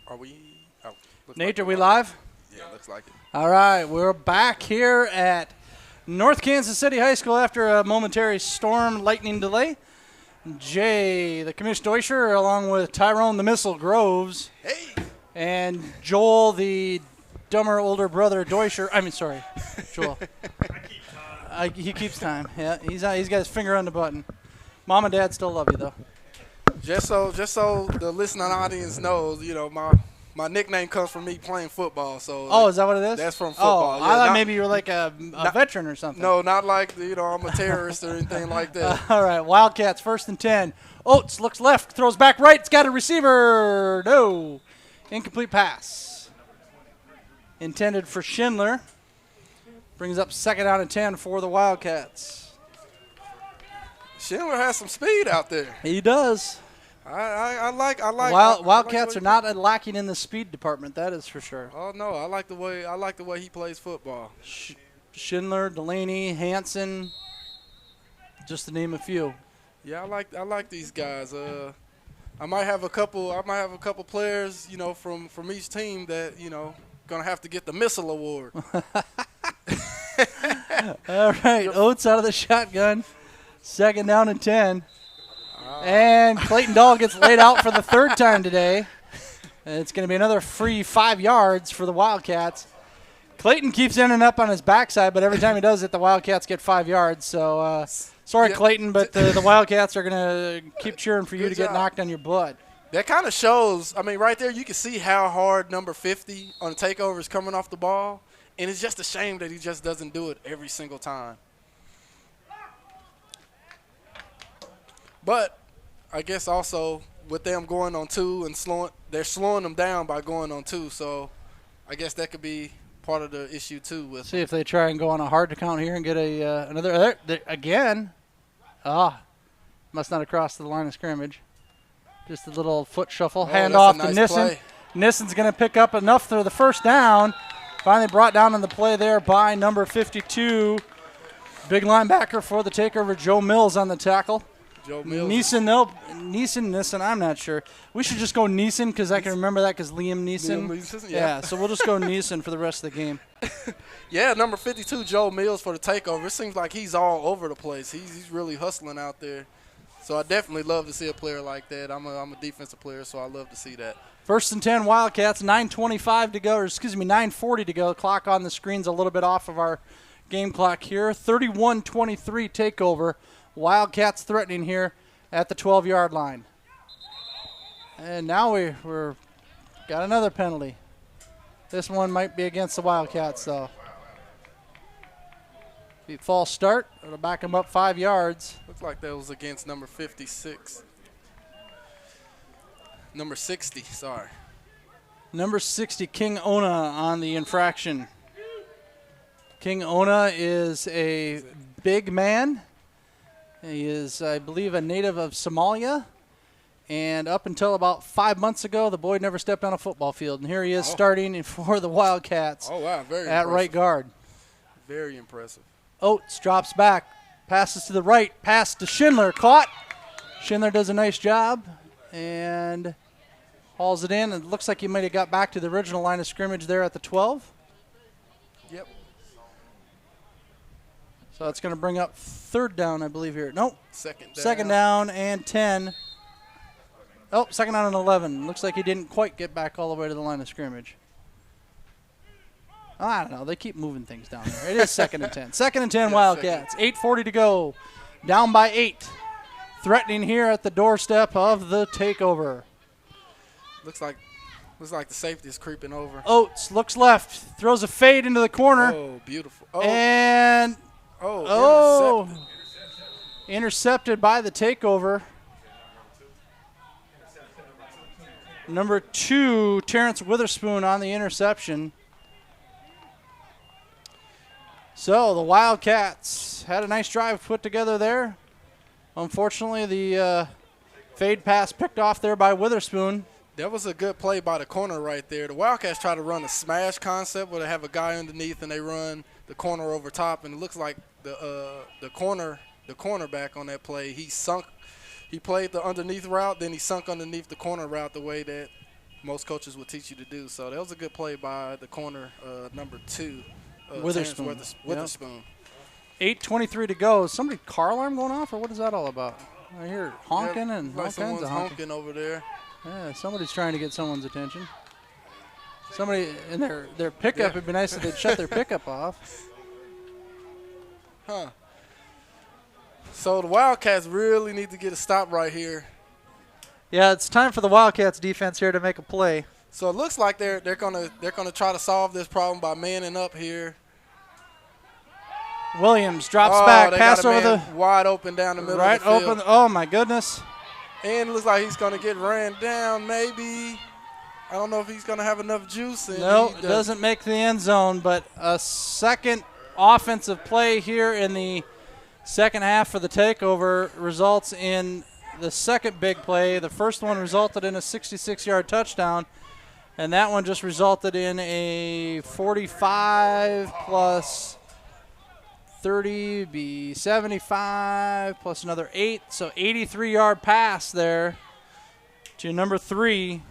Are we? Oh, looks Nate, like are we we're live? Yeah, looks like it. All right, we're back here at North Kansas City High School after a momentary storm lightning delay. Jay, the Commissioner Deutscher, along with Tyrone the Missile Groves, Hey, and Joel, the dumber older brother Deutscher. I mean, sorry, Joel. He keeps time. Yeah, he's got his finger on the button. Mom and Dad still love you though. just so the listening audience knows, my nickname comes from me playing football. So Oh, is that what it is? That's from football. Oh, Yeah, I thought not- maybe you were like a veteran or something. no, not like I'm a terrorist or anything like that. All right, Wildcats 1st and 10. Oates looks left, throws back right. It's got a receiver. No. Incomplete pass. Intended for Schindler. Brings up 2nd down and 10 for the Wildcats. Schindler has some speed out there. He does. I like. Wildcats are not lacking in the speed department, that is for sure. Oh no, I like the way he plays football. Schindler, Delaney, Hanson, just to name a few. Yeah, I like these guys. I might have a couple players, from each team that, gonna have to get the missile award. All right, Oates out of the shotgun. 2nd down and 10. And Clayton Dahl gets laid out for the 3rd time today. And it's going to be another free 5 yards for the Wildcats. Clayton keeps ending up on his backside, but every time he does it, the Wildcats get 5 yards. So, sorry, Yeah. Clayton, but the Wildcats are going to keep cheering for you Good to get job. knocked on your butt. That kind of shows. I mean, right there, you can see how hard number 50 on the takeover is coming off the ball, and it's just a shame that he just doesn't do it every single time. But I guess also with them going on 2 and they're slowing them down by going on 2. So I guess that could be part of the issue too. With See if they try and go on a hard count here and get another again. Must not have crossed the line of scrimmage. Just a little foot shuffle. Hand that's off a to nice Nissen. play. Nissen's going to pick up enough for the 1st down. Finally brought down on the play there by number 52. Big linebacker for the takeover, Joe Mills on the tackle. Joe Mills. Nissen, I'm not sure. We should just go Neeson because I can remember that because Liam Neeson. Liam Neeson, Yeah, so we'll just go Neeson for the rest of the game. Yeah, number 52, Joe Mills for the takeover. It seems like he's all over the place. He's really hustling out there. So I definitely love to see a player like that. I'm a defensive player, so I love to see that. 1st and 10 Wildcats, 9:25 to go, or 9:40 to go. Clock on the screen's a little bit off of our game clock here. 31-23 takeover. Wildcats threatening here at the 12-yard line. And now we're got another penalty. This one might be against the Wildcats, though. False start. It'll back them up 5 yards. Looks like that was against number 56. Number 60, sorry. Number 60, King Ona on the infraction. King Ona is a big man. He is, I believe, a native of Somalia. And up until about 5 months ago, the boy never stepped on a football field. And here he is starting for the Wildcats Oh, wow, very at impressive. right guard. Very impressive. Oates drops back, passes to the right, pass to Schindler, caught. Schindler does a nice job and hauls it in. It looks like he might have got back to the original line of scrimmage there at the 12. Yep. So it's going to bring up 3rd down, I believe, here. Nope. Second down. 2nd down and 10. Oh, 2nd down and 11. Looks like he didn't quite get back all the way to the line of scrimmage. I don't know. They keep moving things down there. It is 2nd and 10. 2nd and 10 Wildcats. 8:40 to go. Down by 8. Threatening here at the doorstep of the takeover. Looks like the safety is creeping over. Oates looks left. Throws a fade into the corner. Oh, beautiful. Oh, And, intercepted. intercepted by the takeover. Number 2, Terrence Witherspoon on the interception. So the Wildcats had a nice drive put together there. Unfortunately, the fade pass picked off there by Witherspoon. That was a good play by the corner right there. The Wildcats try to run a smash concept where they have a guy underneath and they run the corner over top, and it looks like the cornerback on that play, he played the underneath route, then he sunk underneath the corner route the way that most coaches would teach you to do. So that was a good play by the corner, number 2, Witherspoon. Terrence Yep. Witherspoon. 8:23 to go. Is somebody car alarm going off, or what is that all about? I hear honking Yep, and like all kinds someone's of honking. over there. Yeah, somebody's trying to get someone's attention. Somebody in their pickup. It'd be nice if they'd shut their pickup off. Huh. So the Wildcats really need to get a stop right here. Yeah, it's time for the Wildcats defense here to make a play. So it looks like they're gonna try to solve this problem by manning up here. Williams drops Oh, back, they pass got a over man the wide open down the middle right of the field. open. Oh my goodness! And it looks like he's gonna get ran down. Maybe I don't know if he's gonna have enough juice. And No, he it doesn't make the end zone, but a second offensive play here in the second half for the Takeover results in the second big play. The first one resulted in a 66-yard touchdown, and that one just resulted in a 45 plus 30 be 75 plus another 8, so 83-yard pass there to number 3,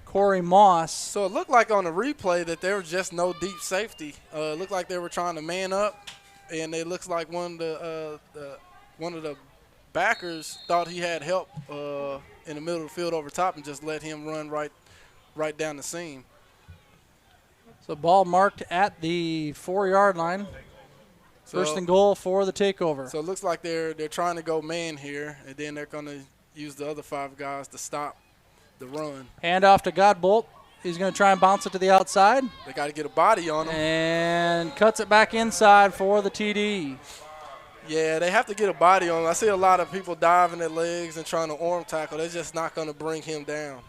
Corey Moss. So it looked like on the replay that there was just no deep safety. It looked like they were trying to man up, and it looks like one of the backers thought he had help in the middle of the field over top and just let him run right down the seam. So ball marked at the 4-yard line. First So- and goal for the Takeover. So it looks like they're trying to go man here, and then they're going to use the other 5 guys to stop the run. Hand off to Godbolt. He's going to try and bounce it to the outside. They got to get a body on him. And cuts it back inside for the TD. Yeah, they have to get a body on him. I see a lot of people diving at legs and trying to arm tackle. They're just not going to bring him down.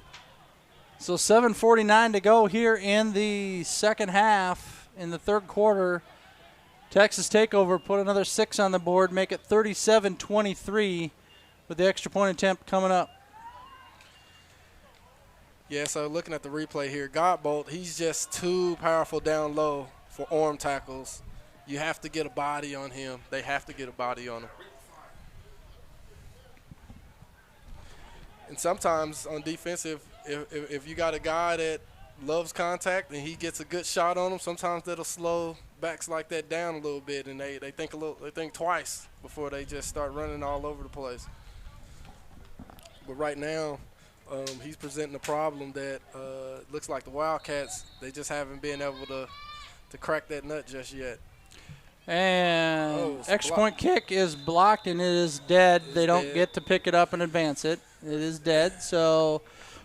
So 7:49 to go here in the second half. In the third quarter, Texas Takeover put another 6 on the board, make it 37-23 with the extra point attempt coming up. Yeah, so looking at the replay here, Godbolt, he's just too powerful down low for arm tackles. You have to get a body on him. They have to get a body on him. And sometimes on defensive, if you got a guy that loves contact and he gets a good shot on him, sometimes that'll slow backs like that down a little bit, and they think twice before they just start running all over the place. But right now, he's presenting a problem that looks like the Wildcats, they just haven't been able to crack that nut just yet. And it's extra blocked. point kick is blocked, and it is dead. They don't dead. get to pick it up and advance it. It is dead. So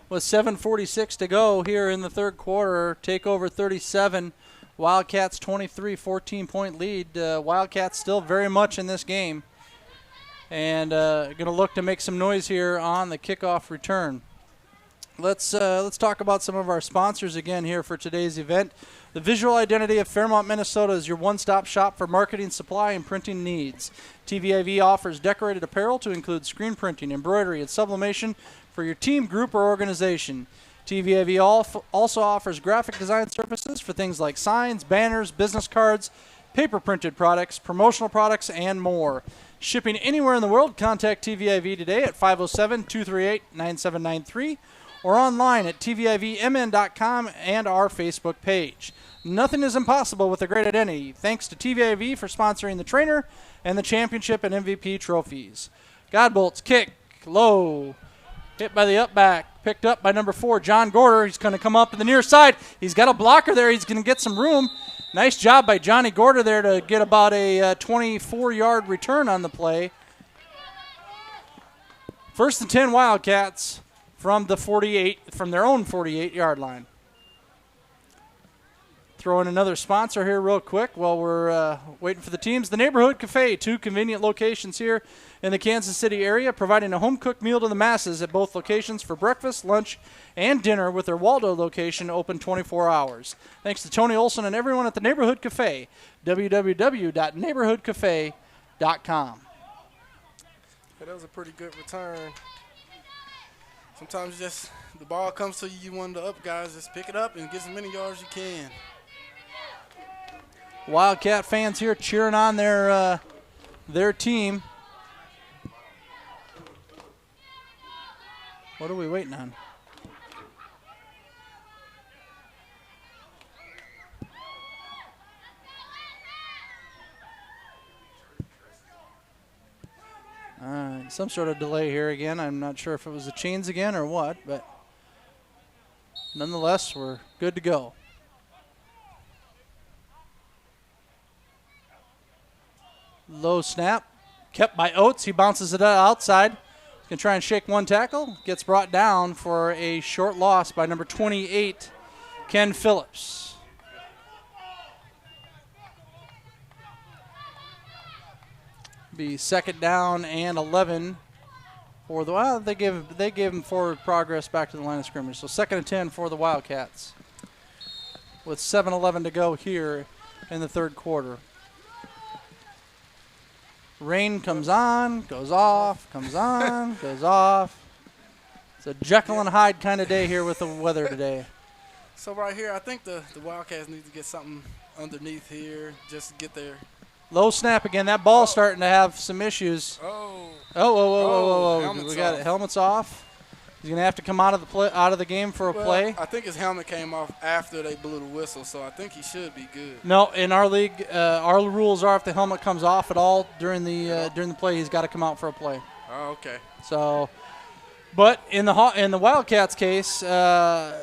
with 7:46 to go here in the third quarter, Takeover 37, Wildcats 23, 14-point lead. Wildcats still very much in this game, and going to look to make some noise here on the kickoff return. Let's talk about some of our sponsors again here for today's event. The visual identity of Fairmont, Minnesota is your one-stop shop for marketing, supply, and printing needs. TVIV offers decorated apparel to include screen printing, embroidery, and sublimation for your team, group, or organization. TVIV also offers graphic design services for things like signs, banners, business cards, paper-printed products, promotional products, and more. Shipping anywhere in the world, contact TVIV today at 507-238-9793 or online at tvivmn.com and our Facebook page. Nothing is impossible with a great identity. Thanks to TVIV for sponsoring the trainer and the championship and MVP trophies. Godbolt's kick, low, hit by the up back, picked up by number 4, John Gorder. He's going to come up to the near side. He's got a blocker there. He's going to get some room. Nice job by Johnny Gorder there to get about a 24-yard return on the play. First and 10 Wildcats from the 48, from their own 48-yard line. Throw in another sponsor here real quick while we're waiting for the teams. The Neighborhood Cafe, 2 convenient locations here in the Kansas City area, providing a home-cooked meal to the masses at both locations for breakfast, lunch, and dinner, with their Waldo location open 24 hours. Thanks to Tony Olson and everyone at the Neighborhood Cafe, www.neighborhoodcafe.com. Yeah, that was a pretty good return. Sometimes just the ball comes to you, you one of the up guys, just pick it up and get as many yards as you can. Wildcat fans here cheering on their team. What are we waiting on? Some sort of delay here again. I'm not sure if it was the chains again or what, but nonetheless, we're good to go. Low snap, kept by Oates. He bounces it outside. He's going to try and shake one tackle. Gets brought down for a short loss by number 28, Ken Phillips. Be second down and 11 for the. Well, they gave him forward progress back to the line of scrimmage. So second and 10 for the Wildcats, with 7:11 to go here in the third quarter. Rain comes on, goes off, comes on, goes off. It's a Jekyll and Hyde kind of day here with the weather today. So right here, I think the Wildcats need to get something underneath here, just to get their. Low snap again. That ball's starting to have some issues. Oh. Whoa. Helmet's We got off. helmets off. He's going to have to come out of the game for a play. I think his helmet came off after they blew the whistle, so I think he should be good. No, in our league, our rules are if the helmet comes off at all during the play, he's got to come out for a play. Oh, okay. So, but in the Wildcats case, 1 and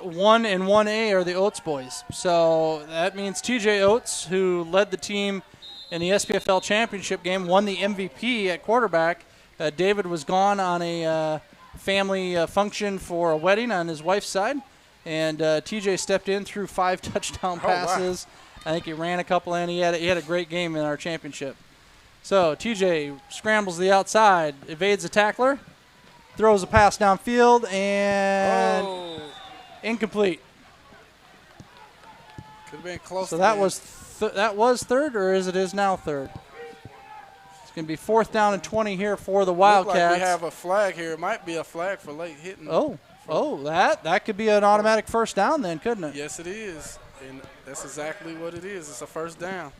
1A are the Oates boys. So that means TJ Oates, who led the team in the SPFL championship game, won the MVP at quarterback. David was gone on a family function for a wedding on his wife's side, and TJ stepped in, threw 5 touchdown passes. Wow. I think he ran a couple in. He had a great game in our championship. So TJ scrambles the outside, evades a tackler, throws a pass downfield, and incomplete. Could have been close. So that was third, or is now third? It's going to be 4th down and 20 here for the Wildcats. Look like we have a flag here. It might be a flag for late hitting. That could be an automatic first down then, couldn't it? Yes, it is. And that's exactly what it is. It's a first down.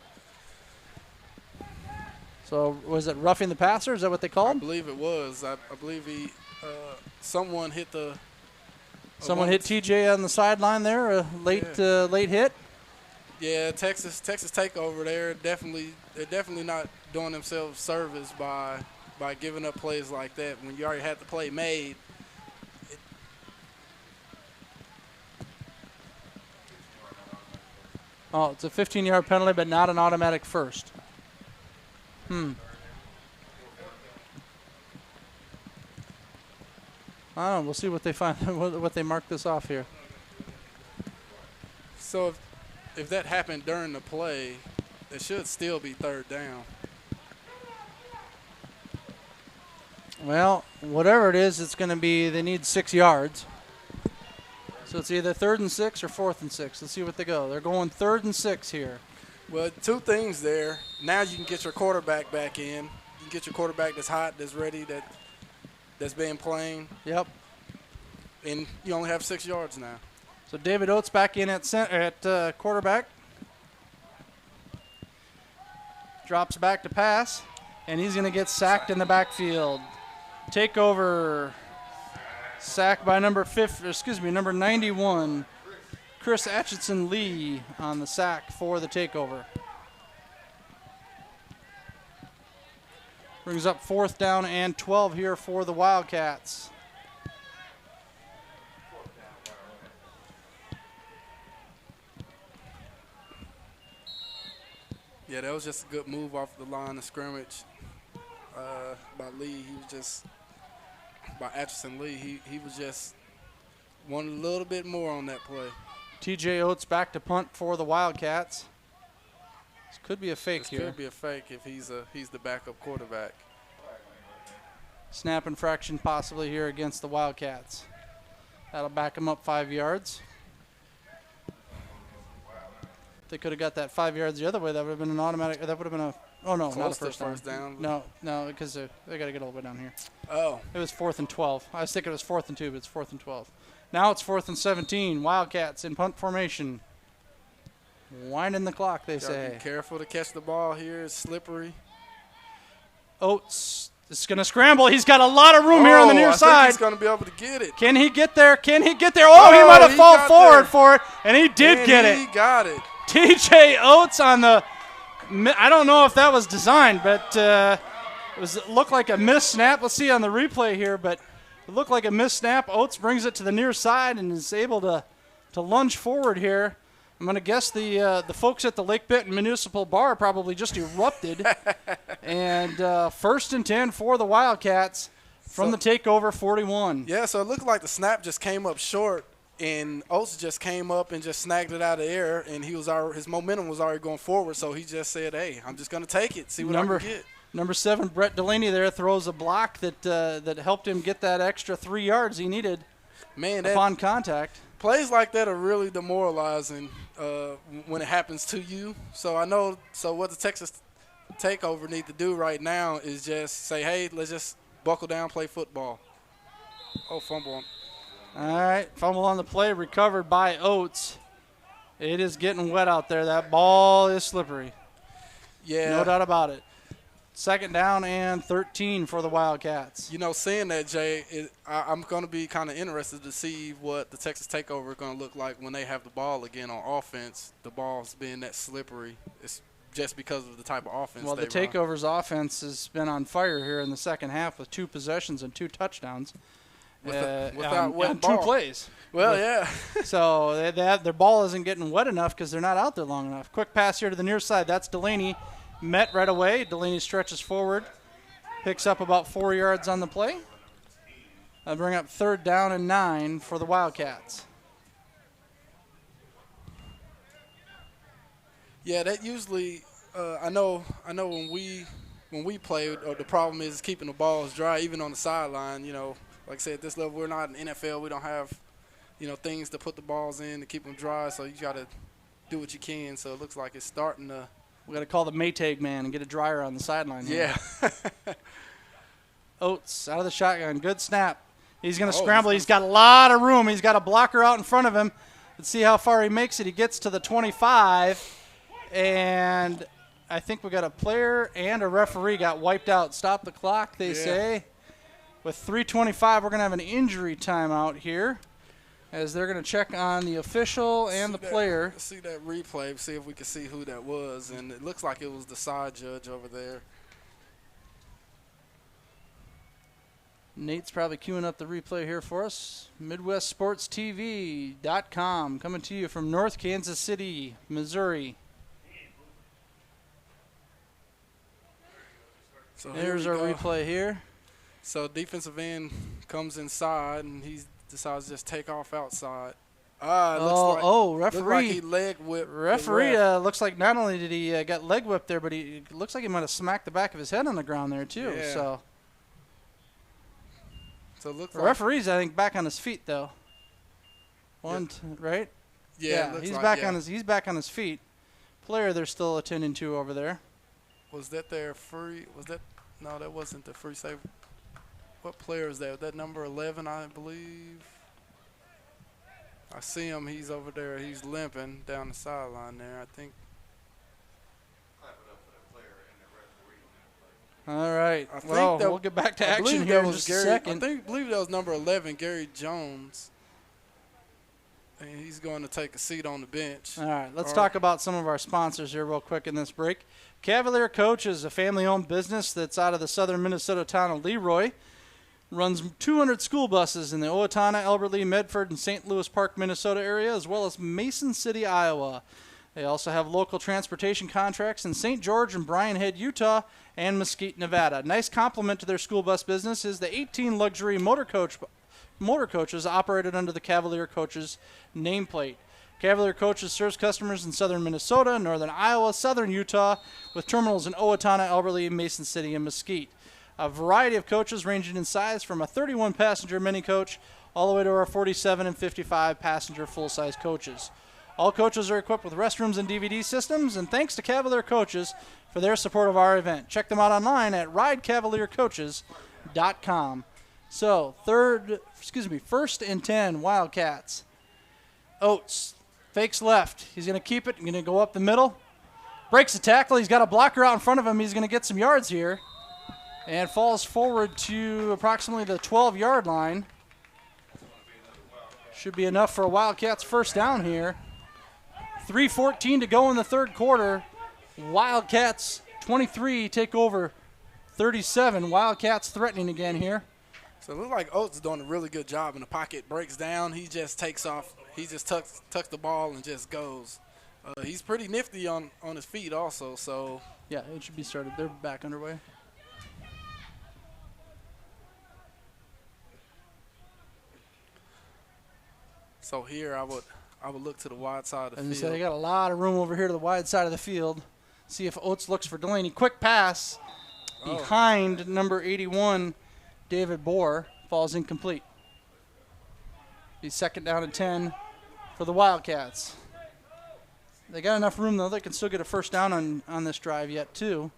So was it roughing the passer? Is that what they called? I believe it was. I believe someone hit the. Someone hit TJ on the sideline there, a late hit. Yeah, Texas takeover. They're definitely not doing themselves service by giving up plays like that when you already had the play made. It's a 15-yard penalty, but not an automatic first. I don't know. We'll see what they find. What they mark this off here. So if that happened during the play, it should still be third down. Well, whatever it is, it's going to be. They need 6 yards. So it's either 3rd and 6 or 4th and 6. Let's see what they go. They're going 3rd and 6 here. Well, 2 things there. Now you can get your quarterback back in. You can get your quarterback that's hot, that's ready, that's been playing. Yep. And you only have 6 yards now. So David Oates back in at quarterback. Drops back to pass, and he's going to get sacked in the backfield. Takeover. Sack by number 91, Chris Atchison Lee on the sack for the takeover. Brings up 4th down and 12 here for the Wildcats. Yeah, that was just a good move off the line of scrimmage by Lee. He was just by Atchison Lee. He was just wanted a little bit more on that play. TJ Oates back to punt for the Wildcats. This could be a fake This here. could be a fake if he's the backup quarterback. Snap infraction possibly here against the Wildcats. That'll back them up 5 yards. They could have got that 5 yards the other way. That would have been an automatic. That would have been a. Oh no, Close not a to first down. No, because they got to get all the way down here. Oh. It was 4th and 12. I was thinking it was 4th and 2, but it's 4th and 12. Now it's 4th and 17. Wildcats in punt formation. Winding the clock, they Gotta say. be careful to catch the ball here. It's slippery. Oates is going to scramble. He's got a lot of room here on the near I side. think he's going to be able to get it. Can he get there? Can he get there? Oh, he might have fallen forward there. for it, and he did get it. He got it. TJ Oates on the. I don't know if that was designed, but It looked like a missed snap. Let's see on the replay here, but it looked like a missed snap. Oates brings it to the near side and is able to lunge forward here. I'm going to guess the folks at the Lake Benton Municipal Bar probably just erupted. And 1st and 10 for the Wildcats from the takeover 41. Yeah, so it looked like the snap just came up short, and Oates just came up and just snagged it out of the air, and his momentum was already going forward, so he just said, hey, I'm just going to take it, see what I can get. Number 7, Brett Delaney there throws a block that helped him get that extra 3 yards he needed upon contact. Plays like that are really demoralizing when it happens to you. So what the Texas Takeover need to do right now is just say, hey, let's just buckle down, play football. Oh, fumble. All right, fumble on the play, recovered by Oates. It is getting wet out there. That ball is slippery. Yeah. No doubt about it. 2nd down and 13 for the Wildcats. Seeing that, Jay, I'm going to be kind of interested to see what the Texas Takeover is going to look like when they have the ball again on offense. The ball's being that slippery. It's just because of the type of offense Well, they the Takeover's offense has been on fire here in the second half with 2 possessions and 2 touchdowns. Without wet on ball. 2 plays. Well, yeah. So their ball isn't getting wet enough because they're not out there long enough. Quick pass here to the near side. That's Delaney. Met right away. Delaney stretches forward. Picks up about 4 yards on the play. I'll bring up 3rd down and 9 for the Wildcats. Yeah, that usually I know when we play, the problem is keeping the balls dry, even on the sideline. Like I said, at this level, we're not in the NFL. We don't have, things to put the balls in to keep them dry. So you got to do what you can. So it looks like it's starting to. We got to call the Maytag man and get a dryer on the sideline. Yeah. Oates out of the shotgun. Good snap. He's going to Oh, scramble. He's got a lot of room. He's got a blocker out in front of him. Let's see how far he makes it. He gets to the 25. And I think we got a player and a referee got wiped out. Stop the clock, they say. With 3:25, we're going to have an injury timeout here as they're going to check on the official and the player. Let's see that replay, see if we can see who that was. And it looks like it was the side judge over there. Nate's probably queuing up the replay here for us. MidwestSportsTV.com coming to you from North Kansas City, Missouri. So There's our replay here. So defensive end comes inside, and he decides to just take off outside. Referee. Looks like he leg whipped. Referee looks like not only did he got leg whipped there, but he looks like he might have smacked the back of his head on the ground there too. Yeah. So it looks the like referee's, I think, back on his feet though. Right? Yeah, he's back on his feet. Player they're still attending to over there. Was that their free? Was that? No, that wasn't the free save. What player is that? That number 11, I believe. I see him. He's over there. He's limping down the sideline there, I think. All right. I think Well, that- we'll get back to I action believe here that in was just Gary, a second. I believe that was number 11, Gary Jones. And he's going to take a seat on the bench. All right, let's talk about some of our sponsors here real quick in this break. Cavalier Coach is a family-owned business that's out of the southern Minnesota town of Leroy. Runs 200 school buses in the Owatonna, Elberly, Medford, and St. Louis Park, Minnesota area, as well as Mason City, Iowa. They also have local transportation contracts in St. George and Bryan Head, Utah, and Mesquite, Nevada. Nice complement to their school bus business is the 18 luxury motor coaches operated under the Cavalier Coaches nameplate. Cavalier Coaches serves customers in southern Minnesota, northern Iowa, southern Utah, with terminals in Owatonna, Elberly, Mason City, and Mesquite. A variety of coaches ranging in size from a 31-passenger mini coach all the way to our 47 and 55-passenger full-size coaches. All coaches are equipped with restrooms and DVD systems, and thanks to Cavalier Coaches for their support of our event. Check them out online at ridecavaliercoaches.com. So, 1st and 10, Wildcats. Oates fakes left. He's going to keep it. He's going to go up the middle. Breaks the tackle. He's got a blocker out in front of him. He's going to get some yards here. And falls forward to approximately the 12-yard line. Should be enough for a Wildcats first down here. 3:14 to go in the third quarter. Wildcats 23 take over 37. Wildcats threatening again here. So it looks like Oates is doing a really good job. In the pocket breaks down. He just takes off. He just tucks the ball and just goes. He's pretty nifty on his feet also. So Yeah, it should be started. They're back underway. here I would look to the wide side of the As I field. said, they got a lot of room over here to the wide side of the field. See if Oates looks for Delaney. Quick pass behind number 81, David Bohr. Falls incomplete. Be second down and 10 for the Wildcats. They got enough room, though. They can still get a first down on this drive yet, too.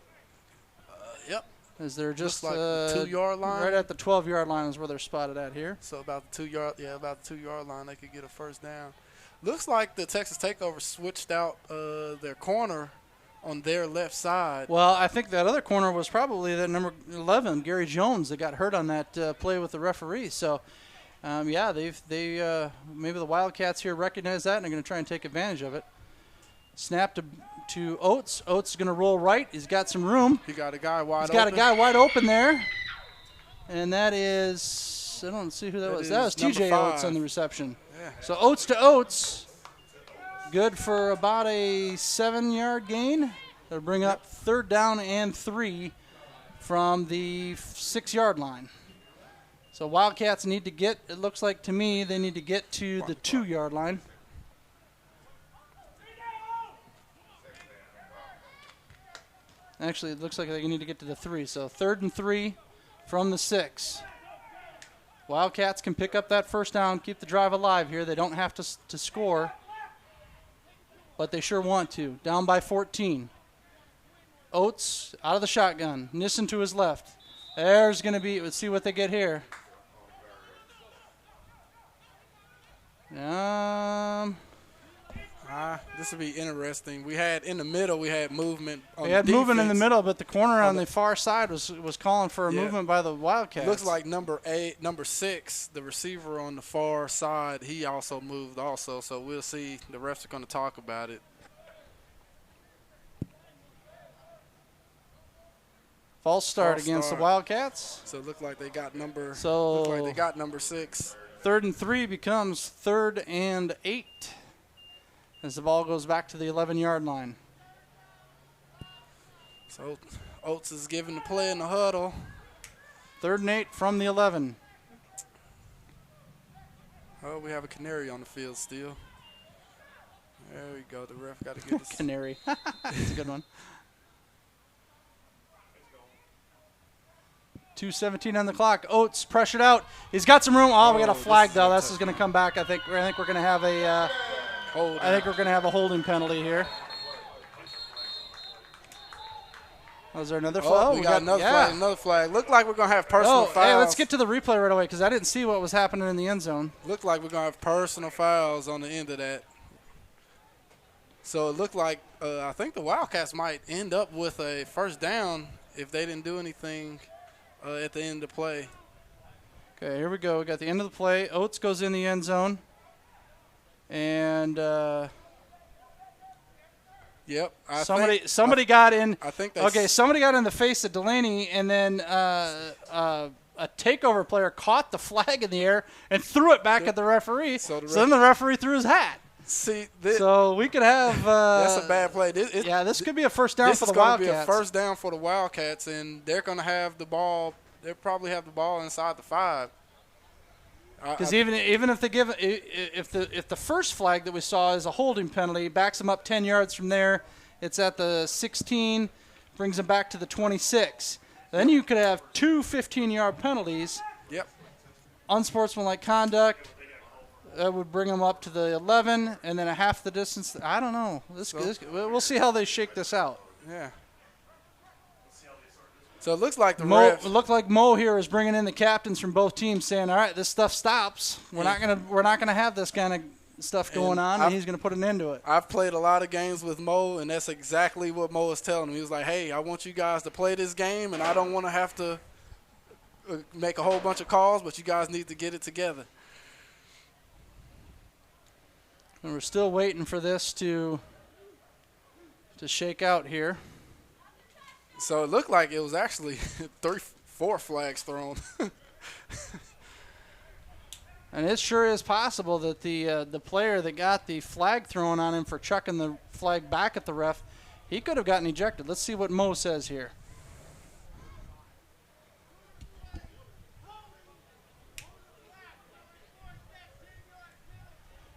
Yep. As they're just Looks like the 2-yard line. right at the 12-yard line is where they're spotted at here. So about the 2-yard line, they could get a first down. Looks like the Texas Takeover switched out their corner on their left side. Well, I think that other corner was probably the number 11, Gary Jones, that got hurt on that play with the referee. So, yeah, they maybe the Wildcats here recognize that and are going to try and take advantage of it. Snap to Oates. Oates is going to roll right. He's got some room. He got a guy wide He's open. got a guy wide open there. And that is, I don't see who that was. That was number TJ Oates 5. on the reception. Yeah. So Oates to Oates. Good for about a 7-yard gain. They'll bring up third down and 3 from the 6-yard line. So Wildcats need to get, it looks like to me, they need to get to the 2-yard line. Actually, it looks like they need to get to the 3. So 3rd and 3 from the 6. Wildcats can pick up that first down, keep the drive alive here. They don't have to score, but they sure want to. Down by 14. Oates out of the shotgun. Nissen to his left. There's going to be, let's see what they get here. This would be interesting. We had in the middle. We had movement. On They had the movement in the defense. middle, but the corner on the far side was calling for a Yeah. movement by the Wildcats. Looks like number 6, the receiver on the far side. He also moved also. So we'll see. The refs are going to talk about it. false start False against start. the Wildcats. So it looked like they got number. So- looked like they got number 6. 3rd and 3 becomes 3rd and 8 as the ball goes back to the 11-yard line. So Oates is giving the play in the huddle. 3rd and 8 from the 11. Oh, we have a canary on the field still. There we go. The ref got to get this. Canary. That's a good one. 2:17 on the clock. Oates pressured out. He's got some room. Oh, we got a flag this is though. a This is going to come back. I think we're going to have a. Hold I think we're going to have a holding penalty here. Was there another flag? Oh, we got another yeah. flag. Another flag. Looked like we're gonna have personal Oh, fouls. hey, let's get to the replay right away because I didn't see what was happening in the end zone. Looked like we're gonna have personal fouls on the end of that. So it looked like I think the Wildcats might end up with a first down if they didn't do anything at the end of the play. Okay, here we go. We got the end of the play. Oates goes in the end zone. And Yep. somebody got in. I think they. Okay, somebody got in the face of Delaney, and then a takeover player caught the flag in the air and threw it back at the referee. So then the referee threw his hat. See, So we could have. that's a bad play. This could be a first down This for is the going to be a Wildcats. first down for the Wildcats, and they're going to have the ball. They'll probably have the ball inside the 5. Because even if they give if the first flag that we saw is a holding penalty, backs them up 10 yards from there, it's at the 16, brings them back to the 26. Then you could have 2 15-yard penalties. Yep. Unsportsmanlike conduct. That would bring them up to the 11, and then a half the distance. I don't know. We'll see how they shake this out. Yeah. So it looks like the Mo, refs. it looked like Mo here is bringing in the captains from both teams, saying, "All right, this stuff stops. We're not gonna have this kind of stuff going on, and he's gonna put an end to it." I've played a lot of games with Mo, and that's exactly what Mo is telling me. He was like, "Hey, I want you guys to play this game, and I don't want to have to make a whole bunch of calls, but you guys need to get it together." And we're still waiting for this to shake out here. So it looked like it was actually 4 flags thrown. And it sure is possible that the player that got the flag thrown on him for chucking the flag back at the ref, he could have gotten ejected. Let's see what Mo says here.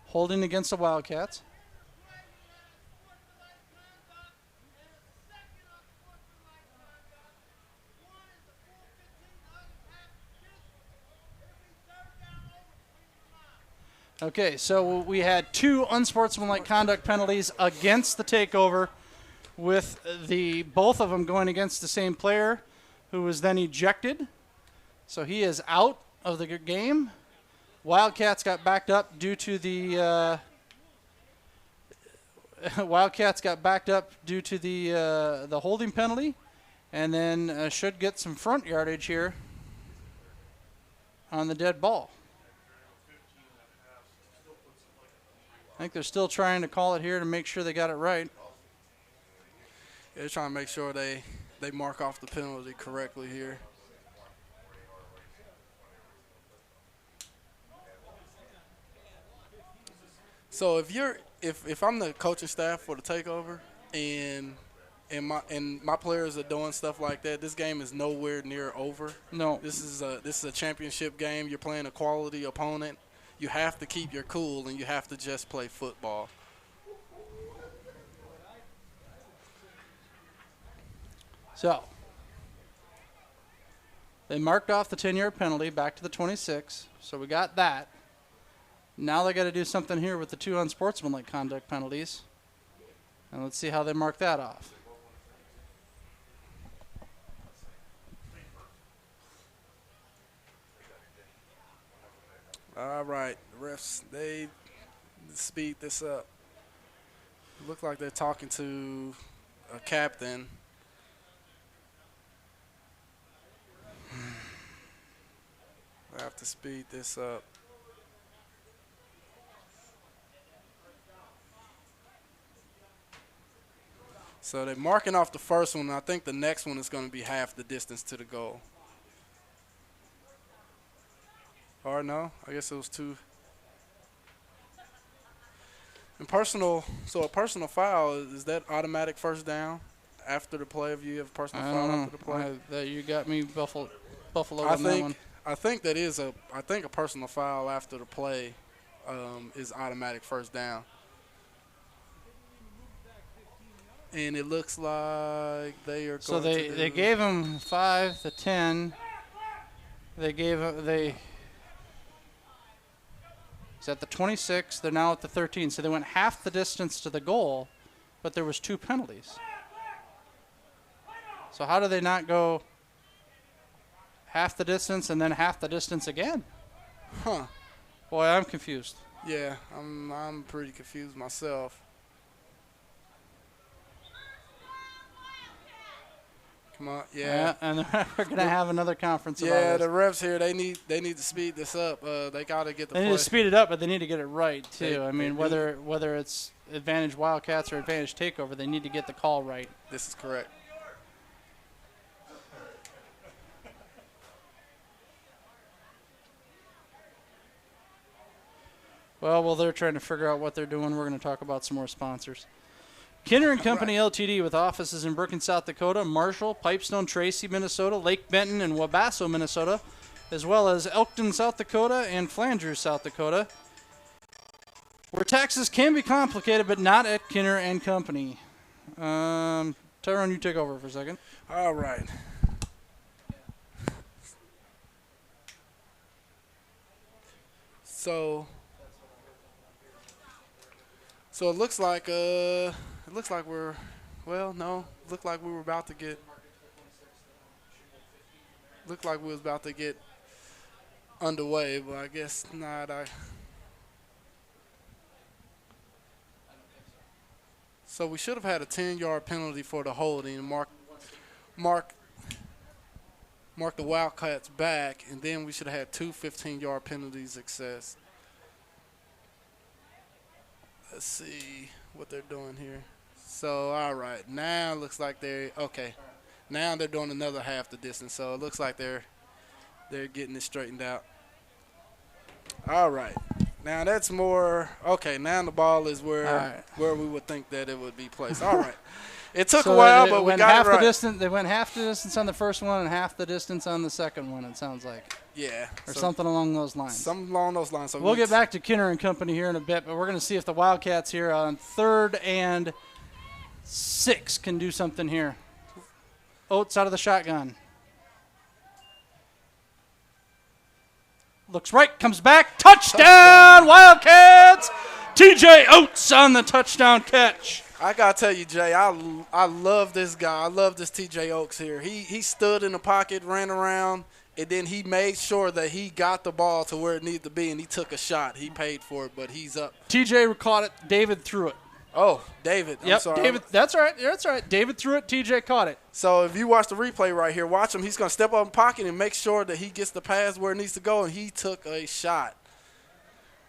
Holding against the Wildcats. Okay, so we had 2 unsportsmanlike conduct penalties against the takeover, with both of them going against the same player, who was then ejected. So he is out of the game. Wildcats got backed up due to the the holding penalty, and then should get some front yardage here on the dead ball. I think they're still trying to call it here to make sure they got it right. They're trying to make sure they mark off the penalty correctly here. So if I'm the coaching staff for the takeover and my players are doing stuff like that, this game is nowhere near over. No. This is a championship game. You're playing a quality opponent. You have to keep your cool and you have to just play football. So they marked off the 10-yard penalty back to the 26. So we got that. Now they got to do something here with the 2 unsportsmanlike conduct penalties. And let's see how they mark that off. All right, the refs, they speed this up. Look like they're talking to a captain. I have to speed this up. So they're marking off the first one. I think the next one is going to be half the distance to the goal. Or no, I guess it was 2. And so a personal foul, is that automatic first down after the play if you have a personal foul after the play? You got me buffalo I on that one. think that is a personal foul after the play is automatic first down. And it looks like they are going So they gave him 5 to 10. He's at the 26. They're now at the 13. So they went half the distance to the goal, but there was 2 penalties. So how do they not go half the distance and then half the distance again? Huh. Boy, I'm confused. Yeah, I'm pretty confused myself. Come on, yeah. And we're gonna have another conference. Yeah, about the this. refs here, they need to speed this up. They got to get the They play. need to speed it up, but they need to get it right too. They I mean, do. whether it's advantage Wildcats or advantage takeover, they need to get the call right. This is correct. Well, while they're trying to figure out what they're doing, we're going to talk about some more sponsors. Kinner and Company Ltd. with offices in Brookings, South Dakota, Marshall, Pipestone, Tracy, Minnesota, Lake Benton, and Wabasso, Minnesota, as well as Elkton, South Dakota, and Flanders, South Dakota, where taxes can be complicated, but not at Kinner and Company. Tyrone, you take over for a second. All right. So it looks like we're looked like we were about to get underway, but I guess not. So we should have had a 10-yard penalty for the holding and mark the Wildcats back, and then we should have had 2 15-yard penalties excess. Let's see what they're doing here. So, all right, now it looks like they're okay. Now they're doing another half the distance, so it looks like they're getting it straightened out. All right. Now that's more okay. Now the ball is where we would think that it would be placed. All right. It took a while, but we got half it right. the distance. They went half the distance on the first one and half the distance on the second one. It sounds like, Yeah. or something along those lines. Something along those lines. So We'll get back to Kinner and Company here in a bit, but we're going to see if the Wildcats here on 3rd and 6 can do something here. Oates out of the shotgun. Looks right, comes back, touchdown, Wildcats! TJ Oates on the touchdown catch. I gotta tell you, Jay, I love this guy. I love this TJ Oaks here. He stood in the pocket, ran around, and then he made sure that he got the ball to where it needed to be, and he took a shot. He paid for it, but he's up. TJ caught it. David threw it. Oh, David. I'm Yep, sorry. David. That's all right. That's all right. David threw it. TJ caught it. So if you watch the replay right here, watch him. He's going to step up in the pocket and make sure that he gets the pass where it needs to go, and he took a shot.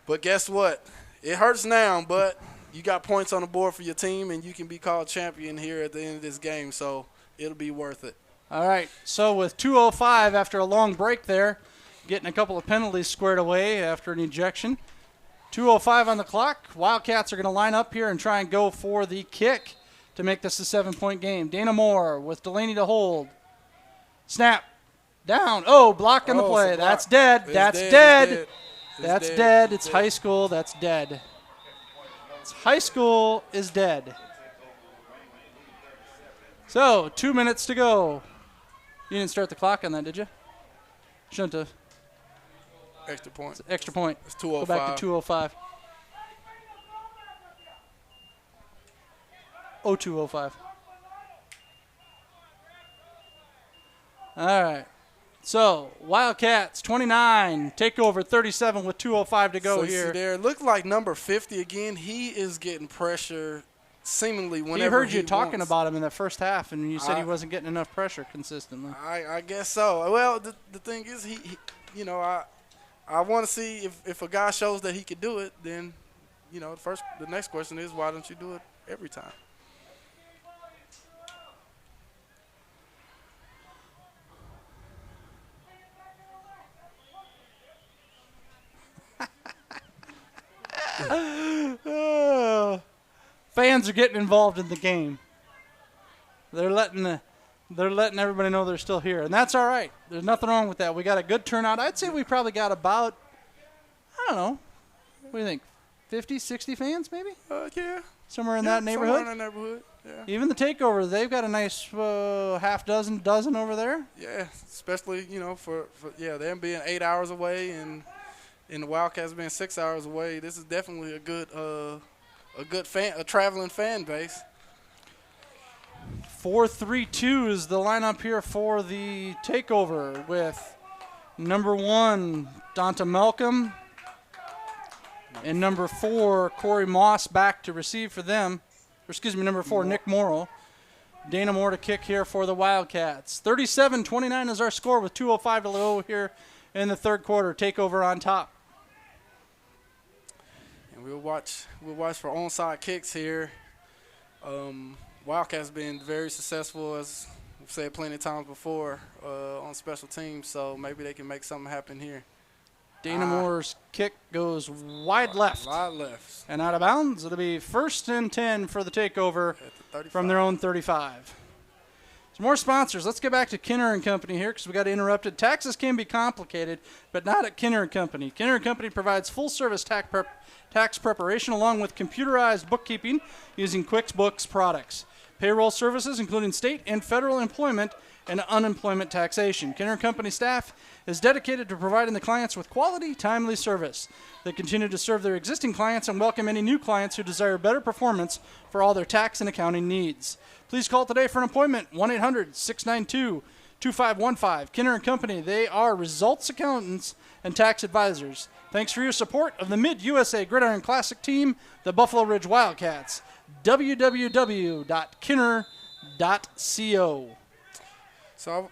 But guess what? It hurts now, but you got points on the board for your team, and you can be called champion here at the end of this game, so it'll be worth it. All right. So with 2:05 after a long break there, getting a couple of penalties squared away after an ejection. 2:05 on the clock. Wildcats are going to line up here and try and go for the kick to make this a 7-point game. Dana Moore with Delaney to hold. Snap. Down. Oh, block on the play. It's a block. That's dead. It's That's dead. dead. It's That's dead. dead. It's It's dead. high school. That's dead. It's high school is dead. So, 2 minutes to go. You didn't start the clock on that, did you? Shouldn't have. Extra point. Extra point. It's Go 2:05. back to 2:05. 02:05. All right. So, Wildcats 29, take over 37 with 2:05 to go So you see here. there, it looked like number 50 again. He is getting pressure seemingly He whenever heard you talking wants. about him in the first half, and you said he I- wasn't getting enough pressure consistently. I guess so. Well, the thing is, he you know, I want to see if a guy shows that he could do it, then, you know, the next question is, why don't you do it every time? Fans are getting involved in the game. They're letting everybody know they're still here, and that's all right. There's nothing wrong with that. We got a good turnout. I'd say we probably got about, I don't know, what do you think, 50, 60 fans maybe? Yeah. Somewhere in Yeah, that neighborhood? Somewhere in that neighborhood, yeah. Even the takeover, they've got a nice half dozen over there. Yeah, especially, you know, for them being 8 hours away and the Wildcats being 6 hours away. This is definitely a good traveling fan base. 4-3-2 is the lineup here for the takeover with number 1, Donta Malcolm, and number 4, Corey Moss back to receive for them. Or excuse me, number 4, Nick Morrow. Dana Moore to kick here for the Wildcats. 37-29 is our score with 2:05 to go here in the third quarter. Takeover on top. And we'll watch for onside kicks here. Wildcats been very successful, as we've said plenty of times before, on special teams, so maybe they can make something happen here. Dana Moore's kick goes wide left. Wide left. And out of bounds. It'll be 1st and 10 for the takeover At the 35. from their own 35. Some more sponsors. Let's get back to Kinner and Company here because we got interrupted. Taxes can be complicated, but not at Kinner and Company. Kinner and Company provides full-service tax preparation along with computerized bookkeeping using QuickBooks products. Payroll services, including state and federal employment and unemployment taxation. Kinner and Company staff is dedicated to providing the clients with quality, timely service. They continue to serve their existing clients and welcome any new clients who desire better performance for all their tax and accounting needs. Please call today for an appointment, 1-800-692-2515. Kinner and Company, they are results accountants and tax advisors. Thanks for your support of the Mid-USA Gridiron Classic team, the Buffalo Ridge Wildcats. www.kinner.co. So,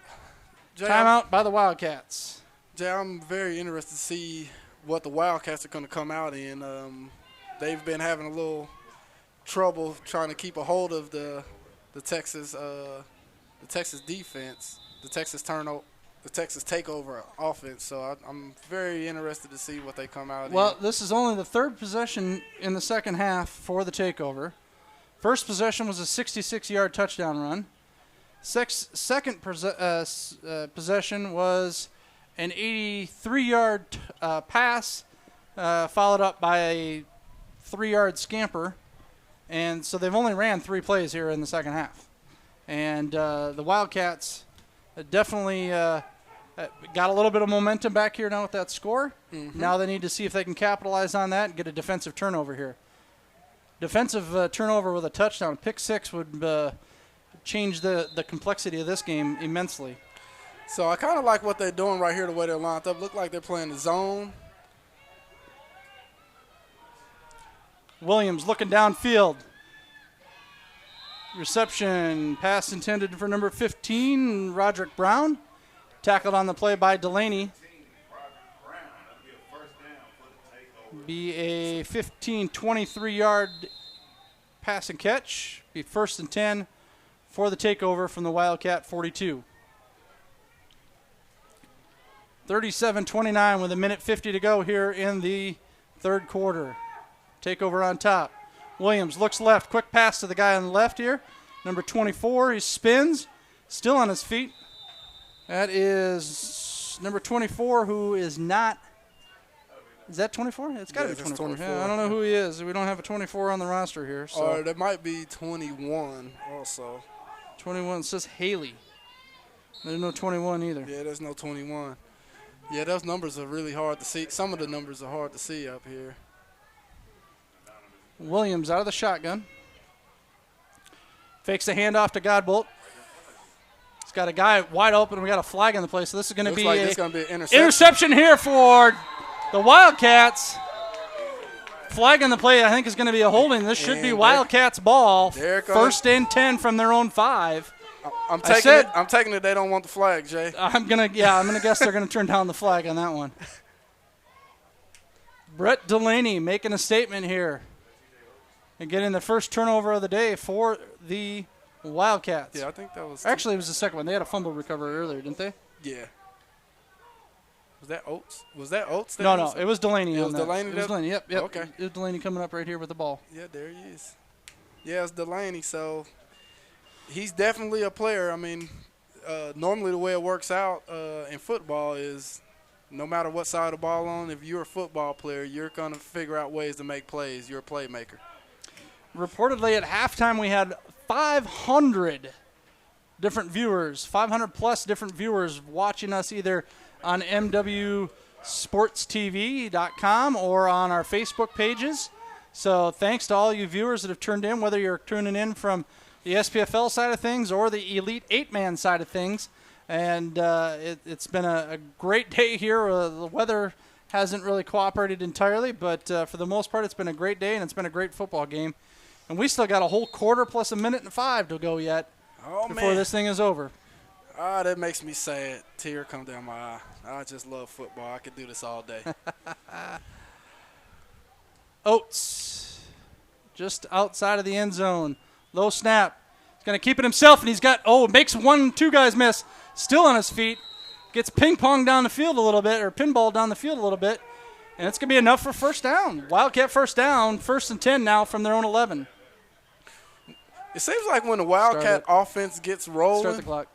Jay, Timeout by the Wildcats. Jay, I'm very interested to see what the Wildcats are going to come out in. They've been having a little trouble trying to keep a hold of the Texas the Texas defense, the Texas takeover offense. So I'm very interested to see what they come out. Well, this is only the third possession in the second half for the takeover. First possession was a 66-yard touchdown run. Second possession was an 83-yard pass, followed up by a 3-yard scamper. And so they've only ran 3 plays here in the second half. And the Wildcats definitely got a little bit of momentum back here now with that score. Mm-hmm. Now they need to see if they can capitalize on that and get a defensive turnover here. Defensive turnover with a touchdown. Pick 6 would change the complexity of this game immensely. So I kind of like what they're doing right here, the way they're lined up. Look like they're playing the zone. Williams looking downfield. Reception, pass intended for number 15, Roderick Brown. Tackled on the play by Delaney. Be a 15, 23-yard pass and catch. Be 1st and 10 for the takeover from the Wildcat 42. 37-29 with 1:50 to go here in the third quarter. Takeover on top. Williams looks left. Quick pass to the guy on the left here. Number 24. He spins. Still on his feet. That is number 24, who is not. Is that 24? It's got to be 24. 24. Yeah, I don't know who he is. We don't have a 24 on the roster here. So. Or there might be 21 also. 21 says Haley. There's no 21 either. Yeah, there's no 21. Yeah, those numbers are really hard to see. Some of the numbers are hard to see up here. Williams out of the shotgun. Fakes the handoff to Godbolt. He's got a guy wide open. We got a flag in the play, so this is going to be an interception here for the Wildcats. Flag in the play, I think, is going to be a holding. This should be Wildcats ball. First and 10 from their own 5. I'm taking it. They don't want the flag, Jay. I'm gonna guess they're gonna turn down the flag on that one. Brett Delaney making a statement here and getting the first turnover of the day for the Wildcats. Yeah, I think that was. Actually, it was the second one. They had a fumble recovery earlier, didn't they? Yeah. Was that Oates? Was that Oates? No, it was Delaney. It was on that. Delaney. It was Delaney. Yep. Okay. It was Delaney coming up right here with the ball. Yeah, there he is. Yeah, it's Delaney. So he's definitely a player. I mean, normally the way it works out in football is no matter what side of the ball on, if you're a football player, you're going to figure out ways to make plays. You're a playmaker. Reportedly at halftime, we had 500 different viewers, 500-plus different viewers watching us either on MWSportsTV.com or on our Facebook pages. So thanks to all you viewers that have tuned in, whether you're tuning in from the SPFL side of things or the Elite 8-man side of things. And it's been a great day here. The weather hasn't really cooperated entirely, but for the most part, it's been a great day, and it's been a great football game. And we still got a whole quarter plus 1:05 to go yet before this thing is over. That makes me sad. Tear come down my eye. I just love football. I could do this all day. Oates, just outside of the end zone. Low snap. He's going to keep it himself, and he's got, makes 2 guys miss. Still on his feet. Gets ping-pong down the field a little bit, or pinball down the field a little bit. And it's going to be enough for first down. Wildcat first down, 1st and 10 now from their own 11. It seems like when the Wildcat offense gets rolling. Start the clock.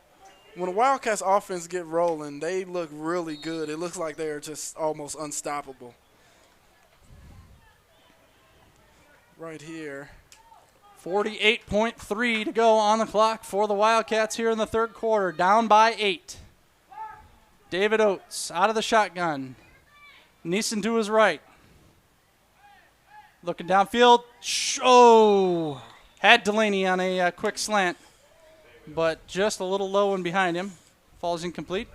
When the Wildcats offense get rolling, they look really good. It looks like they are just almost unstoppable. Right here. 48.3 to go on the clock for the Wildcats here in the third quarter. Down by 8. David Oates out of the shotgun. Neeson to his right. Looking downfield. Had Delaney on a quick slant, but just a little low and behind him. Falls incomplete.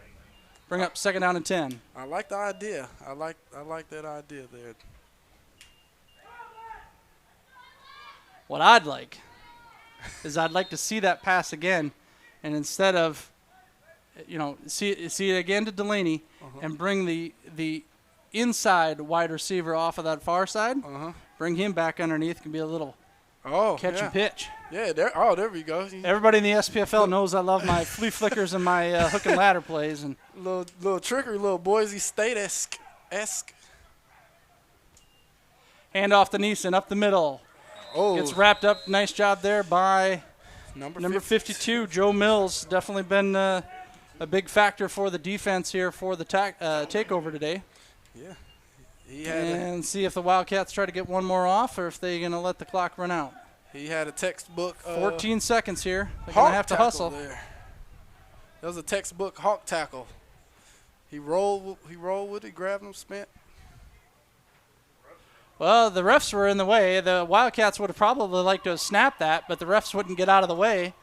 Bring up 2nd down and 10. I like the idea. I like that idea there. What I'd like is I'd like to see that pass again, and instead of, see it again to Delaney and bring the inside wide receiver off of that far side, bring him back underneath. Can be a little Oh, catch yeah. and pitch. Yeah, there we go. Everybody in the SPFL knows I love my flea flickers and my hook and ladder plays. And Little trickery, little Boise State-esque. hand off to Neeson, up the middle. Oh, Gets wrapped up. Nice job there by number 52, Joe Mills. Definitely been a big factor for the defense here for the takeover today. Yeah. He had And see if the Wildcats try to get one more off or if they're going to let the clock run out. a textbook 14 seconds here. They're hawk going to have to tackle hustle. there. That was a textbook hawk tackle. He rolled with it, grabbed him, spent. Well, the refs were in the way. The Wildcats would have probably liked to have snapped that, but the refs wouldn't get out of the way.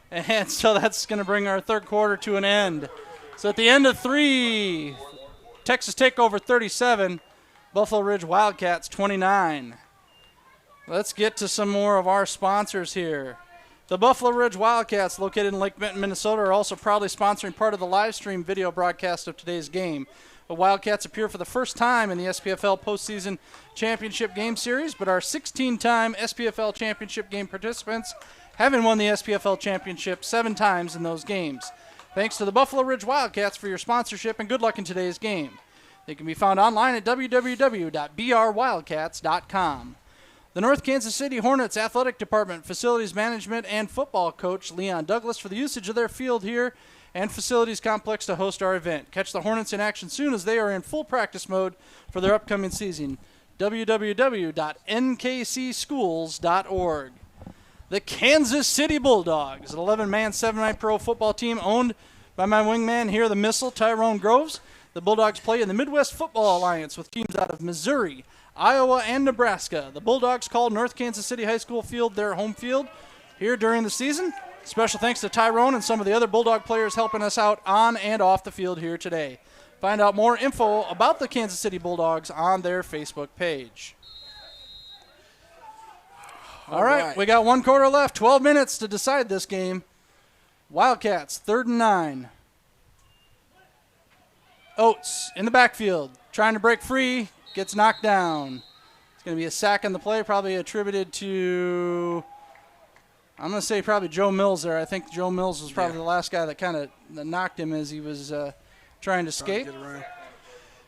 And so that's going to bring our third quarter to an end. So at the end of 3, Texas Takeover 37, Buffalo Ridge Wildcats 29. Let's get to some more of our sponsors here. The Buffalo Ridge Wildcats, located in Lake Benton, Minnesota, are also proudly sponsoring part of the live stream video broadcast of today's game. The Wildcats appear for the first time in the SPFL postseason championship game series, but are 16-time SPFL championship game participants, having won the SPFL championship 7 times in those games. Thanks to the Buffalo Ridge Wildcats for your sponsorship, and good luck in today's game. They can be found online at www.brwildcats.com. The North Kansas City Hornets Athletic Department, Facilities Management, and Football Coach Leon Douglas for the usage of their field here and facilities complex to host our event. Catch the Hornets in action soon as they are in full practice mode for their upcoming season. www.nkcschools.org. The Kansas City Bulldogs, an 11-man, 7-night pro football team owned by my wingman here, the Missile, Tyrone Groves. The Bulldogs play in the Midwest Football Alliance with teams out of Missouri, Iowa, and Nebraska. The Bulldogs call North Kansas City High School Field their home field here during the season. Special thanks to Tyrone and some of the other Bulldog players helping us out on and off the field here today. Find out more info about the Kansas City Bulldogs on their Facebook page. All right, we got 1 quarter left, 12 minutes to decide this game. Wildcats, 3rd and 9. Oates in the backfield, trying to break free, gets knocked down. It's going to be a sack on the play, probably attributed to, I'm going to say probably Joe Mills there. I think Joe Mills was probably the last guy that kind of knocked him as he was trying to escape.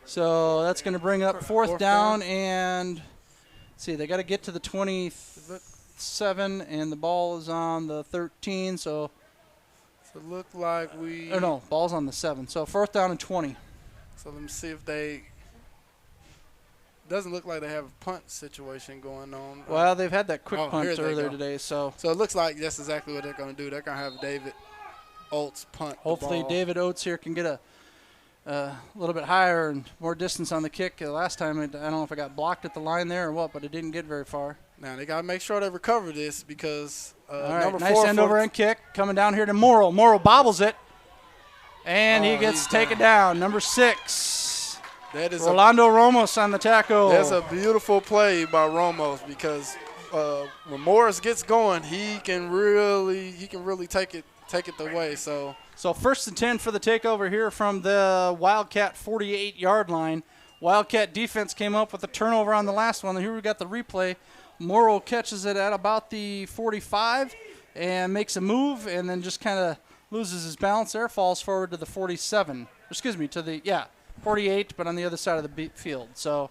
So that's going to bring up fourth down, and let's see, they got to get to the 27, and the ball is on the 13, so it looked like we... Oh, no, ball's on the 7. So 4th down and 20. So let me see if they... Doesn't look like they have a punt situation going on. Well, they've had that quick punt here they earlier go. today, so it looks like that's exactly what they're going to do. They're going to have David Oates punt hopefully the ball. David Oates here can get a little bit higher and more distance on the kick. Last time, I don't know if I got blocked at the line there or what, but it didn't get very far. Now they got to make sure they recover this because All right, number nice 4 end over end kick coming down here to Morrow. Morrow bobbles it, and he gets taken down. Number 6. That is Rolando Ramos on the tackle. That's a beautiful play by Ramos because when Morris gets going, he can really take it away. So 1st and 10 for the takeover here from the Wildcat 48-yard line. Wildcat defense came up with a turnover on the last one. Here we got the replay. Morrow catches it at about the 45 and makes a move and then just kind of loses his balance there, falls forward to the 47. Excuse me, to the 48, but on the other side of the field. So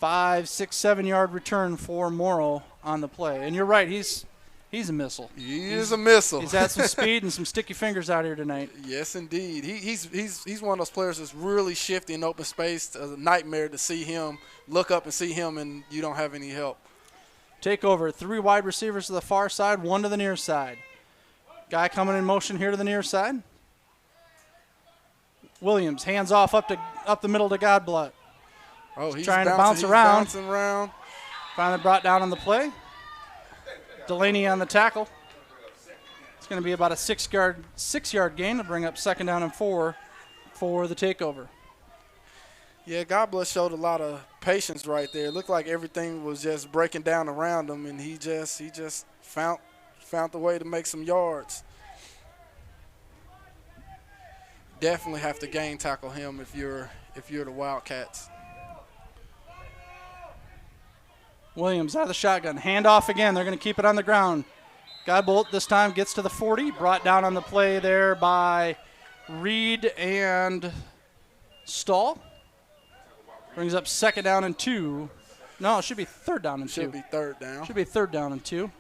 5, 6, 7-yard return for Morrow on the play. And you're right, he's a missile. He is a missile. He's had some speed and some sticky fingers out here tonight. Yes, indeed. He's one of those players that's really shifty in open space. It's a nightmare to see him, look up and see him, and you don't have any help. Takeover, 3 wide receivers to the far side, 1 to the near side. Guy coming in motion here to the near side. Williams, hands off up the middle to Godblood. Oh, he's trying to bounce around. Bouncing around. Finally brought down on the play. Delaney on the tackle. It's going to be about a 6-yard gain to bring up 2nd down and 4 for the takeover. Yeah, Godblood showed a lot of patience right there. It looked like everything was just breaking down around him, and he just found the way to make some yards. Definitely have to game tackle him if you're the Wildcats. Williams out of the shotgun. Handoff again. They're going to keep it on the ground. Godbolt this time gets to the 40. Brought down on the play there by Reed and Stahl. Brings up 2nd down and 2. No, it should be 3rd down and 2. Should be 3rd down. Should be 3rd down and 2.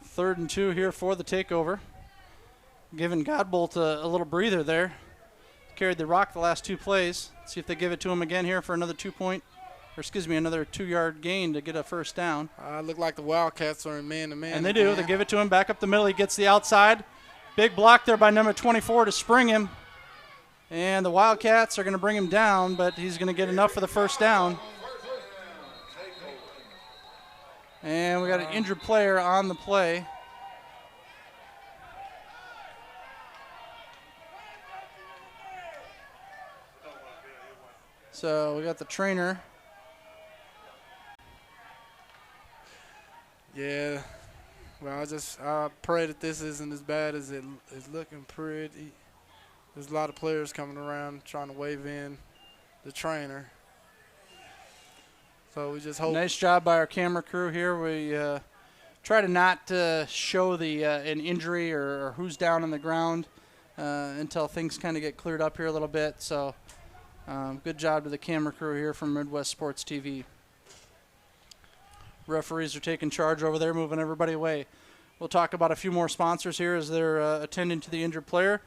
Third and 2 here for the takeover. Giving Godbolt a little breather there. Carried the rock the last 2 plays. See if they give it to him again here for another another 2-yard gain to get a 1st down. Look like the Wildcats are in man-to-man. And they do. They give it to him back up the middle. He gets the outside. Big block there by number 24 to spring him. And the Wildcats are going to bring him down, but he's going to get enough for the 1st down. And we got an injured player on the play. So we got the trainer. Yeah. Well, I pray that this isn't as bad as it is looking pretty. There's a lot of players coming around trying to wave in the trainer. So we just hope. Nice job by our camera crew here. We try to not show an injury or who's down on the ground until things kind of get cleared up here a little bit. So good job to the camera crew here from Midwest Sports TV. Referees are taking charge over there, moving everybody away. We'll talk about a few more sponsors here as they're attending to the injured player.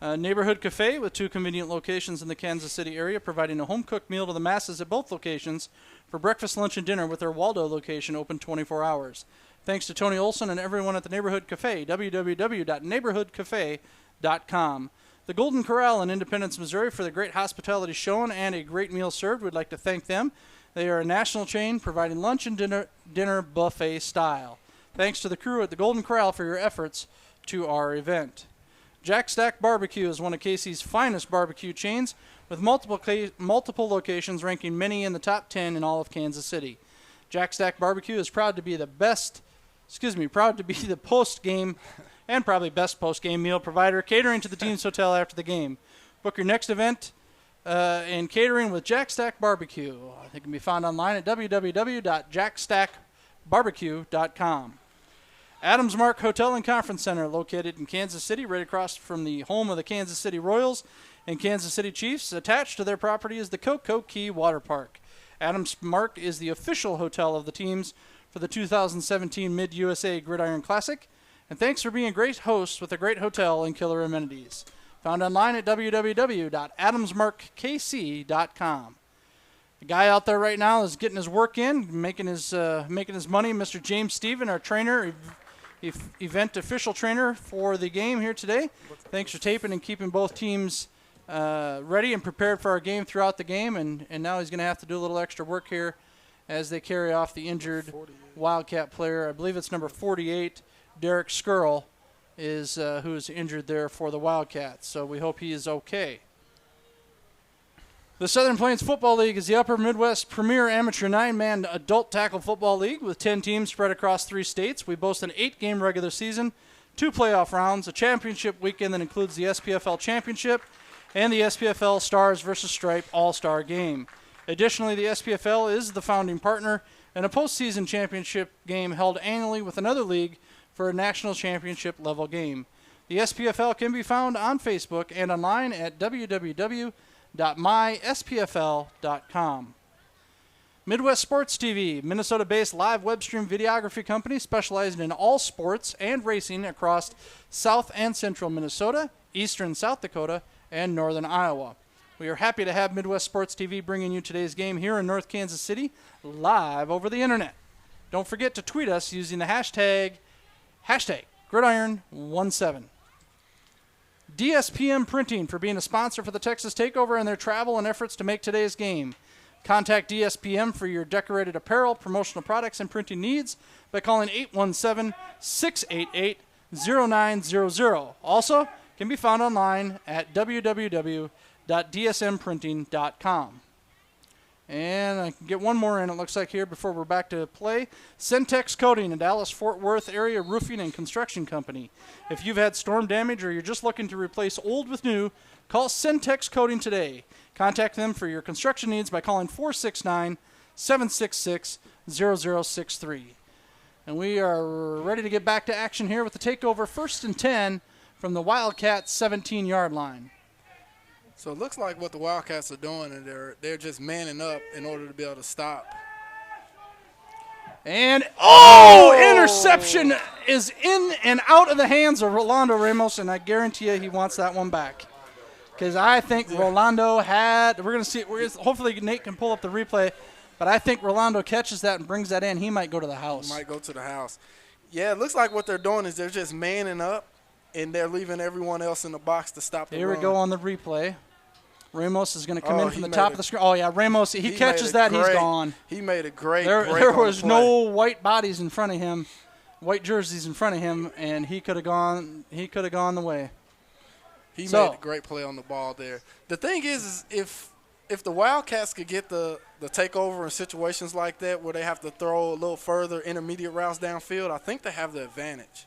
Neighborhood Cafe with 2 convenient locations in the Kansas City area, providing a home-cooked meal to the masses at both locations for breakfast, lunch, and dinner, with their Waldo location open 24 hours. Thanks to Tony Olson and everyone at the Neighborhood Cafe, www.neighborhoodcafe.com. The Golden Corral in Independence, Missouri, for the great hospitality shown and a great meal served. We'd like to thank them. They are a national chain providing lunch and dinner buffet style. Thanks to the crew at the Golden Corral for your efforts to our event. Jack Stack Barbecue is one of Casey's finest barbecue chains, with multiple locations ranking many in the top 10 in all of Kansas City. Jack Stack Barbecue is proud to be the post-game and probably best post-game meal provider, catering to the team's hotel after the game. Book your next event and catering with Jack Stack Barbecue. They can be found online at www.jackstackbarbecue.com. Adams Mark Hotel and Conference Center, located in Kansas City, right across from the home of the Kansas City Royals and Kansas City Chiefs. Attached to their property is the Coco Key Water Park. Adams Mark is the official hotel of the teams for the 2017 Mid-USA Gridiron Classic. And thanks for being great hosts with a great hotel and killer amenities. Found online at www.adamsmarkkc.com. The guy out there right now is getting his work in, making his money. Mr. James Stephen, our trainer, event official trainer for the game here today. Thanks for taping and keeping both teams ready and prepared for our game throughout the game. And now he's going to have to do a little extra work here as they carry off the injured Wildcat player. I believe it's number 48, Derek Skirl, is who is injured there for the Wildcats. So we hope he is okay. The Southern Plains Football League is the Upper Midwest premier amateur 9-man adult tackle football league with 10 teams spread across 3 states. We boast an 8-game regular season, 2 playoff rounds, a championship weekend that includes the SPFL Championship and the SPFL Stars vs. Stripe All-Star Game. Additionally, the SPFL is the founding partner in a postseason championship game held annually with another league for a national championship level game. The SPFL can be found on Facebook and online at www.myspfl.com. Midwest Sports TV, Minnesota-based live web stream videography company specializing in all sports and racing across South and Central Minnesota, Eastern South Dakota, and Northern Iowa. We are happy to have Midwest Sports TV bringing you today's game here in North Kansas City, live over the internet. Don't forget to tweet us using the hashtag Gridiron17. DSPM Printing for being a sponsor for the Texas Takeover and their travel and efforts to make today's game. Contact DSPM for your decorated apparel, promotional products, and printing needs by calling 817-688-0900. Also, can be found online at www.dsmprinting.com. And I can get one more in, it looks like, here before we're back to play. Centex Coating, a Dallas-Fort Worth area roofing and construction company. If you've had storm damage or you're just looking to replace old with new, call Centex Coating today. Contact them for your construction needs by calling 469-766-0063. And we are ready to get back to action here with the takeover, 1st and 10 from the Wildcats' 17-yard line. So it looks like what the Wildcats are doing, and they're just manning up in order to be able to stop. And, interception is in and out of the hands of Rolando Ramos, and I guarantee you he wants that one back. Because I think Rolando had, we're going to see, hopefully Nate can pull up the replay, but I think Rolando catches that and brings that in. He might go to the house. He might go to the house. Yeah, it looks like what they're doing is they're just manning up, and they're leaving everyone else in the box to stop the Here run. we go on the replay. Ramos is going to come in from he the top made of the screen. Oh, yeah, Ramos, he catches that, he's gone. He made a great There on was the play. no white bodies in front of him, white jerseys in front of him, and he could have gone the way. He made a great play on the ball there. The thing is if the Wildcats could get the takeover in situations like that where they have to throw a little further intermediate routes downfield, I think they have the advantage.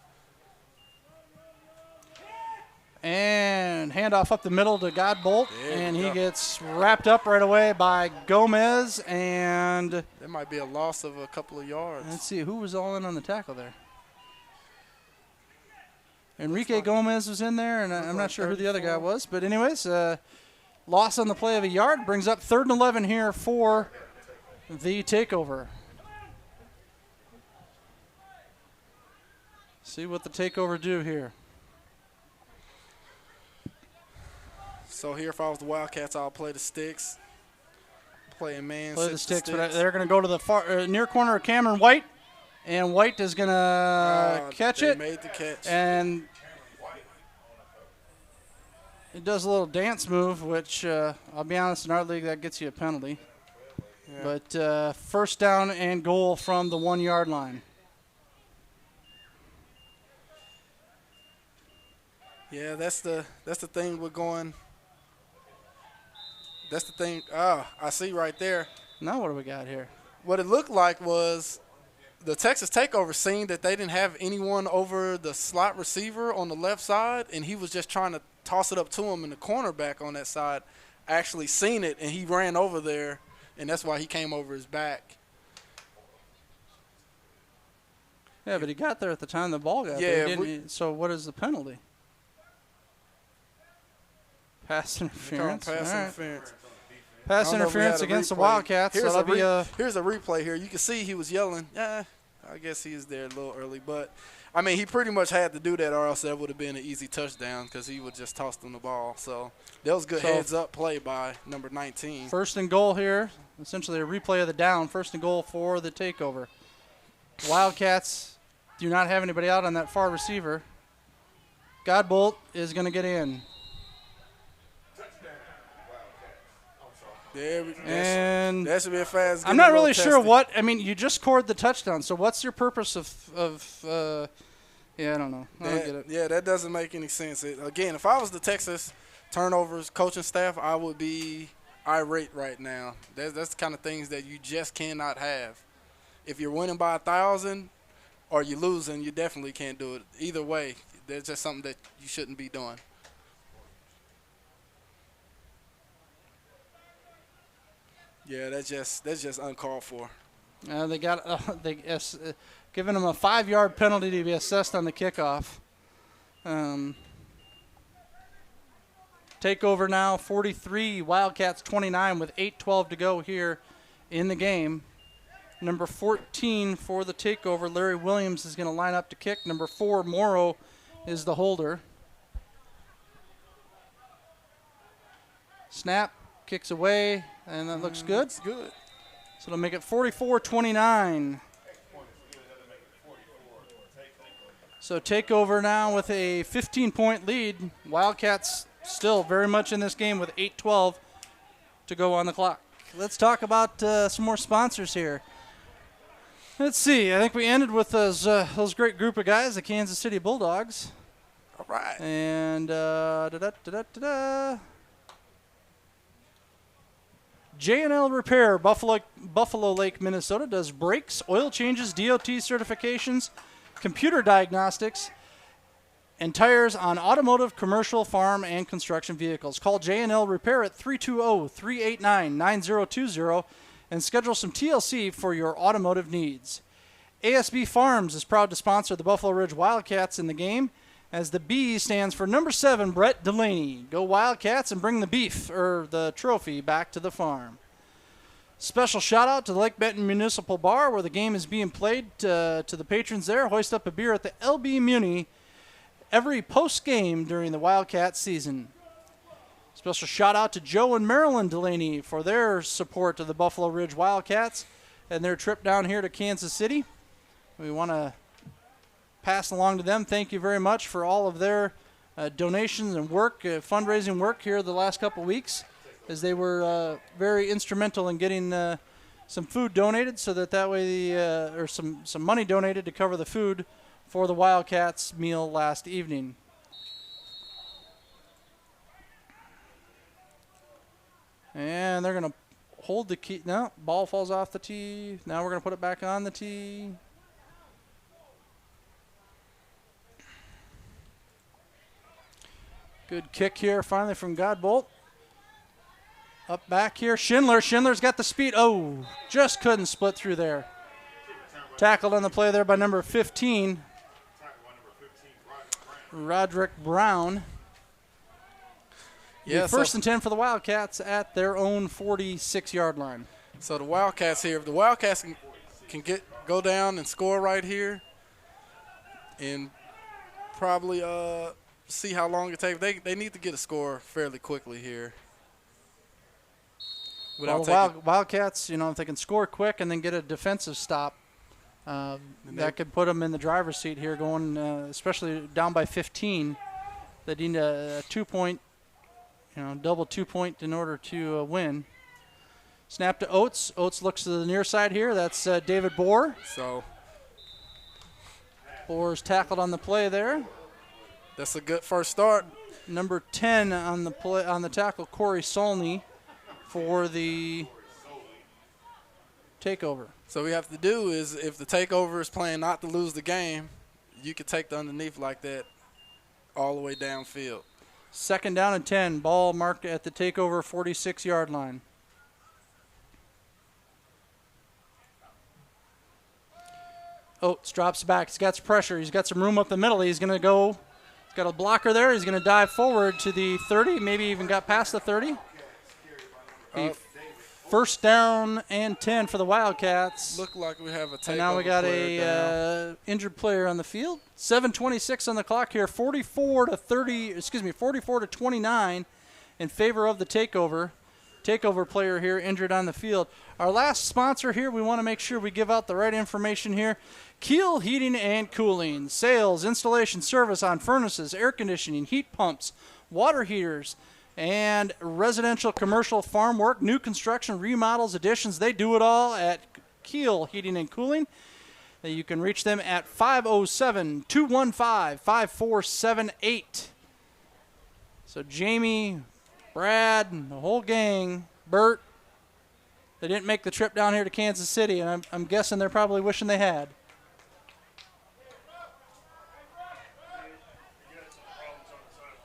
And handoff up the middle to Godbolt, There and you he go. gets wrapped up right away by Gomez. And There might be a loss of a couple of yards. let's see, who was all in on the tackle there? Enrique Gomez was in there, and I'm not sure who the other guy was. But anyways, loss on the play of a yard brings up 3rd and 11 here for the takeover. See what the takeover do here. So here, if I was the Wildcats, I'll play the sticks. Playing man. Play set the sticks, but sticks. they're going to go to the far near corner of Cameron White, and White is going to catch they it. made the catch. And it does a little dance move, which I'll be honest, in our league that gets you a penalty. Yeah. But 1st down and goal from the 1-yard line. Yeah, that's the thing we're going. That's the thing. I see right there. Now what do we got here? What it looked like was the Texas Takeover seen that they didn't have anyone over the slot receiver on the left side, and he was just trying to toss it up to him, and the cornerback on that side actually seen it, and he ran over there, and that's why he came over his back. Yeah, but he got there at the time the ball got there. Didn't he? So what is the penalty? Pass interference. Pass All right. interference. Pass I don't know if we interference had a against the replay. Wildcats. So that'll be Here's a replay here. You can see he was yelling. Yeah, I guess he was there a little early. But, I mean, he pretty much had to do that or else that would have been an easy touchdown because he would just toss them the ball. So that was good heads-up play by number 19. 1st and goal here. Essentially a replay of the down. 1st and goal for the takeover. Wildcats do not have anybody out on that far receiver. Godbolt is going to get in. And that should be a fast. I'm not really sure what. I mean, you just scored the touchdown. So what's your purpose of yeah, I don't know. I don't get it. Yeah, that doesn't make any sense. Again, if I was the Texas turnovers coaching staff, I would be irate right now. That's the kind of things that you just cannot have. If you're winning by 1,000 or you're losing, you definitely can't do it. Either way, that's just something that you shouldn't be doing. Yeah, that's just uncalled for. They got giving them a 5-yard penalty to be assessed on the kickoff. Takeover now, 43, Wildcats 29 with 8:12 to go here in the game. Number 14 for the takeover, Larry Williams is going to line up to kick. Number 4, Morrow is the holder. Snap, kicks away, and that looks good. It's good. So it'll make it 44-29. So takeover now with a 15-point lead. Wildcats still very much in this game with 8:12 to go on the clock. Let's talk about some more sponsors here. Let's see. I think we ended with those great group of guys, the Kansas City Bulldogs. All right. And J&L Repair, Buffalo Lake, Minnesota, does brakes, oil changes, DOT certifications, computer diagnostics, and tires on automotive, commercial, farm, and construction vehicles. Call J&L Repair at 320-389-9020 and schedule some TLC for your automotive needs. ASB Farms is proud to sponsor the Buffalo Ridge Wildcats in the game, as the B stands for number 7, Brett Delaney. Go Wildcats and bring the beef, or the trophy, back to the farm. Special shout out to the Lake Benton Municipal Bar, where the game is being played, to the patrons there. Hoist up a beer at the LB Muni every post game during the Wildcat season. Special shout out to Joe and Marilyn Delaney for their support of the Buffalo Ridge Wildcats and their trip down here to Kansas City. We want to pass along to them. Thank you very much for all of their donations and work, fundraising work here the last couple weeks, as they were very instrumental in getting some food donated, so that way or some money donated to cover the food for the Wildcats meal last evening. And they're going to hold the key. No, ball falls off the tee. Now we're going to put it back on the tee. Good kick here finally from Godbolt. Up back here, Schindler. Schindler's got the speed. Oh, just couldn't split through there. Tackled on the play there by number 15, Roderick Brown. Yeah, first and 10 for the Wildcats at their own 46-yard line. So the Wildcats here, if the Wildcats can go down and score right here, and probably see how long it takes. They need to get a score fairly quickly here. Well, the Wildcats, if they can score quick and then get a defensive stop, that could put them in the driver's seat here, going especially down by 15. They need a 2-point, double 2-point in order to win. Snap to Oates. Oates looks to the near side here. That's David Bohr. So Bohr's tackled on the play there. That's a good first start. Number 10 on the play, on the tackle, Corey Solney, for the takeover. So what we have to do is, if the takeover is playing not to lose the game, you can take the underneath like that all the way downfield. 2nd down and 10. Ball marked at the takeover 46-yard line. Oates drops back. He's got some pressure. He's got some room up the middle. He's going to go. He's got a blocker there. He's going to dive forward to the 30. Maybe even got past the 30. First down and 10 for the Wildcats. Look like we have a takeover. And now we got a injured player on the field. 7:26 on the clock here. 44 to 29 in favor of the takeover. Takeover player here injured on the field. Our last sponsor here, we want to make sure we give out the right information here. Keel Heating and Cooling. Sales, installation, service on furnaces, air conditioning, heat pumps, water heaters, and residential, commercial, farm work, new construction, remodels, additions. They do it all at Keel Heating and Cooling. You can reach them at 507-215-5478. So Jamie, Brad, and the whole gang, Bert, they didn't make the trip down here to Kansas City, and I'm guessing they're probably wishing they had.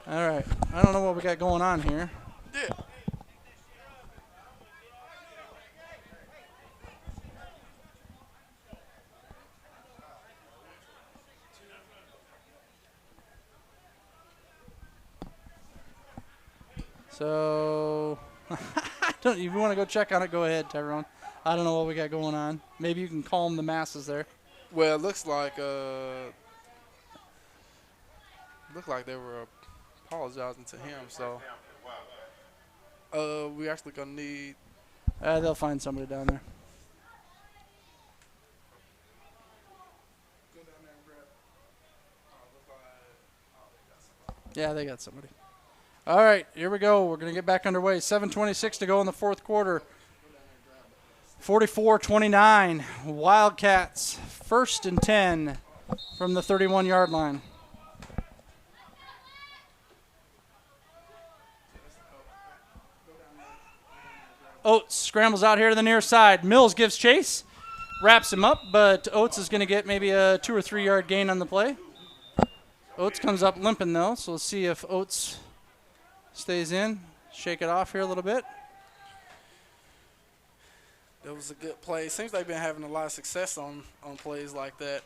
All right. I don't know what we got going on here. Yeah. So, if you want to go check on it, go ahead, Tyrone. I don't know what we got going on. Maybe you can calm the masses there. Well, it looks like they were apologizing to him. So, we actually gonna need. They'll find somebody down there. Yeah, they got somebody. All right, here we go. We're going to get back underway. 7:26 to go in the fourth quarter. 44-29. Wildcats, 1st and 10 from the 31-yard line. Oates scrambles out here to the near side. Mills gives chase, wraps him up, but Oates is going to get maybe a 2 or 3 yard gain on the play. Oates comes up limping though, so we'll see if Oates stays in. Shake it off here a little bit. That was a good play. Seems they've been having a lot of success on plays like that.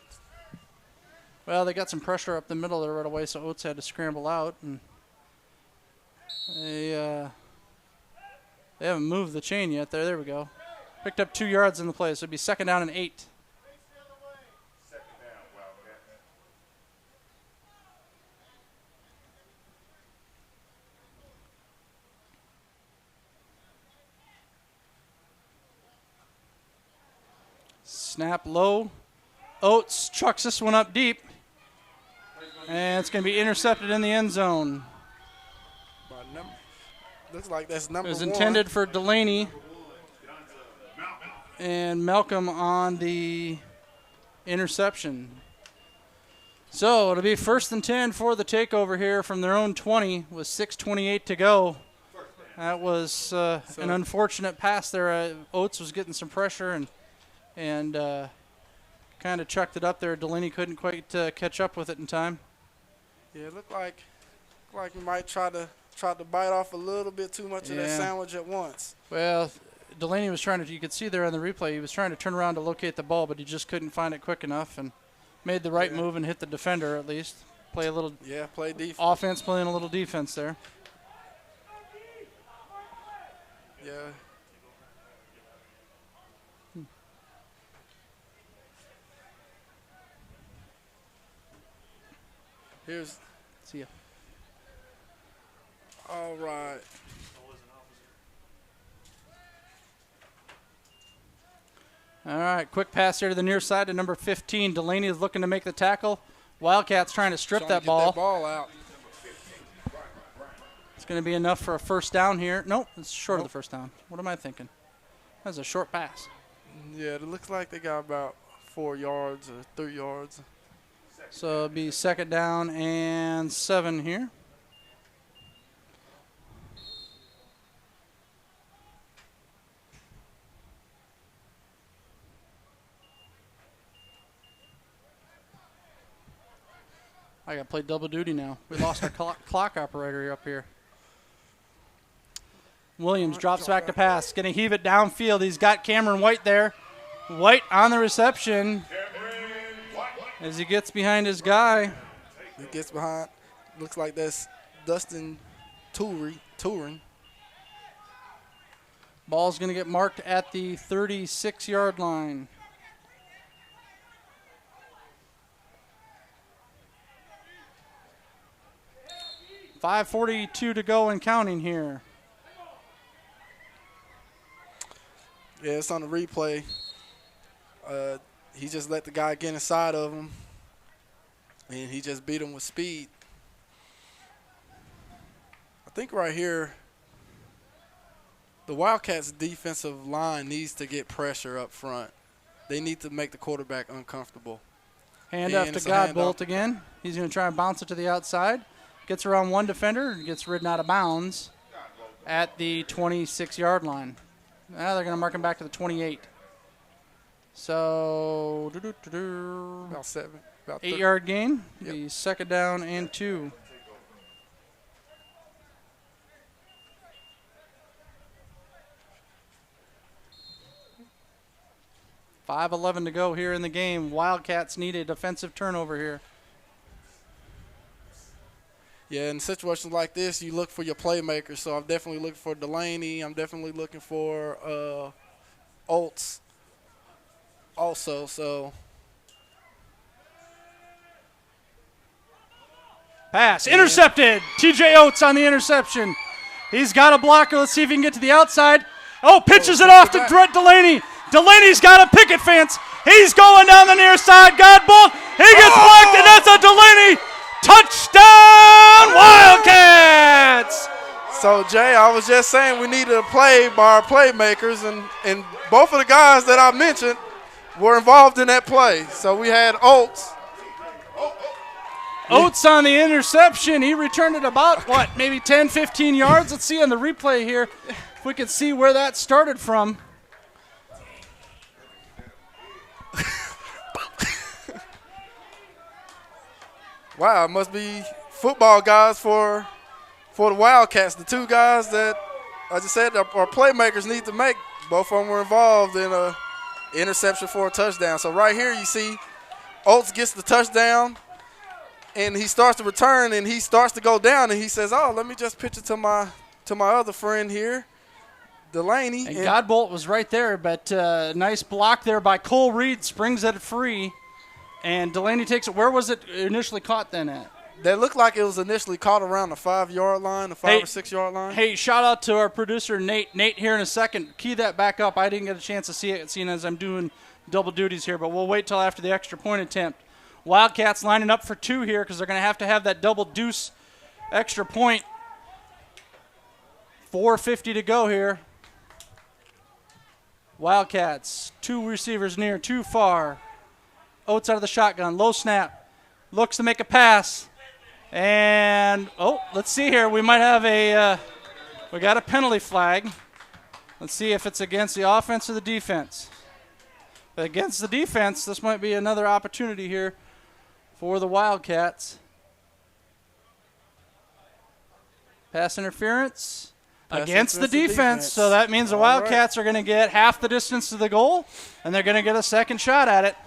Well, they got some pressure up the middle there right away, so Oates had to scramble out, and they haven't moved the chain yet. There we go. Picked up 2 yards in the play, so it'd be 2nd down and 8. Snap low. Oates chucks this one up deep. And it's going to be intercepted in the end zone. Looks like that's number 1. It was intended for Delaney. And Malcolm on the interception. So it'll be 1st and 10 for the takeover here from their own 20 with 6:28 to go. That was an unfortunate pass there. Oates was getting some pressure and kind of chucked it up there. Delaney couldn't quite catch up with it in time. Yeah, it looked like we might try to bite off a little bit too much of that sandwich at once. Well, Delaney was trying to, you could see there on the replay, he was trying to turn around to locate the ball, but he just couldn't find it quick enough and made the right move and hit the defender at least. Play a little play defense. Offense playing a little defense there. Yeah. See ya. All right. All right, quick pass here to the near side to number 15. Delaney is looking to make the tackle. Wildcats trying to strip that ball. That ball out. It's going to be enough for a 1st down here. Nope, it's short of the 1st down. What am I thinking? That's a short pass. Yeah, it looks like they got about 4 yards or 3 yards. So it'll be 2nd down and 7 here. I got to play double duty now. We lost our clock operator up here. Williams drops back to pass. Going to heave it downfield. He's got Cameron White there. White on the reception as he gets behind his guy. He gets behind. Looks like that's Dustin Touring. Ball's going to get marked at the 36-yard line. .542 to go and counting here. Yeah, it's on the replay. He just let the guy get inside of him, and he just beat him with speed. I think right here, the Wildcats' defensive line needs to get pressure up front. They need to make the quarterback uncomfortable. Handoff to Godbolt again. He's going to try and bounce it to the outside. Gets around one defender and gets ridden out of bounds at the 26-yard line. Now they're going to mark him back to the 28. So, about 7. About 8-yard gain. Yep. Be 2nd down and 2. .5:11 to go here in the game. Wildcats need a defensive turnover here. Yeah, in situations like this, you look for your playmakers. So I'm definitely looking for Delaney. I'm definitely looking for Oates also. So Pass intercepted. TJ Oates on the interception. He's got a blocker. Let's see if he can get to the outside. Oh, pitches it off to Brett Delaney. Delaney's got a picket fence. He's going down the near side. Godbolt. He gets blocked, and that's a Delaney touchdown, Wildcats! So, Jay, I was just saying we needed a play by our playmakers, and both of the guys that I mentioned were involved in that play. So we had Oates. Oates on the interception. He returned it about, maybe 10, 15 yards. Let's see on the replay here. If we could see where that started from. Wow, it must be football guys for the Wildcats. The two guys that I just said are playmakers need to make. Both of them were involved in a interception for a touchdown. So right here you see Oates gets the touchdown, and he starts to return, and he starts to go down, and he says, "Oh, let me just pitch it to my other friend here, Delaney." And Godbolt was right there, but nice block there by Cole Reed, springs it free, and Delaney takes it. Where was it initially caught then at? That looked like it was initially caught around the 5-yard line, the 5 or 6 yard line. Hey, shout out to our producer, Nate. Nate, here in a second. Key that back up. I didn't get a chance to see it, seeing as I'm doing double duties here, but we'll wait till after the extra point attempt. Wildcats lining up for 2 here because they're going to have that double deuce extra point. 4:50 to go here. Wildcats, 2 receivers near, 2 far. Oates out of the shotgun, low snap. Looks to make a pass. And, let's see here. We might have we got a penalty flag. Let's see if it's against the offense or the defense. Against the defense, this might be another opportunity here for the Wildcats. Pass interference against the defense. So that means the Wildcats are going to get half the distance to the goal, and they're going to get a second shot at it.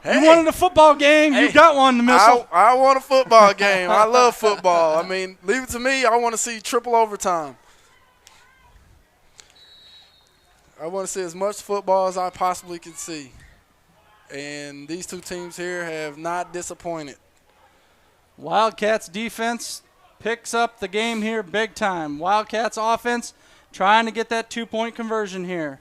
Hey. You wanted a football game. You got one, the missile. I want a football game. I love football. I mean, leave it to me. I want to see triple overtime. I want to see as much football as I possibly can see. And these two teams here have not disappointed. Wildcats defense picks up the game here big time. Wildcats offense trying to get that 2-point conversion here.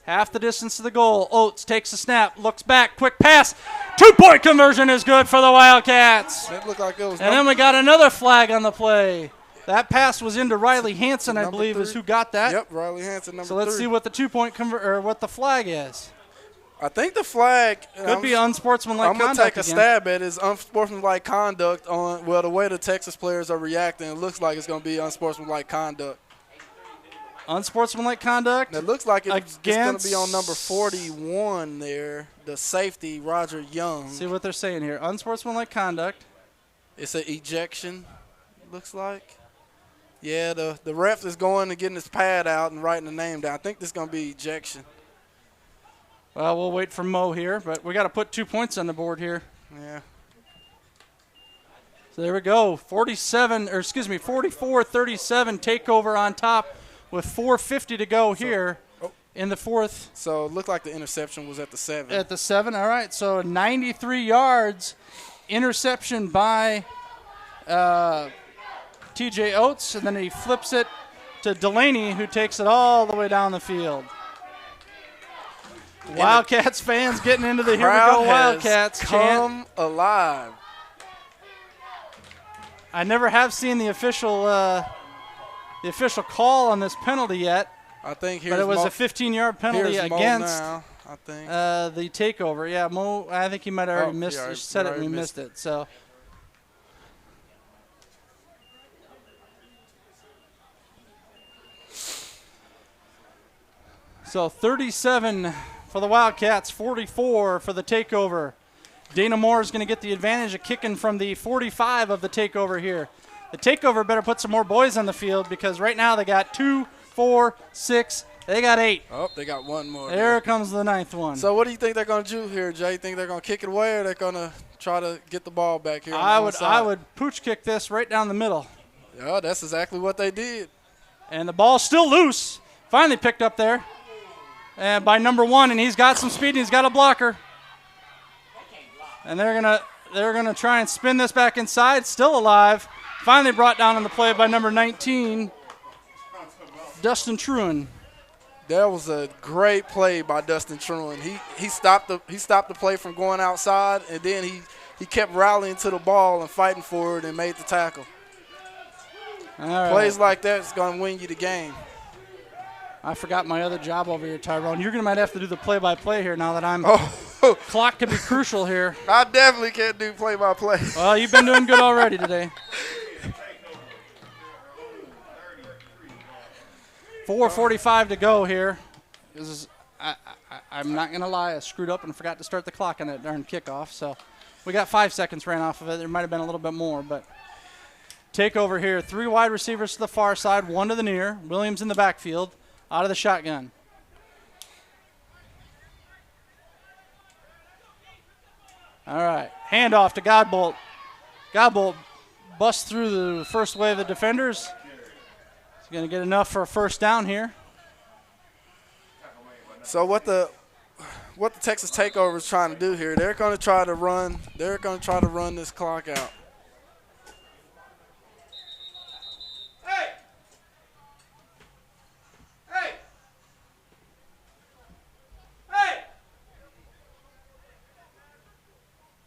Half the distance to the goal. Oates takes a snap, looks back, quick pass. 2-point conversion is good for the Wildcats. That looked like it was. And then we got another flag on the play. That pass was into Riley Hansen, I believe, 3. is who got that. Yep, Riley Hansen, number 3. So let's see what the 2-point what the flag is. I think the flag Could be unsportsmanlike I'm conduct gonna take a again. stab at is unsportsmanlike conduct on the way the Texas players are reacting. It looks like it's gonna be unsportsmanlike conduct. Unsportsmanlike conduct. It looks like it's going to be on against- number 41 there, the safety, Roger Young. See what they're saying here. Unsportsmanlike conduct. It's an ejection, looks like. Yeah, the ref is going and getting his pad out and writing the name down. I think this is going to be ejection. Well, we'll wait for Mo here, but we got to put 2 points on the board here. Yeah. So there we go. 44-37 takeover on top with 4:50 to go here in the fourth. So it looked like the interception was at the 7. At the 7, all right. So 93 yards, interception by TJ Oates, and then he flips it to Delaney, who takes it all the way down the field. Wildcats fans getting into the Here We Go Wildcats chant. Come alive. I never have seen the official call on this penalty yet, I think but it was a 15-yard penalty here's Mo against now, I think. the takeover. Yeah, Mo, I think he might have already missed it. Said it and we missed missed it. So. So 37 for the Wildcats, 44 for the takeover. Dana Moore is going to get the advantage of kicking from the 45 of the takeover here. The takeover better put some more boys on the field because right now they got 2, 4, 6, they got 8. Oh, they got one more. There comes the 9th one. So what do you think they're going to do here, Jay? You think they're going to kick it away or they're going to try to get the ball back here? I would pooch kick this right down the middle. Yeah, that's exactly what they did. And the ball's still loose. Finally picked up there. And by number 1, and he's got some speed and he's got a blocker. And they're gonna try and spin this back inside, still alive. Finally brought down on the play by number 19, Dustin Truan. That was a great play by Dustin Truan. He stopped the play from going outside, and then he kept rallying to the ball and fighting for it and made the tackle. All right. Plays like that is going to win you the game. I forgot my other job over here, Tyrone. You're gonna might have to do the play-by-play here now that I'm. Oh, Clock could be crucial here. I definitely can't do play-by-play. Well, you've been doing good already today. 4:45 to go here. I'm not going to lie. I screwed up and forgot to start the clock on that darn kickoff. So we got 5 seconds ran off of it. There might have been a little bit more, but take over here. 3 wide receivers to the far side, 1 to the near. Williams in the backfield, out of the shotgun. All right, handoff to Godbolt. Godbolt busts through the first wave of defenders. He's going to get enough for a first down here. So what the Texas Takeover is trying to do here, they're going to try to run this clock out.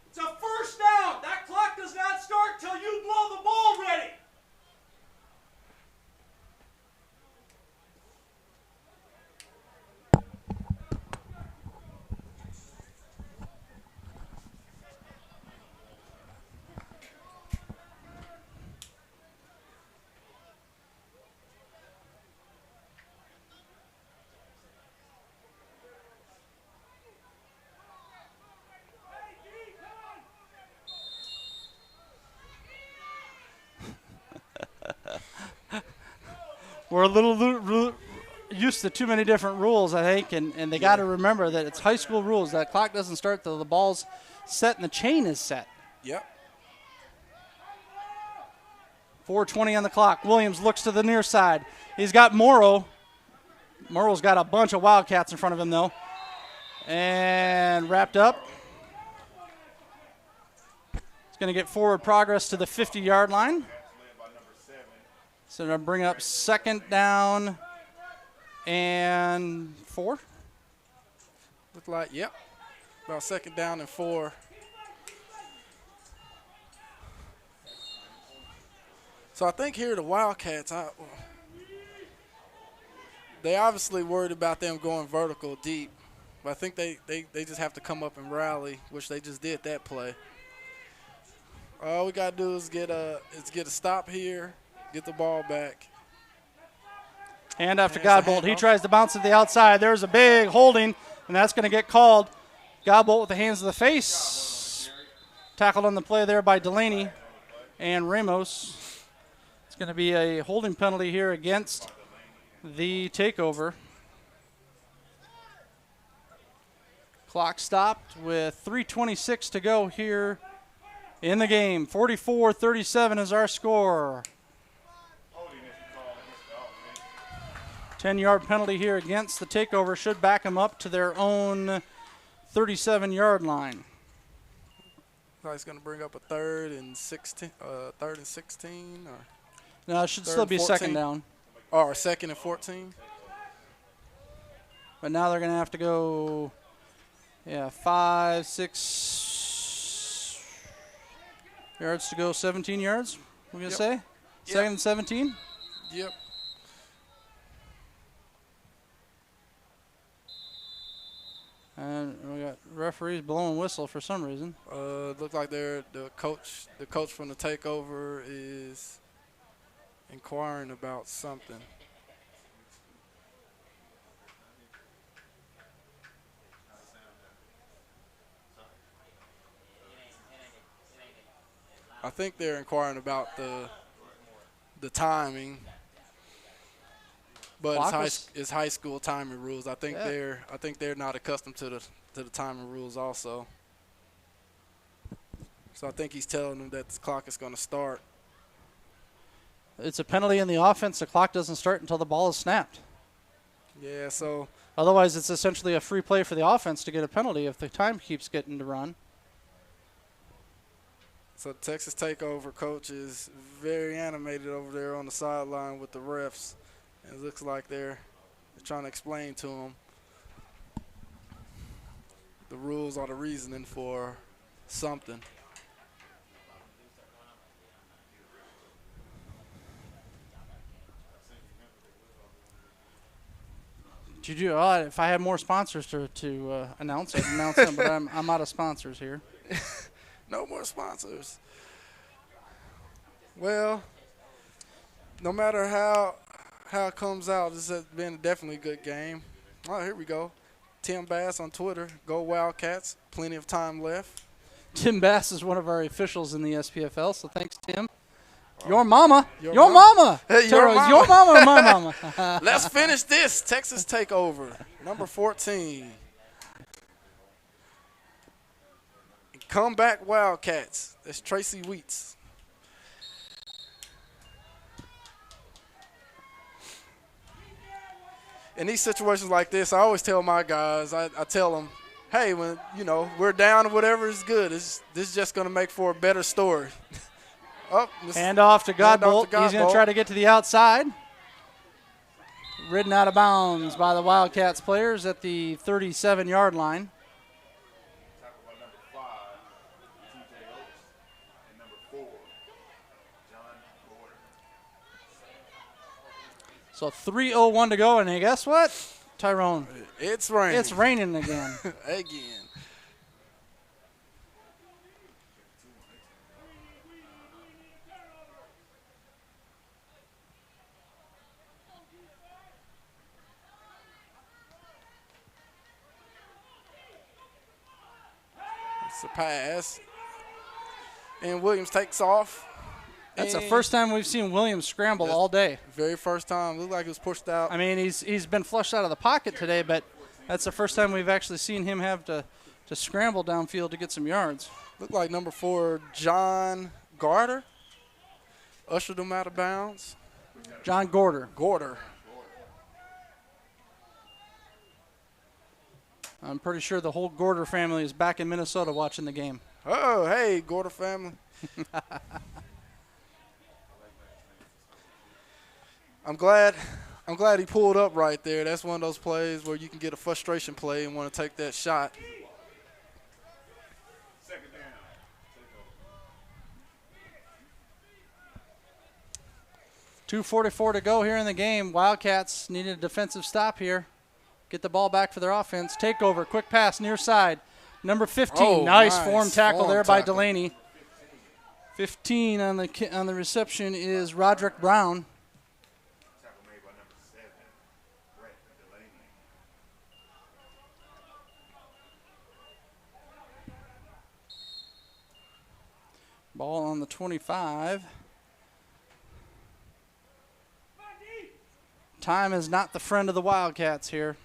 It's a first down. That clock does not start till you blow the ball ready. We're a little used to too many different rules, I think, and they got to remember that it's high school rules. That clock doesn't start till the ball's set and the chain is set. Yep. 4:20 on the clock. Williams looks to the near side. He's got Morrow. Morrow's got a bunch of Wildcats in front of him, though. And wrapped up. He's going to get forward progress to the 50-yard line. So they're going to bring up second down and 4. Look like, yep, about second down and 4. So I think here the Wildcats, they obviously worried about them going vertical deep. But I think they just have to come up and rally, which they just did that play. All we got to do is get a stop here. Get the ball back. Hand off to Godbolt. He tries to bounce to the outside. There's a big holding, and that's going to get called. Godbolt with the hands to the face. Tackled on the play there by Delaney and Ramos. It's going to be a holding penalty here against the Takeover. Clock stopped with 3:26 to go here in the game. 44-37 is our score. 10-yard penalty here against the Takeover should back them up to their own 37-yard line. So he's going to bring up a 3rd and 16, or No, it should still be 14? second down. Or 2nd and 14. But now they're going to have to go, 5, 6 yards to go, 17 yards, we're going to say? Second and 17? Yep. And we got referees blowing whistle for some reason. Look like the coach from the Takeover is inquiring about something. I think they're inquiring about the timing. But it's high school timing rules. I think they're not accustomed to the timing rules also. So I think he's telling them that the clock is going to start. It's a penalty in the offense. The clock doesn't start until the ball is snapped. Yeah, so otherwise it's essentially a free play for the offense to get a penalty if the time keeps getting to run. So the Texas Takeover coach is very animated over there on the sideline with the refs. It looks like they're trying to explain to him the rules or the reasoning for something. If I had more sponsors to announce, I'd announce them, but I'm out of sponsors here. No more sponsors. Well, no matter how how it comes out, this has been definitely a good game. Oh, here we go. Tim Bass on Twitter. Go Wildcats. Plenty of time left. Tim Bass is one of our officials in the SPFL, so thanks, Tim. Your mama. Your Your mama. Hey, Tara, your is your mama or my mama? Let's finish this. Texas takeover. Number 14. Comeback Wildcats. That's Tracy Wheats. In these situations like this, I always tell my guys, I tell them, hey, when we're down or whatever, it's good. This is just going to make for a better story. Hand off to Godbolt. He's going to try to get to the outside. Ridden out of bounds by the Wildcats players at the 37-yard line. So 3:01 to go, and hey, guess what, Tyrone? It's raining. It's raining again. Again. It's a pass. And Williams takes off. That's the first time we've seen Williams scramble all day. Very first time. Looked like he was pushed out. I mean, he's been flushed out of the pocket today, but that's the first time we've actually seen him have to scramble downfield to get some yards. Looked like number 4, John Garter, ushered him out of bounds. John Gorder. I'm pretty sure the whole Gorder family is back in Minnesota watching the game. Oh, hey, Gorder family. I'm glad he pulled up right there. That's one of those plays where you can get a frustration play and want to take that shot. Second down. 2:44 to go here in the game. Wildcats need a defensive stop here. Get the ball back for their offense. Takeover, quick pass near side. Number 15, nice form tackle there by Delaney. 15 on the reception is Roderick Brown. Ball on the 25. Time is not the friend of the Wildcats here.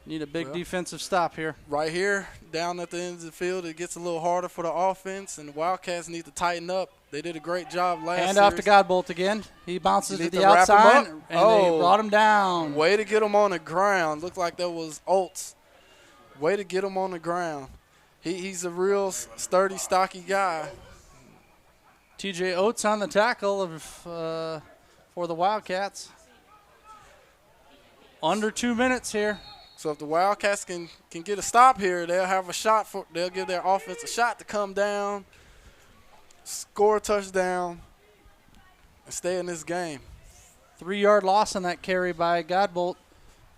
Need a big defensive stop here. Right here, down at the end of the field, it gets a little harder for the offense, and the Wildcats need to tighten up. They did a great job last Hand series. off to Godbolt again. He bounces to Need the to wrap him outside, up. and they brought him down. Way to get him on the ground. Looked like that was Oltz. Way to get him on the ground. He's a real sturdy, stocky guy. TJ Oates on the tackle for the Wildcats. Under 2 minutes here. So if the Wildcats can get a stop here, they'll have a shot they'll give their offense a shot to come down, score a touchdown, and stay in this game. 3-yard loss on that carry by Godbolt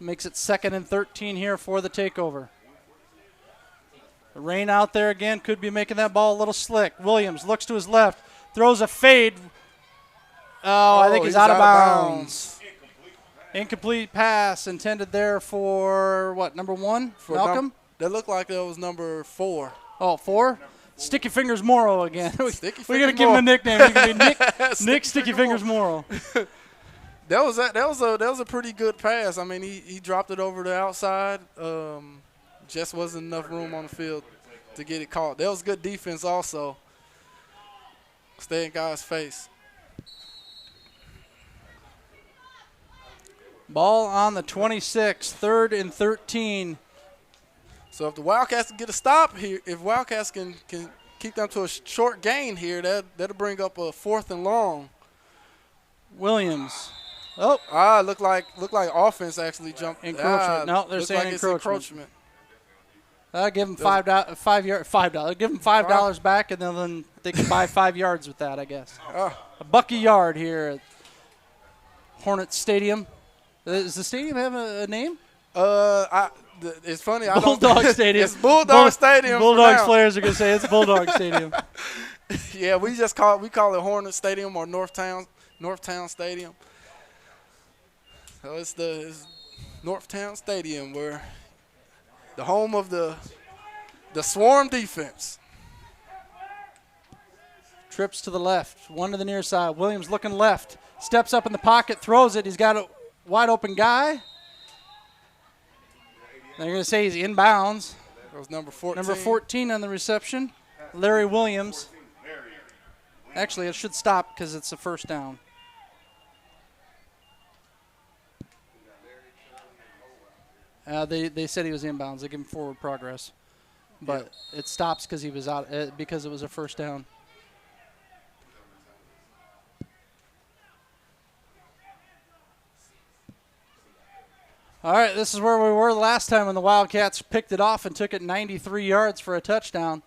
makes it 2nd and 13 here for the takeover. The rain out there again could be making that ball a little slick. Williams looks to his left, throws a fade. Oh, I think he's out of bounds. Incomplete pass intended there for, what, number 1? For Malcolm? That looked like that was number 4. Oh, 4? Sticky Fingers Morrow again. We're going to give Morrow. him a nickname. He's going to be Nick Sticky Fingers Morrow. That was a pretty good pass. I mean, he dropped it over the outside. Just wasn't enough room on the field to get it caught. That was good defense also. Stay in guys' face. Ball on the 26, 3rd and 13. So if the Wildcats can get a stop here, if Wildcats can keep them to a short gain here, that'll bring up a 4th and long. Williams. Oh. Look like offense actually jumped. Encroachment. No, they're saying like encroachment. I'll give them $5. Give them $5 back, and then they can buy 5 yards with that, I guess. A buck a yard here at Hornet Stadium. Does the stadium have a name? It's funny. Bulldog Stadium. It's Bulldog Stadium. Bulldogs players are gonna say it's Bulldog Stadium. Yeah, we call it Hornet Stadium or Northtown Northtown Stadium. So it's Northtown Stadium, where the home of the Swarm defense. Trips to the left, one to the near side. Williams looking left, steps up in the pocket, throws it. He's got a wide open guy. They're going to say he's inbounds. That was number 14. Number 14 on the reception, Larry Williams. Actually, it should stop because it's a first down. They said he was inbounds. They give him forward progress, but it stops because he was out because it was a first down. All right, this is where we were last time when the Wildcats picked it off and took it 93 yards for a touchdown.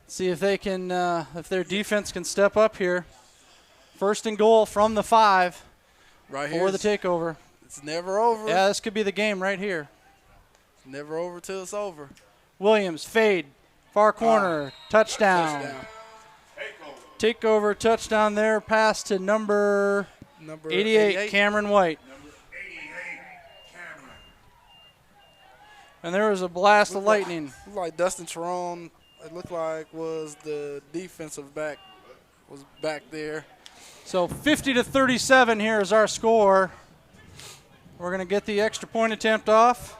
See if they can, if their defense can step up here. First and goal from the 5 Right here. for the takeover. It's never over. Yeah, this could be the game right here. It's never over till it's over. Williams, fade, far corner, touchdown. Takeover, touchdown there, pass to number 88, Cameron White. And there was a blast of lightning. Looked like Dustin Tyrone, it looked like was the defensive back, was back there. So 50-37 here is our score. We're going to get the extra point attempt off.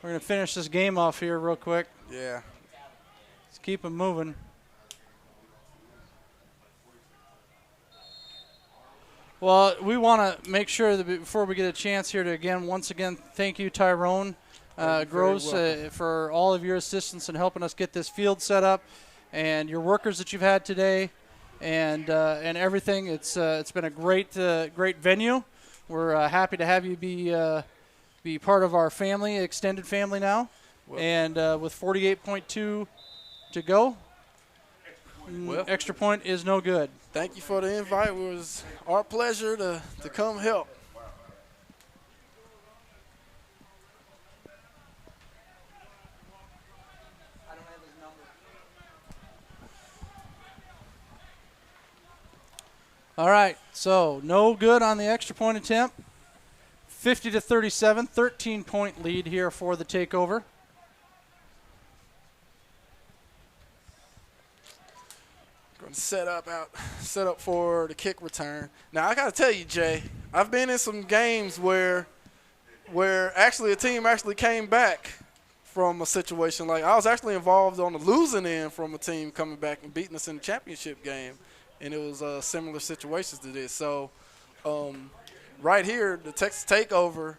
We're going to finish this game off here real quick. Yeah. Let's keep them moving. Well, we want to make sure that before we get a chance here to once again, thank you, Tyrone Gross, for all of your assistance in helping us get this field set up, and your workers that you've had today, and everything. It's been a great venue. We're happy to have you be part of our family, extended family now, and with 48.2 to go. Extra point is no good. Thank you for the invite. It was our pleasure to come help. All right, so no good on the extra point attempt. 50-37, 13-point lead here for the takeover. Going to set up for the kick return. Now I got to tell you, Jay, I've been in some games where actually a team actually came back from a situation. Like I was actually involved on the losing end from a team coming back and beating us in the championship game, and it was similar situations to this. So right here, the Texas Takeover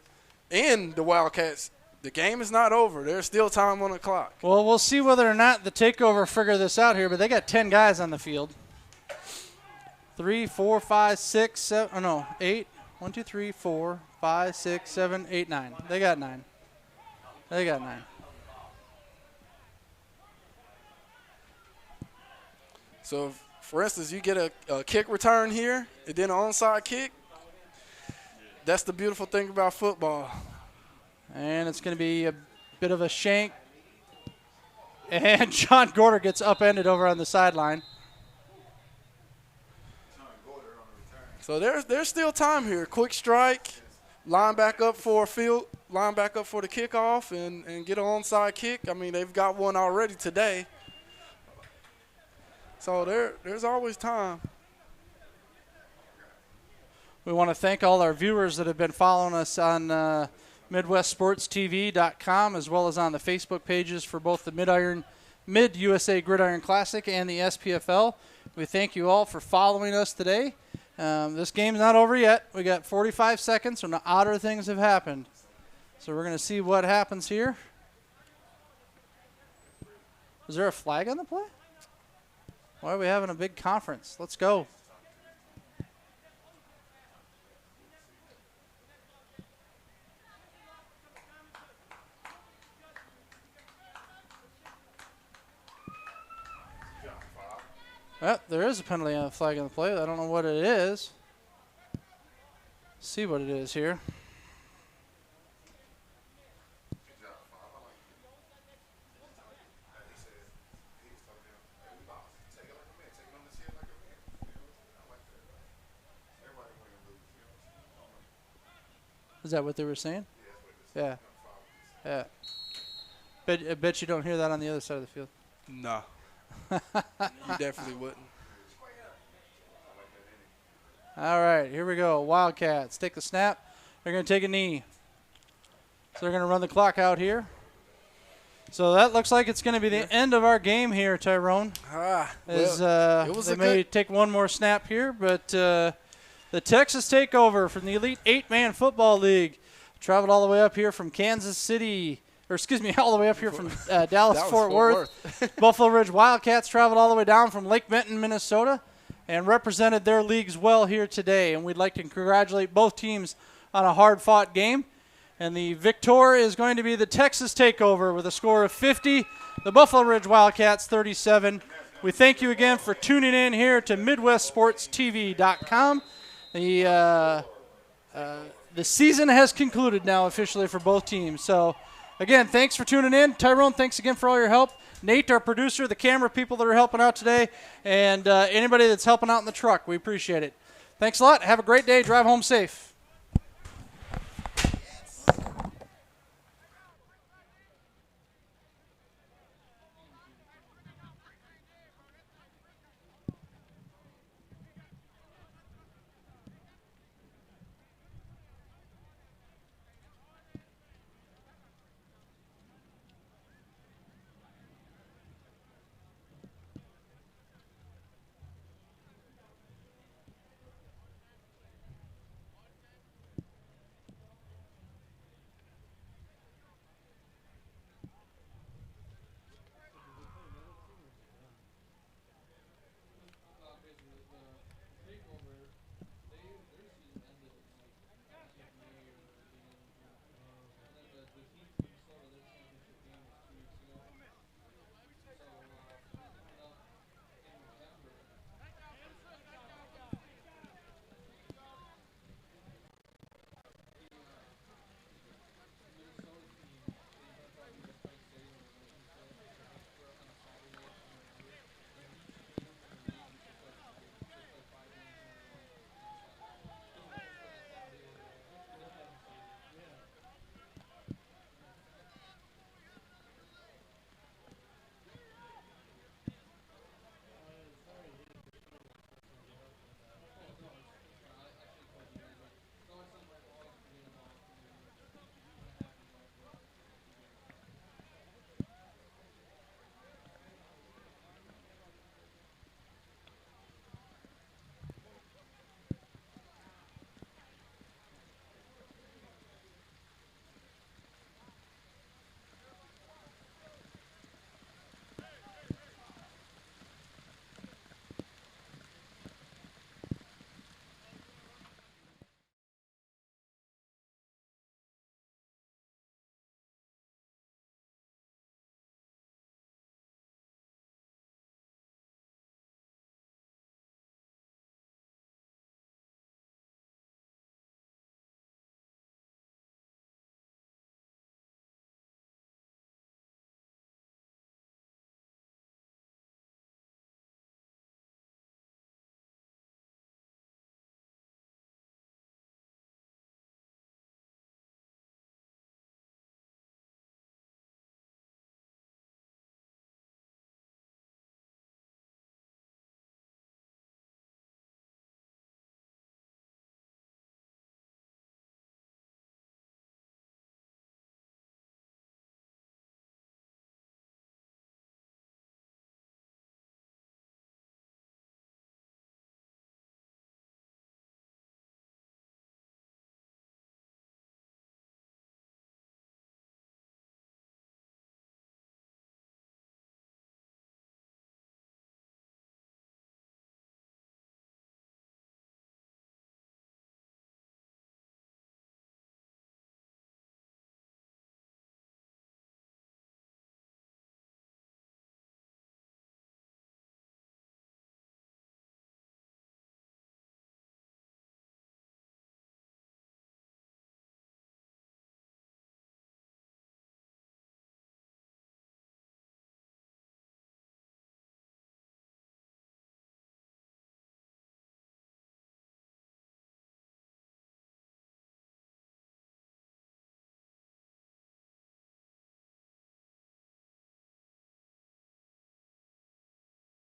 and the Wildcats, the game is not over. There's still time on the clock. Well, we'll see whether or not the takeover figure this out here, but they got 10 guys on the field. 3, 4, 5, 6, 7, oh no, 8. 1, 2, 3, 4, 5, 6, 7, 8, 9. They got 9. They got 9. So, for instance, you get a kick return here and then an onside kick. That's the beautiful thing about football. And it's going to be a bit of a shank. And John Gorder gets upended over on the sideline. So there's still time here. Quick strike, line back up for the kickoff and get an onside kick. I mean, they've got one already today. So there's always time. We want to thank all our viewers that have been following us on MidwestSportsTV.com as well as on the Facebook pages for both the Mid-USA Gridiron Classic and the SPFL. We thank you all for following us today. This game's not over yet. We got 45 seconds and the odder things have happened. So we're going to see what happens here. Is there a flag on the play? Why are we having a big conference? Let's go. Well, there is a penalty on the flag on the play. I don't know what it is. See what it is here. Is that what they were saying? Yeah. Yeah. I bet you don't hear that on the other side of the field. Nah. You definitely wouldn't. All right, here we go. Wildcats take the snap. They're going to take a knee. So they're going to run the clock out here. So that looks like it's going to be the end of our game here, Tyrone. As, it was they a may good. take one more snap here, but the Texas takeover from the Elite 8-Man Football League traveled all the way up here from Kansas City, or excuse me, all the way up here from Dallas-Fort Worth. Buffalo Ridge Wildcats traveled all the way down from Lake Benton, Minnesota, and represented their leagues well here today. And we'd like to congratulate both teams on a hard-fought game. And the victor is going to be the Texas Takeover with a score of 50. The Buffalo Ridge Wildcats 37. We thank you again for tuning in here to MidwestSportsTV.com. The season has concluded now officially for both teams. So, again, thanks for tuning in. Tyrone, thanks again for all your help. Nate, our producer, the camera people that are helping out today, and anybody that's helping out in the truck. We appreciate it. Thanks a lot. Have a great day. Drive home safe. Basically, the takeover